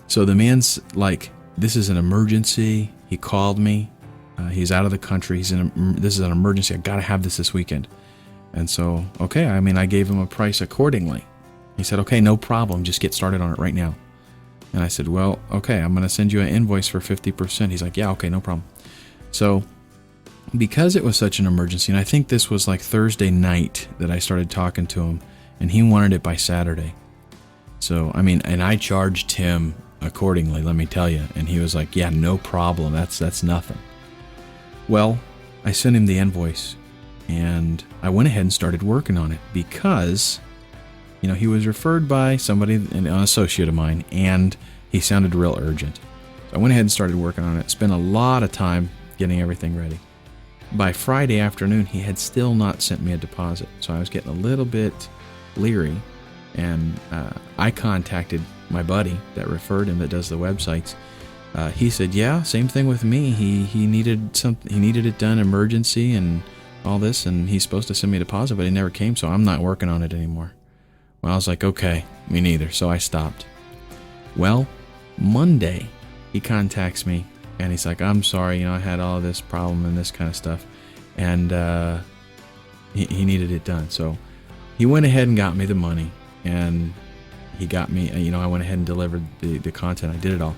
So the man's like, this is an emergency. He called me. He's out of the country. This is an emergency. I got to have this weekend. And so, okay, I gave him a price accordingly. He said, okay, no problem. Just get started on it right now. And I said, well, okay, I'm going to send you an invoice for 50%. He's like, yeah, okay, no problem. So because it was such an emergency, and I think this was like Thursday night that I started talking to him, and he wanted it by Saturday. So, and I charged him accordingly, let me tell you. And he was like, yeah, no problem. That's nothing. Well, I sent him the invoice, and I went ahead and started working on it because, he was referred by somebody, an associate of mine, and he sounded real urgent. So I went ahead and started working on it. Spent a lot of time getting everything ready. By Friday afternoon, he had still not sent me a deposit. So I was getting a little bit leery, and I contacted my buddy that referred him that does the websites. He said, yeah, same thing with me. He needed it done emergency and all this, and he's supposed to send me a deposit, but he never came, so I'm not working on it anymore. Well, I was like, okay, me neither, so I stopped. Well, Monday, he contacts me, and he's like, I'm sorry, I had all this problem and this kind of stuff, and he needed it done. So he went ahead and got me the money, and he got me, I went ahead and delivered the content. I did it all.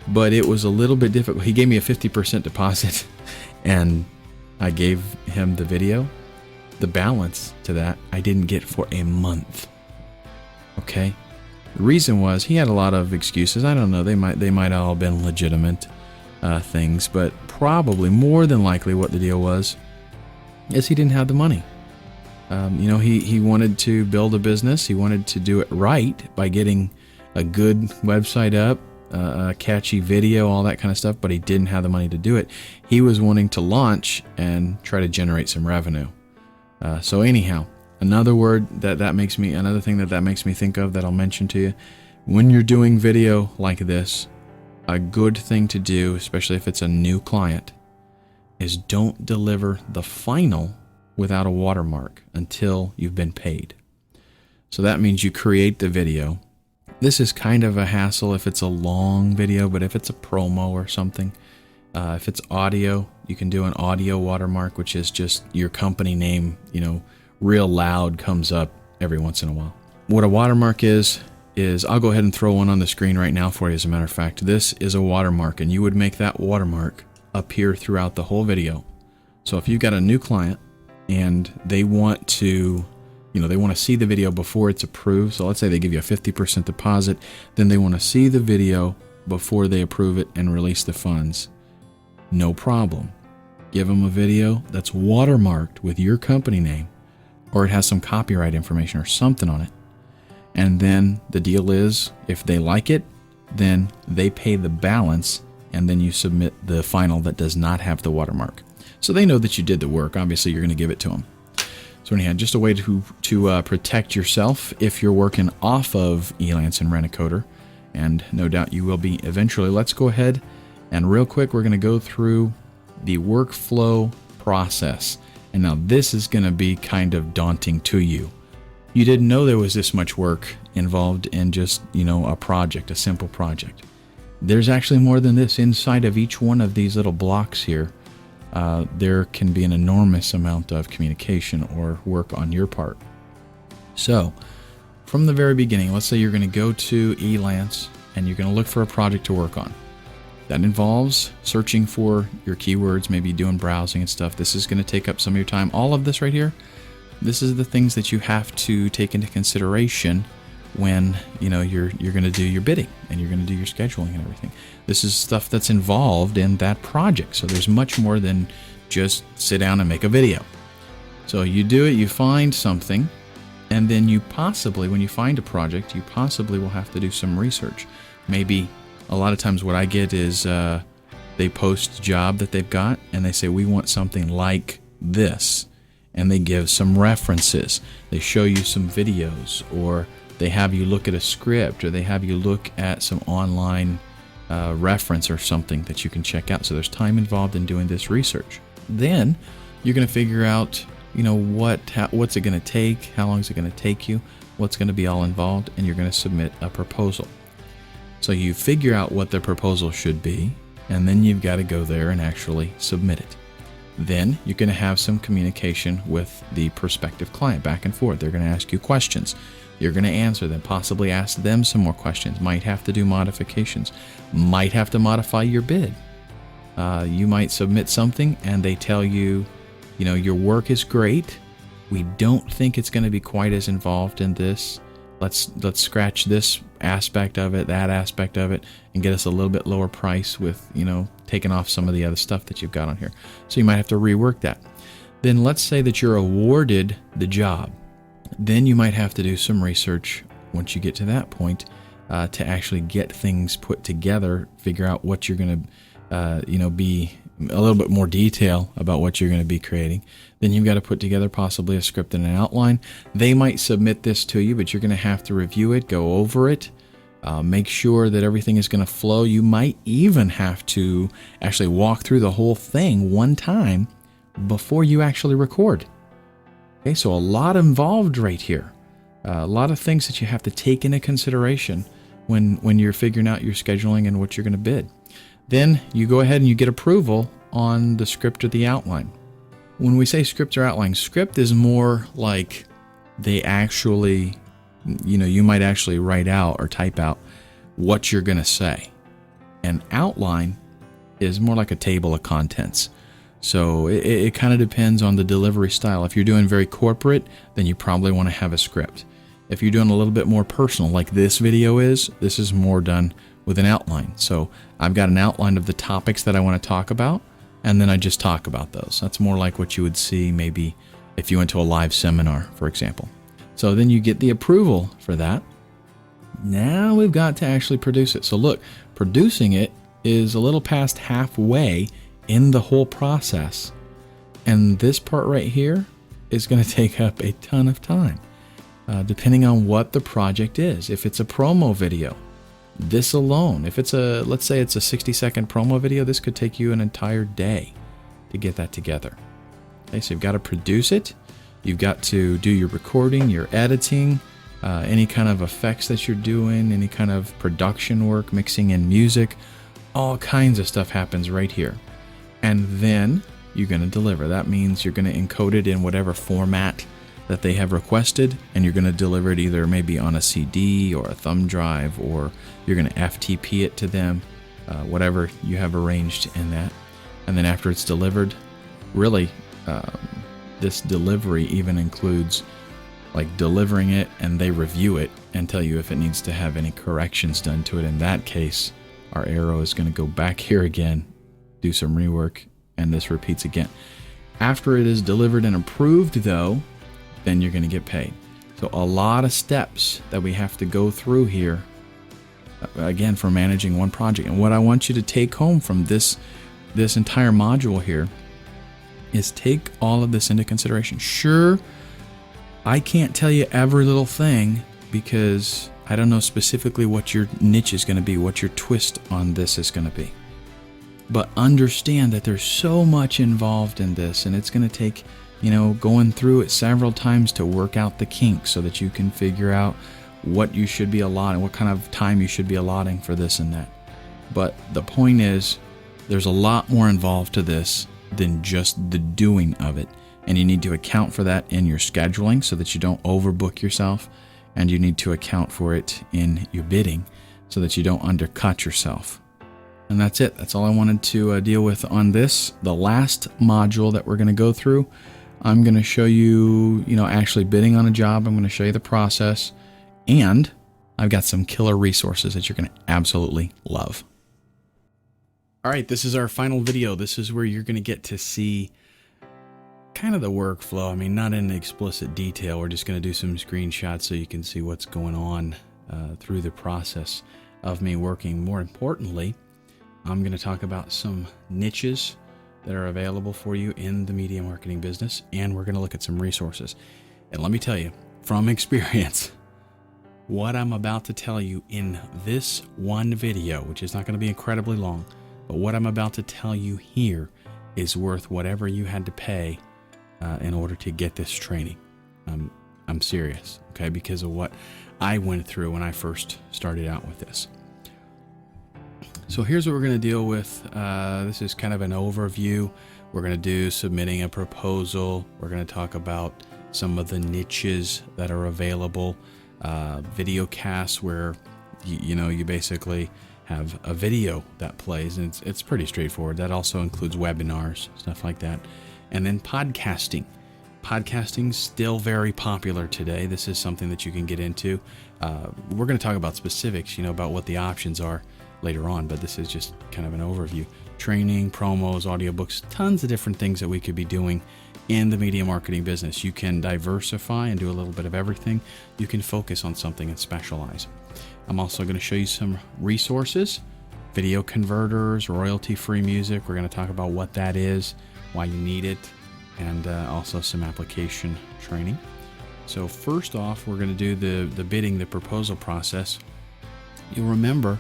But it was a little bit difficult. He gave me a 50% deposit, and I gave him the video. The balance to that I didn't get for a month. Okay? The reason was he had a lot of excuses. I don't know. They might all have been legitimate things, but probably more than likely what the deal was is he didn't have the money. He wanted to build a business. He wanted to do it right by getting a good website up, a catchy video, all that kind of stuff, but he didn't have the money to do it. He was wanting to launch and try to generate some revenue. So anyhow, another thing that makes me think of that I'll mention to you, when you're doing video like this, a good thing to do, especially if it's a new client, is don't deliver the final without a watermark until you've been paid. So that means you create the video, This is kind of a hassle if it's a long video, but if it's a promo or something, if it's audio, you can do an audio watermark, which is just your company name, real loud comes up every once in a while. What a watermark is I'll go ahead and throw one on the screen right now for you. As a matter of fact, this is a watermark, and you would make that watermark appear throughout the whole video. So if you've got a new client and they want to, they want to see the video before it's approved. So let's say they give you a 50% deposit, then they want to see the video before they approve it and release the funds. No problem. Give them a video that's watermarked with your company name, or it has some copyright information or something on it. And then the deal is, if they like it, then they pay the balance, and then you submit the final that does not have the watermark. So they know that you did the work. Obviously, you're going to give it to them. So anyhow, just a way to protect yourself if you're working off of Elance and Rent-A-Coder, and no doubt you will be eventually. Let's go ahead and real quick, we're going to go through the workflow process. And now this is going to be kind of daunting to you. You didn't know there was this much work involved in just, a project, a simple project. There's actually more than this. Inside of each one of these little blocks here, there can be an enormous amount of communication or work on your part. So, from the very beginning, let's say you're going to go to Elance and you're going to look for a project to work on. That involves searching for your keywords, maybe doing browsing and stuff. This is going to take up some of your time. All of this right here, this is the things that you have to take into consideration when you're going to do your bidding and you're going to do your scheduling and everything. This is stuff that's involved in that project. So there's much more than just sit down and make a video. So you do it, you find something, and then you possibly, when you find a project, you possibly will have to do some research. Maybe a lot of times what I get is they post a job that they've got and they say, we want something like this. And they give some references. They show you some videos, or they have you look at a script, or they have you look at some online reference or something that you can check out. So there's time involved in doing this research. Then you're going to figure out, what's it going to take, how long is it going to take you, what's going to be all involved, and you're going to submit a proposal. So you figure out what the proposal should be, and then you've got to go there and actually submit it. Then you're going to have some communication with the prospective client back and forth. They're going to ask you questions. You're going to answer them, possibly ask them some more questions. Might have to do modifications. Might have to modify your bid. You might submit something and they tell you, your work is great. We don't think it's going to be quite as involved in this. Let's scratch this aspect of it, that aspect of it, and get us a little bit lower price with, taking off some of the other stuff that you've got on here. So you might have to rework that. Then let's say that you're awarded the job. Then you might have to do some research once you get to that point to actually get things put together, figure out what you're going to, be a little bit more detail about what you're going to be creating. Then you've got to put together possibly a script and an outline. They might submit this to you, but you're going to have to review it, go over it, make sure that everything is going to flow. You might even have to actually walk through the whole thing one time before you actually record. Okay, so a lot involved right here. A lot of things that you have to take into consideration when you're figuring out your scheduling and what you're going to bid. Then you go ahead and you get approval on the script or the outline. When we say script or outline, script is more like they actually, you might actually write out or type out what you're going to say. An outline is more like a table of contents. So it kind of depends on the delivery style. If you're doing very corporate, then you probably want to have a script. If you're doing a little bit more personal, like this video is, this is more done with an outline. So I've got an outline of the topics that I want to talk about, and then I just talk about those. That's more like what you would see maybe if you went to a live seminar, for example. So then you get the approval for that. Now we've got to actually produce it. So look, producing it is a little past halfway in the whole process. And this part right here is going to take up a ton of time, depending on what the project is. If it's a promo video, this alone, if it's let's say it's a 60-second promo video, this could take you an entire day to get that together. Okay, so you've got to produce it. You've got to do your recording, your editing, any kind of effects that you're doing, any kind of production work, mixing in music, all kinds of stuff happens right here. And then you're going to deliver. That means you're going to encode it in whatever format that they have requested, and you're going to deliver it either maybe on a CD or a thumb drive, or you're going to FTP it to them, whatever you have arranged in that. And then after it's delivered, really, this delivery even includes like delivering it, and they review it and tell you if it needs to have any corrections done to it. In that case, our arrow is going to go back here again, do some rework, and this repeats again. After it is delivered and approved, though, then you're going to get paid. So a lot of steps that we have to go through here, again, for managing one project. And what I want you to take home from this entire module here is take all of this into consideration. Sure, I can't tell you every little thing because I don't know specifically what your niche is going to be, what your twist on this is going to be. But understand that there's so much involved in this, and it's going to take, going through it several times to work out the kinks so that you can figure out what you should be allotting, what kind of time you should be allotting for this and that. But the point is, there's a lot more involved to this than just the doing of it. And you need to account for that in your scheduling so that you don't overbook yourself. And you need to account for it in your bidding so that you don't undercut yourself. And that's it. That's all I wanted to deal with on this. The last module that we're going to go through, I'm going to show you, actually bidding on a job. I'm going to show you the process. And I've got some killer resources that you're going to absolutely love. All right, this is our final video. This is where you're going to get to see kind of the workflow. I mean, not in explicit detail. We're just going to do some screenshots so you can see what's going on through the process of me working. More importantly, I'm going to talk about some niches that are available for you in the media marketing business, and we're going to look at some resources. And let me tell you, from experience, what I'm about to tell you in this one video, which is not going to be incredibly long, but what I'm about to tell you here is worth whatever you had to pay in order to get this training. I'm serious, okay, because of what I went through when I first started out with this. So here's what we're going to deal with. This is kind of an overview. We're going to do submitting a proposal. We're going to talk about some of the niches that are available. Video casts where you basically have a video that plays, and it's pretty straightforward. That also includes webinars, stuff like that. And then podcasting. Podcasting's still very popular today. This is something that you can get into. We're going to talk about specifics, about what the options are later on, but this is just kind of an overview. Training, promos, audiobooks, tons of different things that we could be doing in the media marketing business. You can diversify and do a little bit of everything. You can focus on something and specialize. I'm also going to show you some resources, video converters, royalty-free music. We're going to talk about what that is, why you need it, and also some application training. So first off, we're going to do the bidding, the proposal process. You'll remember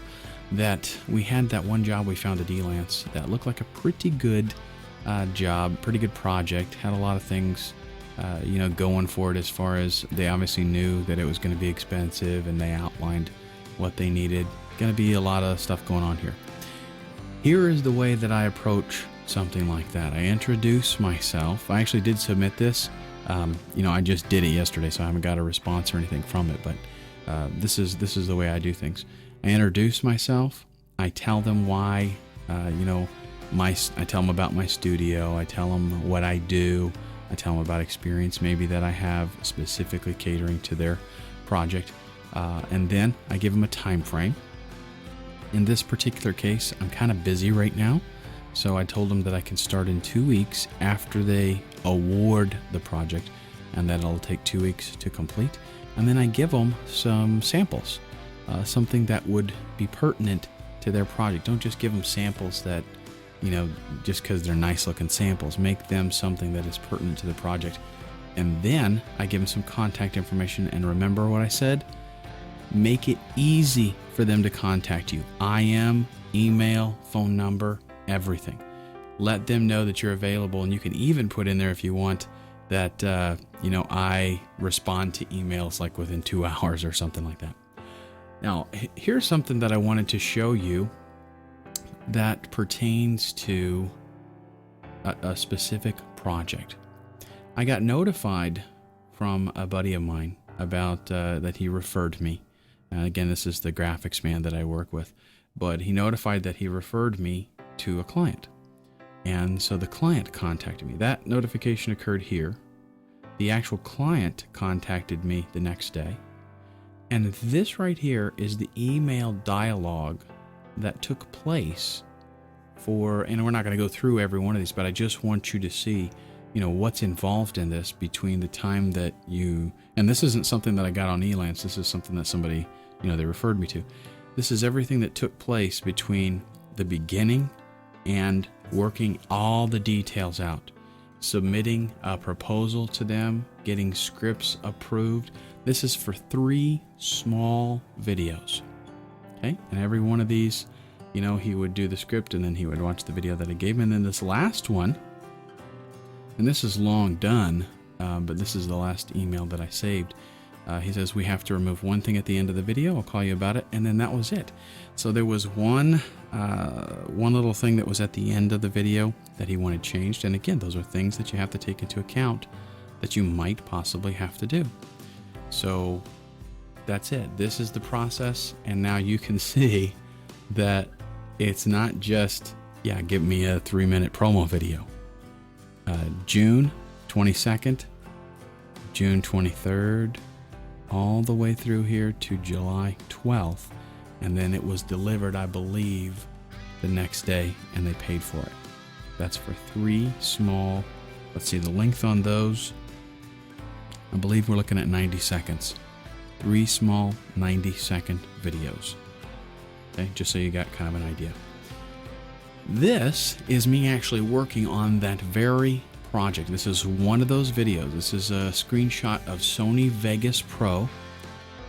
that we had that one job we found at Elance that looked like a pretty good job, pretty good project, had a lot of things going for it, as far as they obviously knew that it was going to be expensive, and they outlined what they needed. Going to be a lot of stuff going on here. Here is the way that I approach something like that. I introduce myself. I actually did submit this. I just did it yesterday, so I haven't got a response or anything from it, but this is the way I do things. I introduce myself. I tell them why, I tell them about my studio. I tell them what I do. I tell them about experience maybe that I have specifically catering to their project. And then I give them a time frame. In this particular case, I'm kind of busy right now. So I told them that I can start in 2 weeks after they award the project, and that it'll take 2 weeks to complete. And then I give them some samples, something that would be pertinent to their project. Don't just give them samples that, just because they're nice looking samples. Make them something that is pertinent to the project. And then I give them some contact information. And remember what I said? Make it easy for them to contact you. IM, email, phone number, everything. Let them know that you're available, and you can even put in there, if you want, that, I respond to emails like within 2 hours or something like that. Now, here's something that I wanted to show you that pertains to a specific project. I got notified from a buddy of mine about that he referred me. Again, this is the graphics man that I work with, but he notified that he referred me to a client. And so the client contacted me. That notification occurred here. The actual client contacted me the next day. And this right here is the email dialogue that took place and we're not going to go through every one of these, but I just want you to see, what's involved in this between the time that and this isn't something that I got on Elance. This is something that somebody, they referred me to. This is everything that took place between the beginning and working all the details out, submitting a proposal to them, getting scripts approved. This is for 3 small videos. Okay. And every one of these, he would do the script and then he would watch the video that I gave him. And then this last one, and this is long done, but this is the last email that I saved. He says, we have to remove one thing at the end of the video. I'll call you about it. And then that was it. So there was one little thing that was at the end of the video that he wanted changed. And again, those are things that you have to take into account that you might possibly have to do. So that's it. This is the process. And now you can see that it's not just, give me a 3-minute promo video. June 22nd, June 23rd, all the way through here to July 12th. And then it was delivered, I believe, the next day, and they paid for it. That's for 3 small, let's see, the length on those, I believe we're looking at 90 seconds. 3 small 90-second videos. Okay, just so you got kind of an idea. This is me actually working on that very project. This is one of those videos. This is a screenshot of Sony Vegas Pro.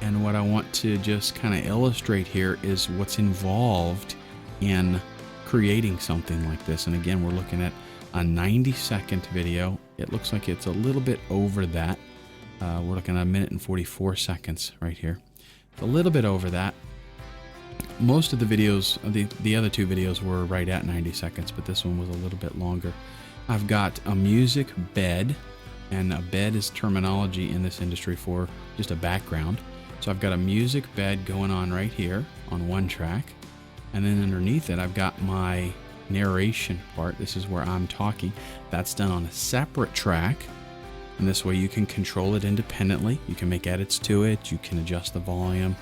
And what I want to just kind of illustrate here is what's involved in creating something like this. And again, we're looking at a 90-second video. It looks like it's a little bit over that. We're looking at 1 minute and 44 seconds right here. It's a little bit over that. Most of the videos, the other 2 videos were right at 90 seconds, but this one was a little bit longer. I've got a music bed, and a bed is terminology in this industry for just a background. So I've got a music bed going on right here on one track, and then underneath it I've got my narration part. This is where I'm talking. That's done on a separate track, and this way you can control it independently. You can make edits to it, you can adjust the volume,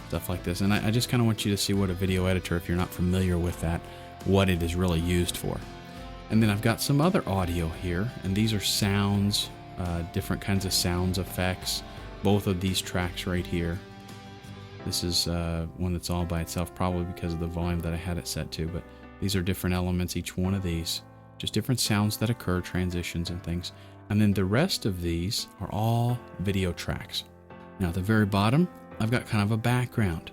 stuff like this. And I just kind of want you to see what a video editor, if you're not familiar with that, what it is really used for. And then I've got some other audio here, and these are sounds, different kinds of sounds effects. Both of these tracks right here. This is one that's all by itself, probably because of the volume that I had it set to, but these are different elements, each one of these. Just different sounds that occur, transitions and things. And then the rest of these are all video tracks. Now at the very bottom, I've got kind of a background.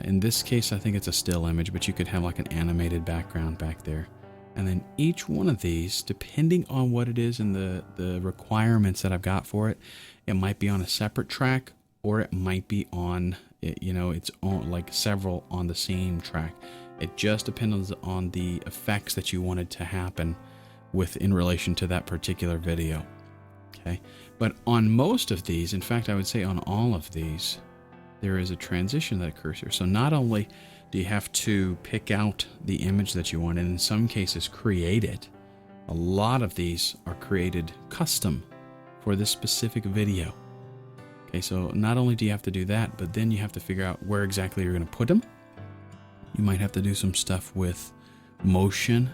In this case, I think it's a still image, but you could have like an animated background back there. And then each one of these, depending on what it is and the requirements that I've got for it, it might be on a separate track, or it might be on, its own, like several on the same track. It just depends on the effects that you wanted to happen in relation to that particular video. Okay, but on most of these, in fact, I would say on all of these, there is a transition that occurs here. So not only do you have to pick out the image that you want, and in some cases create it, a lot of these are created custom for this specific video. Okay, so not only do you have to do that, but then you have to figure out where exactly you're going to put them. You might have to do some stuff with motion,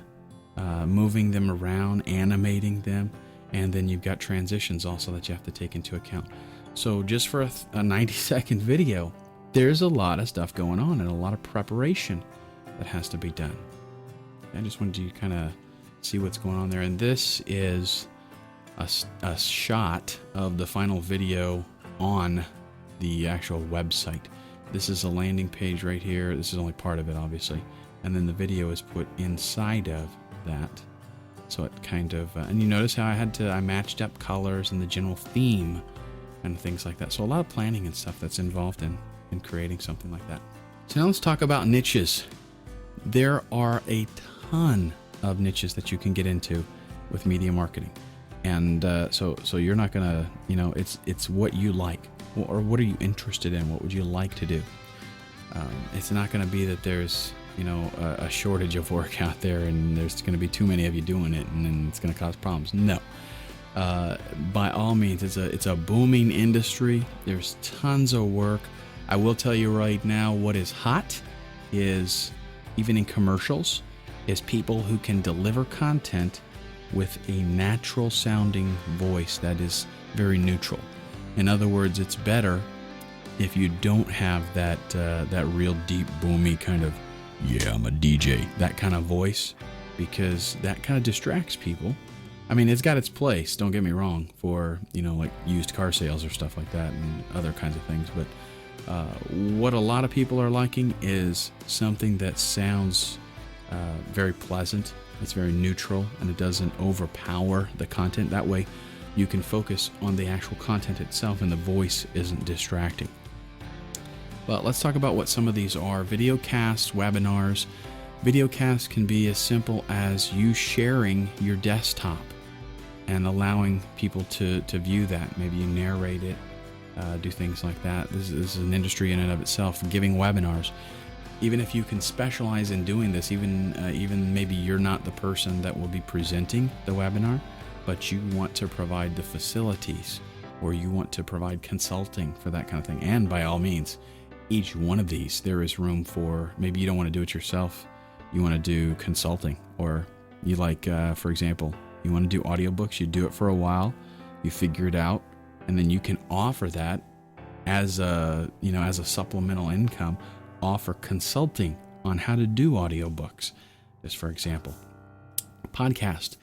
moving them around, animating them, and then you've got transitions also that you have to take into account. So just for a 90-second video, there's a lot of stuff going on and a lot of preparation that has to be done. I just wanted you to kind of see what's going on there. And this is a shot of the final video on the actual website. This is a landing page right here. This is only part of it, obviously. And then the video is put inside of that. So it kind of, and you notice how I matched up colors and the general theme and things like that. So a lot of planning and stuff that's involved in creating something like that. So now let's talk about niches. There are a ton of niches that you can get into with media marketing. And so you're not gonna, it's what you like, or what are you interested in? What would you like to do? It's not gonna be that there's, a shortage of work out there and there's gonna be too many of you doing it and then it's gonna cause problems. No. By all means, it's a booming industry. There's tons of work. I will tell you right now, what is hot is, even in commercials, is people who can deliver content with a natural sounding voice that is very neutral. In other words, it's better if you don't have that real deep, boomy kind of, yeah, I'm a DJ, that kind of voice, because that kind of distracts people. I mean, it's got its place, don't get me wrong, for, like used car sales or stuff like that and other kinds of things. But what a lot of people are liking is something that sounds very pleasant. It's very neutral and it doesn't overpower the content. That way you can focus on the actual content itself and the voice isn't distracting. But let's talk about what some of these are. Video casts, webinars. Video casts can be as simple as you sharing your desktop and allowing people to view that. Maybe you narrate it, do things like that. This is an industry in and of itself, giving webinars. Even if you can specialize in doing this, even maybe you're not the person that will be presenting the webinar, but you want to provide the facilities, or you want to provide consulting for that kind of thing. And by all means, each one of these, there is room for, maybe you don't want to do it yourself, you want to do consulting, or you like, for example, you want to do audiobooks, you do it for a while, you figure it out, and then you can offer that as a supplemental income. Offer consulting on how to do audiobooks, just for example. Podcast,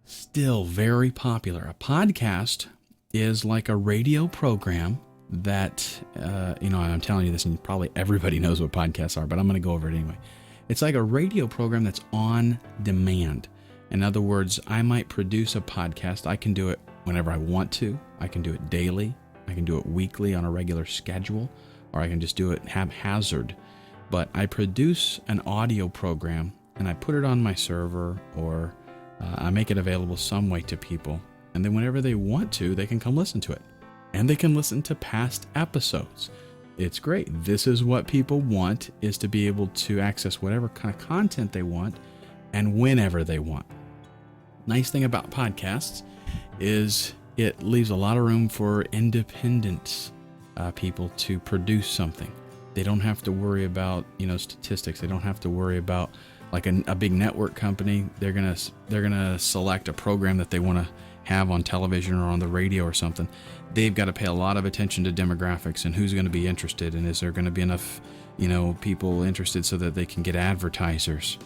still very popular. A podcast is like a radio program that, I'm telling you this and probably everybody knows what podcasts are, but I'm going to go over it anyway. It's like a radio program that's on demand. In other words, I might produce a podcast. I can do it whenever I want to. I can do it daily. I can do it weekly on a regular schedule. Or I can just do it haphazard. But I produce an audio program and I put it on my server, or I make it available some way to people. And then whenever they want to, they can come listen to it. And they can listen to past episodes. It's great. This is what people want, is to be able to access whatever kind of content they want and whenever they want. Nice thing about podcasts is it leaves a lot of room for independence. People to produce something. They don't have to worry about statistics. They don't have to worry about, like a big network company. They're gonna select a program that they want to have on television or on the radio or something. They've got to pay a lot of attention to demographics and who's going to be interested, and is there going to be enough people interested so that they can get advertisers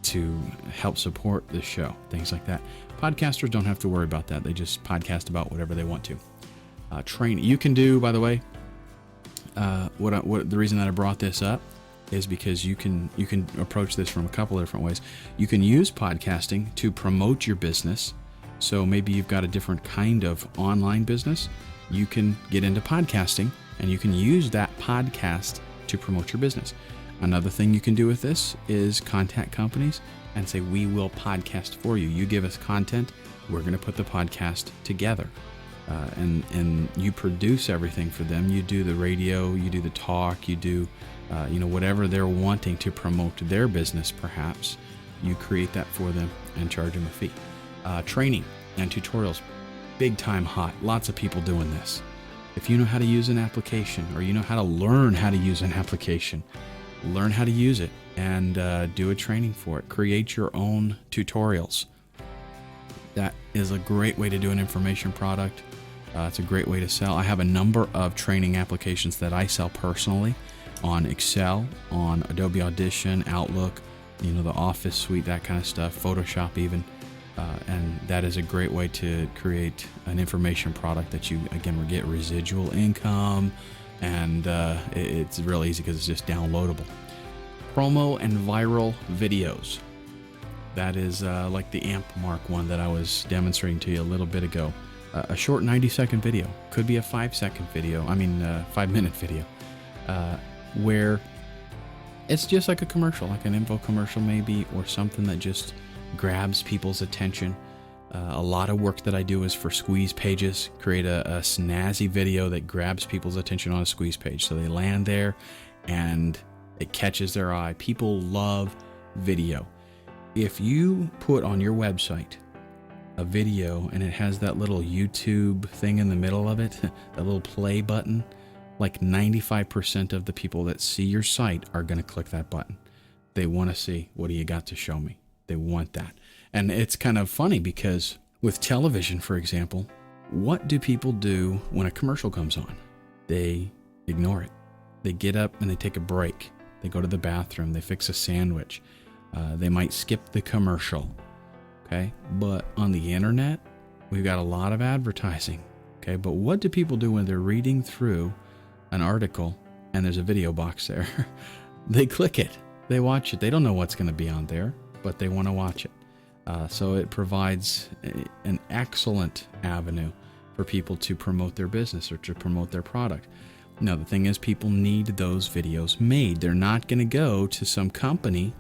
to help support the show, things like that. Podcasters don't have to worry about that. They just podcast about whatever they want to. Training you can do, by the way. What the reason that I brought this up is because you can approach this from a couple of different ways. You can use podcasting to promote your business. So maybe you've got a different kind of online business. You can get into podcasting and you can use that podcast to promote your business. Another thing you can do with this is contact companies and say, we will podcast for you. You give us content, we're going to put the podcast together. And you produce everything for them. You do the radio, you do the talk, you do, whatever they're wanting to promote their business, perhaps. You create that for them and charge them a fee. Training and tutorials, big time hot. Lots of people doing this. If you know how to use an application, or you know how to learn how to use an application, learn how to use it and do a training for it. Create your own tutorials. That is a great way to do an information product. It's a great way to sell. I have a number of training applications that I sell personally on Excel, on Adobe Audition, Outlook, the Office suite, that kind of stuff, Photoshop even. And that is a great way to create an information product that you, again, will get residual income. And it's real easy because it's just downloadable. Promo and viral videos. That is like the amp mark one that I was demonstrating to you a little bit ago. A short 90-second video, could be a 5-second video, 5-minute video, where it's just like a commercial, like an info commercial maybe, or something that just grabs people's attention. A lot of work that I do is for squeeze pages, create a snazzy video that grabs people's attention on a squeeze page. So they land there and it catches their eye. People love video. If you put on your website a video and it has that little YouTube thing in the middle of it, that little play button, like 95% of the people that see your site are going to click that button. They want to see, what do you got to show me? They want that. And it's kind of funny because with television, for example, what do people do when a commercial comes on? They ignore it. They get up and they take a break. They go to the bathroom. They fix a sandwich. They might skip the commercial. Okay. But on the internet, we've got a lot of advertising. Okay. But what do people do when they're reading through an article and there's a video box there? They click it. They watch it. They don't know what's going to be on there, but they want to watch it. So it provides an excellent avenue for people to promote their business or to promote their product. Now, the thing is, people need those videos made. They're not going to go to some company,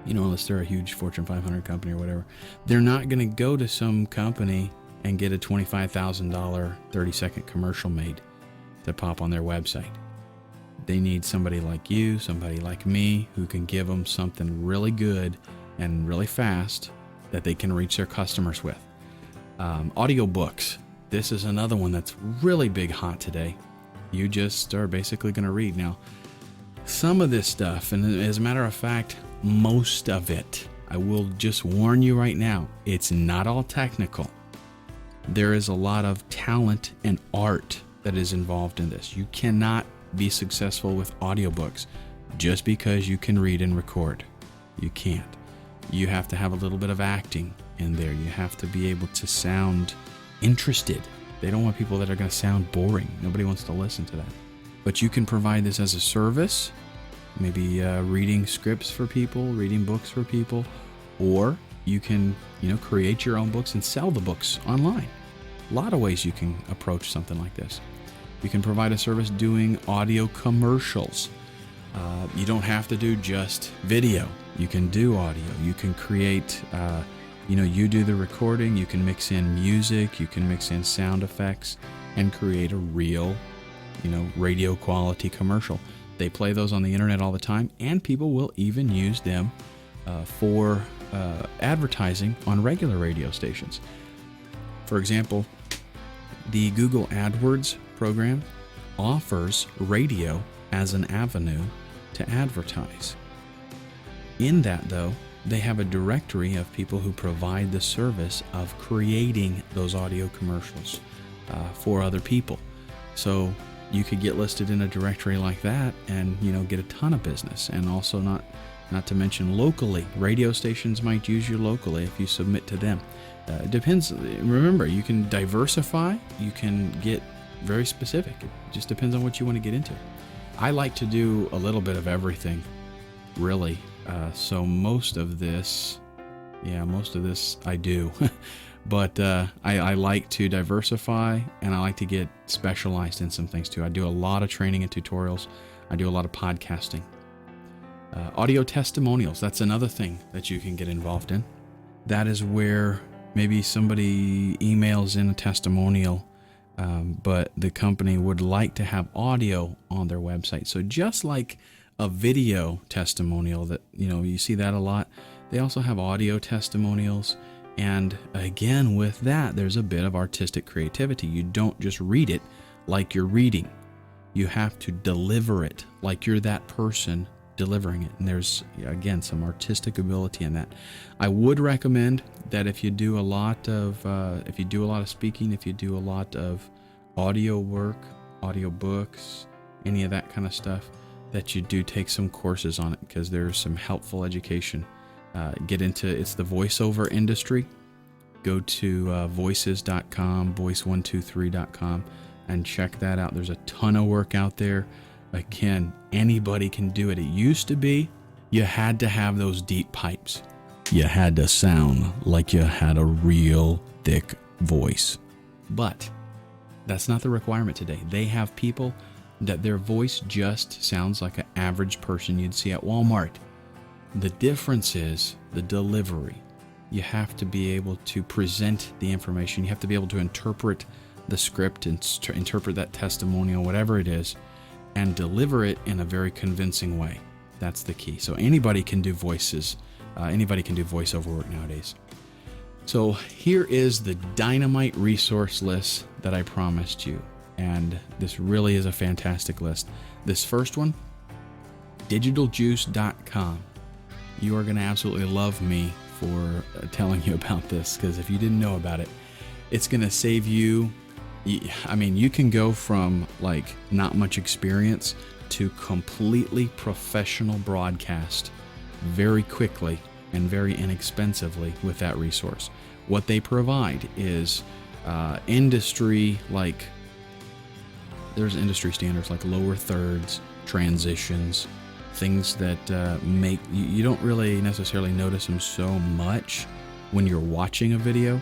unless they're a huge Fortune 500 company or whatever. They're not going to go to some company and get a $25,000 30-second commercial made to pop on their website. They need somebody like you, somebody like me, who can give them something really good and really fast that they can reach their customers with. Audiobooks. This is another one that's really big hot today. You just are basically going to read. Now, some of this stuff, and as a matter of fact, most of it, I will just warn you right now, it's not all technical. There is a lot of talent and art that is involved in this. You cannot be successful with audiobooks just because you can read and record. You can't. You have to have a little bit of acting in there. You have to be able to sound interested. They don't want people that are going to sound boring. Nobody wants to listen to that. But you can provide this as a service, maybe reading scripts for people, reading books for people, or you can, create your own books and sell the books online. A lot of ways you can approach something like this. You can provide a service doing audio commercials. You don't have to do just video. You can do audio. You can create, you do the recording. You can mix in music. You can mix in sound effects and create a real, radio quality commercial. They play those on the internet all the time, and people will even use them for advertising on regular radio stations. For example, the Google AdWords program offers radio as an avenue to advertise. In that, though, they have a directory of people who provide the service of creating those audio commercials for other people. So you could get listed in a directory like that and, get a ton of business. And also not to mention locally. Radio stations might use you locally if you submit to them. It depends. Remember, you can diversify. You can get very specific. It just depends on what you want to get into. I like to do a little bit of everything, really. So most of this I do. But I like to diversify, and I like to get specialized in some things too. I do a lot of training and tutorials. I do a lot of podcasting. Audio testimonials, that's another thing that you can get involved in. That is where maybe somebody emails in a testimonial, but the company would like to have audio on their website. So just like a video testimonial that, you see that a lot, they also have audio testimonials. And again, with that, there's a bit of artistic creativity. You don't just read it like you're reading. You have to deliver it like you're that person delivering it. And there's, again, some artistic ability in that. I would recommend that if you do a lot of speaking, if you do a lot of audio work, audio books, any of that kind of stuff, that you do take some courses on it, because there's some helpful education. It's the voiceover industry. Go to voices.com, voice123.com, and check that out. There's a ton of work out there. Again, anybody can do it. It used to be you had to have those deep pipes. you had to sound like you had a real thick voice. But that's not the requirement today. They have people that their voice just sounds like an average person you'd see at Walmart. The difference is the delivery. You have to be able to present the information. You have to be able to interpret the script and interpret that testimonial, whatever it is, and deliver it in a very convincing way. That's the key. So anybody can do voices. Anybody can do voiceover work nowadays. So here is the dynamite resource list that I promised you. And this really is a fantastic list. This first one, digitaljuice.com. You are going to absolutely love me for telling you about this, because if you didn't know about it, it's going to save you. I mean, you can go from like not much experience to completely professional broadcast very quickly and very inexpensively with that resource. What they provide is industry, like there's industry standards like lower thirds, transitions, things that make you don't really necessarily notice them so much when you're watching a video,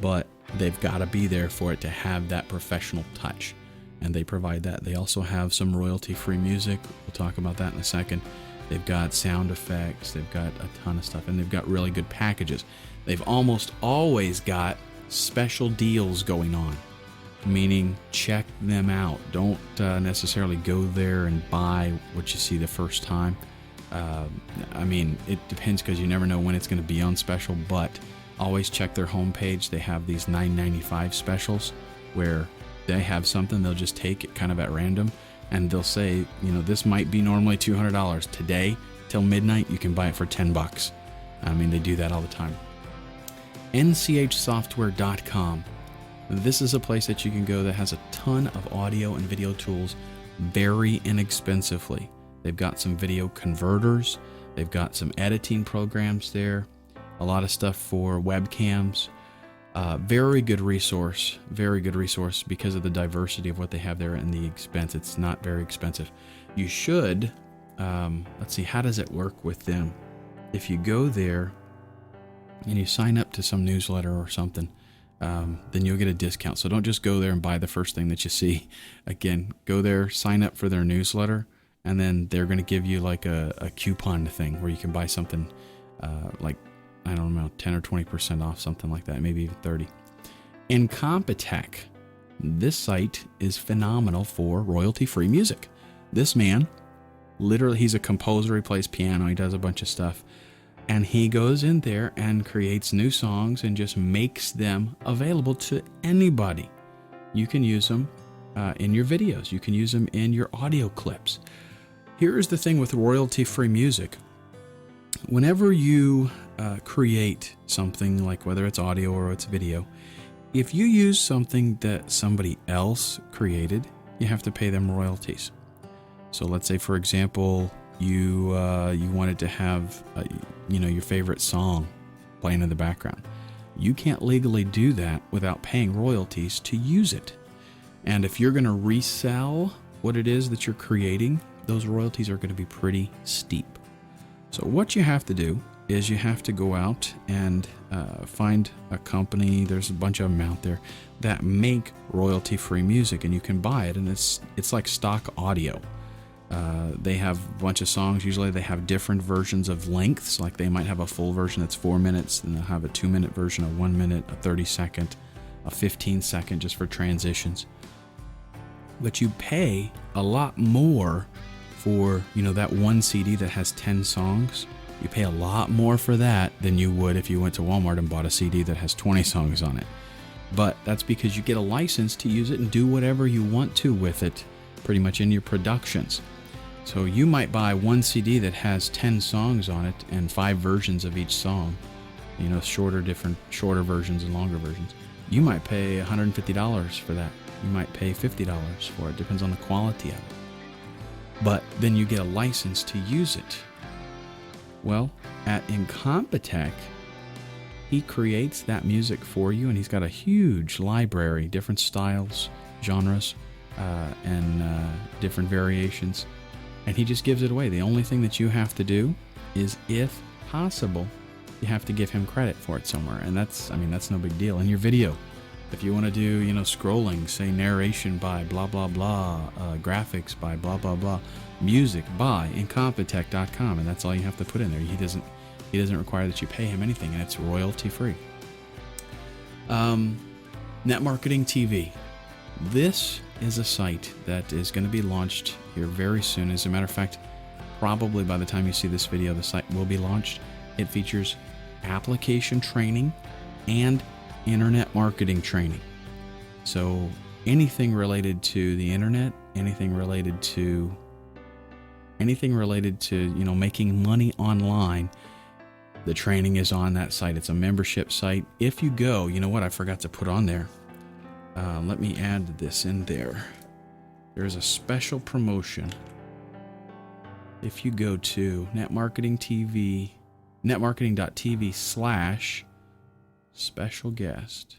but they've got to be there for it to have that professional touch, and they provide that. They also have some royalty-free music. We'll talk about that in a second. They've got sound effects. They've got a ton of stuff, and they've got really good packages. They've almost always got special deals going on, meaning check them out. Don't necessarily go there and buy what you see the first time. I mean, it depends, because you never know when it's going to be on special, but always check their homepage. They have these $9.95 specials where they have something, they'll just take it kind of at random, and they'll say, you know, this might be normally $200. Today, till midnight, you can buy it for $10. I mean, they do that all the time. nchsoftware.com. This is a place that you can go that has a ton of audio and video tools very inexpensively. They've got some video converters. They've got some editing programs there. A lot of stuff for webcams. Very good resource because of the diversity of what they have there and the expense. It's not very expensive. You should, let's see, how does it work with them? If you go there and you sign up to some newsletter or something, then you'll get a discount. So don't just go there and buy the first thing that you see. Again, go there, sign up for their newsletter, and then they're going to give you like a coupon thing where you can buy something like, I don't know, 10 or 20% off, something like that, maybe even 30. Incompetech. This site is phenomenal for royalty-free music. This man, literally, he's a composer. He plays piano. He does a bunch of stuff. And he goes in there and creates new songs and just makes them available to anybody. You can use them in your videos. You can use them in your audio clips. Here's the thing with royalty-free music. Whenever you create something, like whether it's audio or it's video, if you use something that somebody else created, you have to pay them royalties. So let's say, for example, you wanted to have your favorite song playing in the background. You can't legally do that without paying royalties to use it. And if you're going to resell what it is that you're creating, those royalties are going to be pretty steep. So what you have to do is you have to go out and find a company. There's a bunch of them out there that make royalty-free music, and you can buy it, and it's like stock audio. They have a bunch of songs. Usually they have different versions of lengths. Like they might have a full version that's 4 minutes, and they'll have a 2-minute version, a 1 minute, a 30-second, a 15-second just for transitions. But you pay a lot more for, that one CD that has 10 songs. You pay a lot more for that than you would if you went to Walmart and bought a CD that has 20 songs on it. But that's because you get a license to use it and do whatever you want to with it, pretty much in your productions. So you might buy one CD that has 10 songs on it and 5 versions of each song, shorter versions and longer versions. You might pay $150 for that. You might pay $50 for it. Depends on the quality of it. But then you get a license to use it. Well, at Incompetech, he creates that music for you, and he's got a huge library, different styles, genres, and different variations, and he just gives it away. The only thing that you have to do is, if possible, you have to give him credit for it somewhere. And that's no big deal. In your video, if you want to do, scrolling, say narration by blah, blah, blah, graphics by blah, blah, blah, music by incompetech.com, and that's all you have to put in there. He doesn't require that you pay him anything, and it's royalty free. Net Marketing TV. This is a site that is going to be launched here very soon. As a matter of fact, probably by the time you see this video, the site will be launched. It features application training and internet marketing training. So anything related to the internet, anything related to making money online, the training is on that site. It's a membership site. If you go, you know what I forgot to put on there? Let me add this in there. There's a special promotion. If you go to netmarketing.tv/special guest,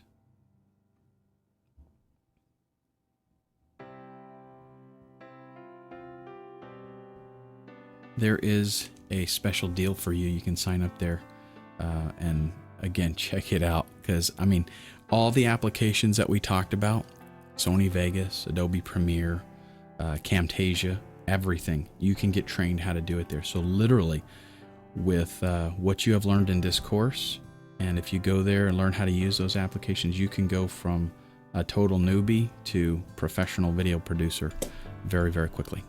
there is a special deal for you. You can sign up there and again, check it out, because all the applications that we talked about, Sony Vegas, Adobe Premiere, Camtasia, everything, you can get trained how to do it there. So literally, with what you have learned in this course, and if you go there and learn how to use those applications, you can go from a total newbie to professional video producer very, very quickly.